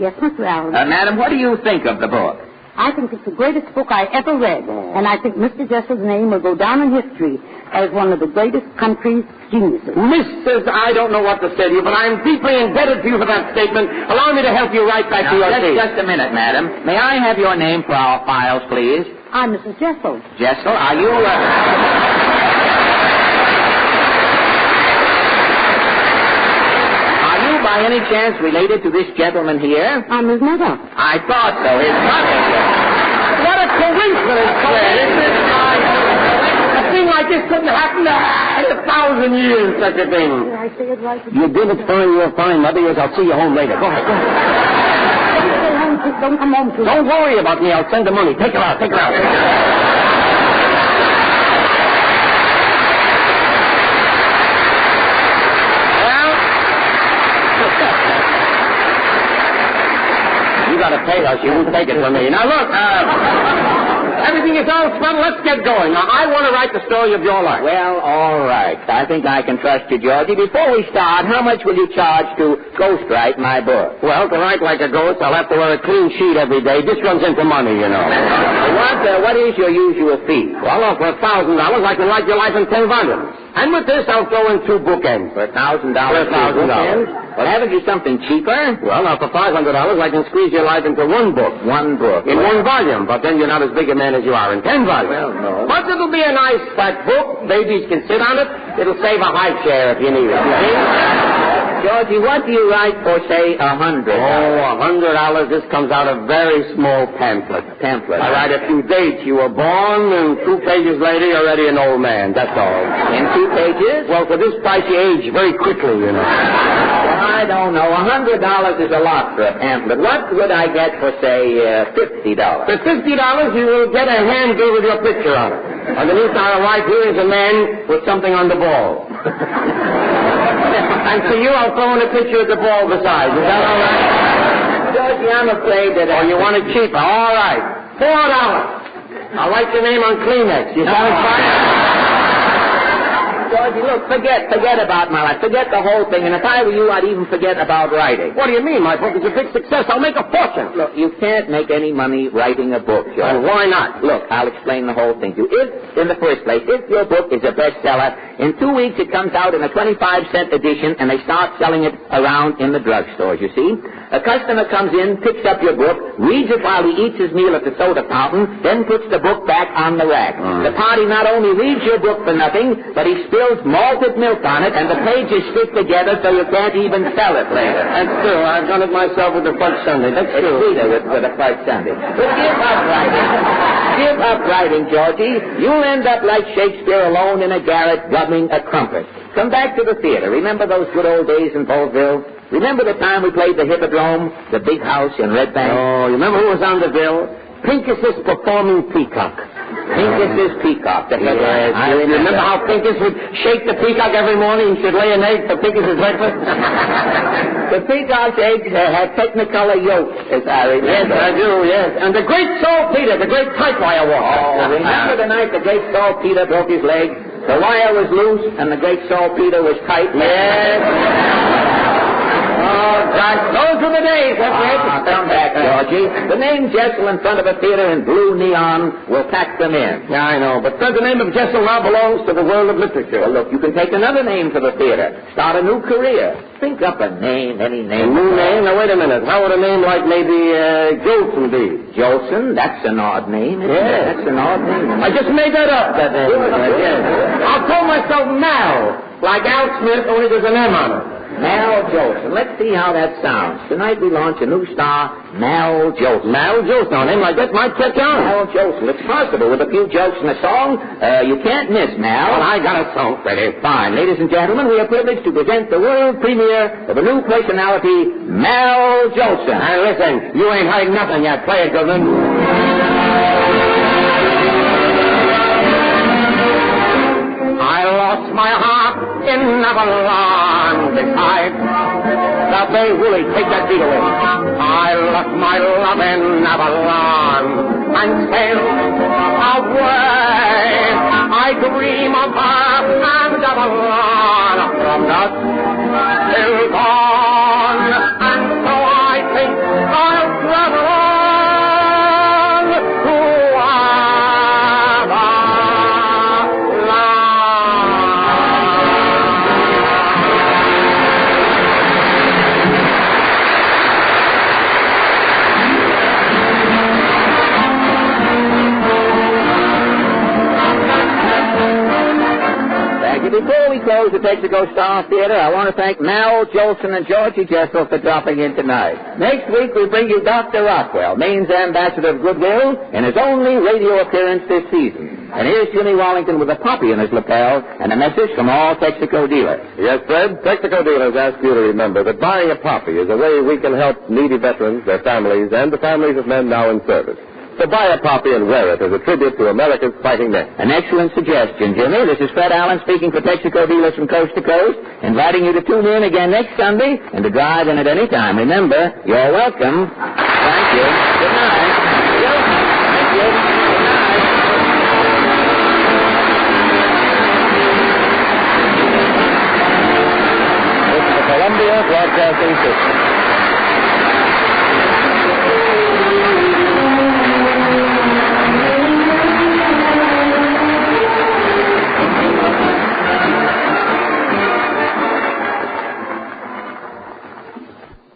Yes, Mr. Allen. Madam, what do you think of the book? I think it's the greatest book I ever read. And I think Mr. Jessel's name will go down in history as one of the greatest country's geniuses. Mrs. I don't know what to say to you, but I'm deeply indebted to you for that statement. Allow me to help you right back to your seat. Just a minute, madam. May I have your name for our files, please? I'm Mrs. Jessel. Jessel, are you... by any chance related to this gentleman here? I'm his mother. I thought so. His mother. What a coincidence, Fred. Isn't it? A thing like this couldn't happen in 1,000 years, such a thing. Did I say it right? You did it fine. You're fine. Mother, I'll see you home later. Go ahead. Stay home. Don't come home too late. Don't worry about me. I'll send the money. Take her out. To pay her. She won't take it from me. Now, look, everything is all settled. Let's get going. Now, I want to write the story of your life. Well, all right. I think I can trust you, Georgie. Before we start, how much will you charge to ghostwrite my book? Well, to write like a ghost, I'll have to wear a clean sheet every day. This runs into money, you know. What is your usual fee? Well, for $1,000, I can write your life in 10 volumes. And with this, I'll throw in 2 bookends. For $1,000? Well, haven't you something cheaper? Well, now, for $500, I can squeeze your life into 1 book. 1 book. In 1 volume. But then you're not as big a man as you are in 10 volumes. Well, no. But it'll be a nice, fat book. Babies can sit on it. It'll save a high chair if you need it. Georgie, what do you write for, say, $100? Oh, $100. This comes out a very small pamphlet. I write a few dates. You were born, and 2 pages later, you're already an old man. That's all. In 2 pages? Well, for this price, you age very quickly, you know. Well, I don't know. $100 is a lot for a pamphlet. What would I get for, say, $50? For $50, you will get a handbill with your picture on it. Underneath our right here is a man with something on the ball. And for you, I'll throw in a picture of the ball besides. Is that all right? Georgie, I'm afraid that... Oh, you want it cheaper? All right. $4. I'll write your name on Kleenex. You satisfied? Georgie, look, forget about my life. Forget the whole thing. And if I were you, I'd even forget about writing. What do you mean? My book is a big success. I'll make a fortune. Look, you can't make any money writing a book, George. Why not? Look, I'll explain the whole thing to you. In the first place, if your book is a bestseller, In 2 weeks, it comes out in a 25-cent edition, and they start selling it around in the drugstores, you see. A customer comes in, picks up your book, reads it while he eats his meal at the soda fountain, then puts the book back on the rack. The party not only reads your book for nothing, but he spills malted milk on it, and the pages stick together so you can't even sell it later. That's true. I've done it myself with the Fudge Sunday. That's true. It's sweeter with the Fudge Sunday. But give up writing. Give up writing, Georgie. You'll end up like Shakespeare alone in a garret gumming a crumpet. Come back to the theater. Remember those good old days in Vaudeville? Remember the time we played the Hippodrome, the big house in Red Bank? Oh, you remember who was on the bill? Pincus's Performing Peacock. Pincus's Peacock, the headline. Yes, you remember how Pincus would shake the peacock every morning and should lay an egg for Pincus's breakfast? The peacock's eggs had Technicolor yolks, as I remember. Yes, I do, yes. And the great saltpeter, the great typewire walker. Oh, remember the night the great saltpeter broke his leg? The wire was loose and the great saltpeter was tight? Yes. Oh, gosh, those were the days, that's it. Come back, Georgie. The name Jessel in front of a theater in blue neon will pack them in. Yeah, I know, but the name of Jessel now belongs to the world of literature. Well, look, you can take another name for the theater. Start a new career. Think up a name, any name. A new name? Now, wait a minute. How would a name like maybe Jolson be? Jolson? That's an odd name, isn't it? That's an odd name. I just made that up, that name. Yes. I'll call myself Mal, like Al Smith, only there's an M on it. Mal Jolson. Let's see how that sounds. Tonight we launch a new star, Mal Jolson. Mal Jolson. A name like that might catch on. Mal Jolson. It's possible. With a few jokes and a song, you can't miss, Mal. Well, I got a song ready. Fine. Ladies and gentlemen, we are privileged to present the world premiere of a new personality, Mal Jolson. And listen, you ain't heard nothing yet. Play it, Goodman. I lost my heart in Avalon beside the Bay. Willie, take that beat away. I lost my love in Avalon and sailed away. I dream of her and Avalon from dusk till dawn, and so I think I'll travel on to Before we close the Texaco Star Theater, I want to thank Mal Jolson and Georgie Jessel for dropping in tonight. Next week, we bring you Dr. Rockwell, Maine's ambassador of goodwill, in his only radio appearance this season. And here's Jimmy Wallington with a poppy in his lapel and a message from all Texaco dealers. Yes, Fred. Texaco dealers ask you to remember that buying a poppy is a way we can help needy veterans, their families, and the families of men now in service. So buy a poppy and wear it as a tribute to America's fighting men. An excellent suggestion, Jimmy. This is Fred Allen speaking for Texaco dealers from coast to coast, inviting you to tune in again next Sunday and to drive in at any time. Remember, you're welcome. Thank you. Good night. Thank you. Good night. This is the Columbia Broadcasting System.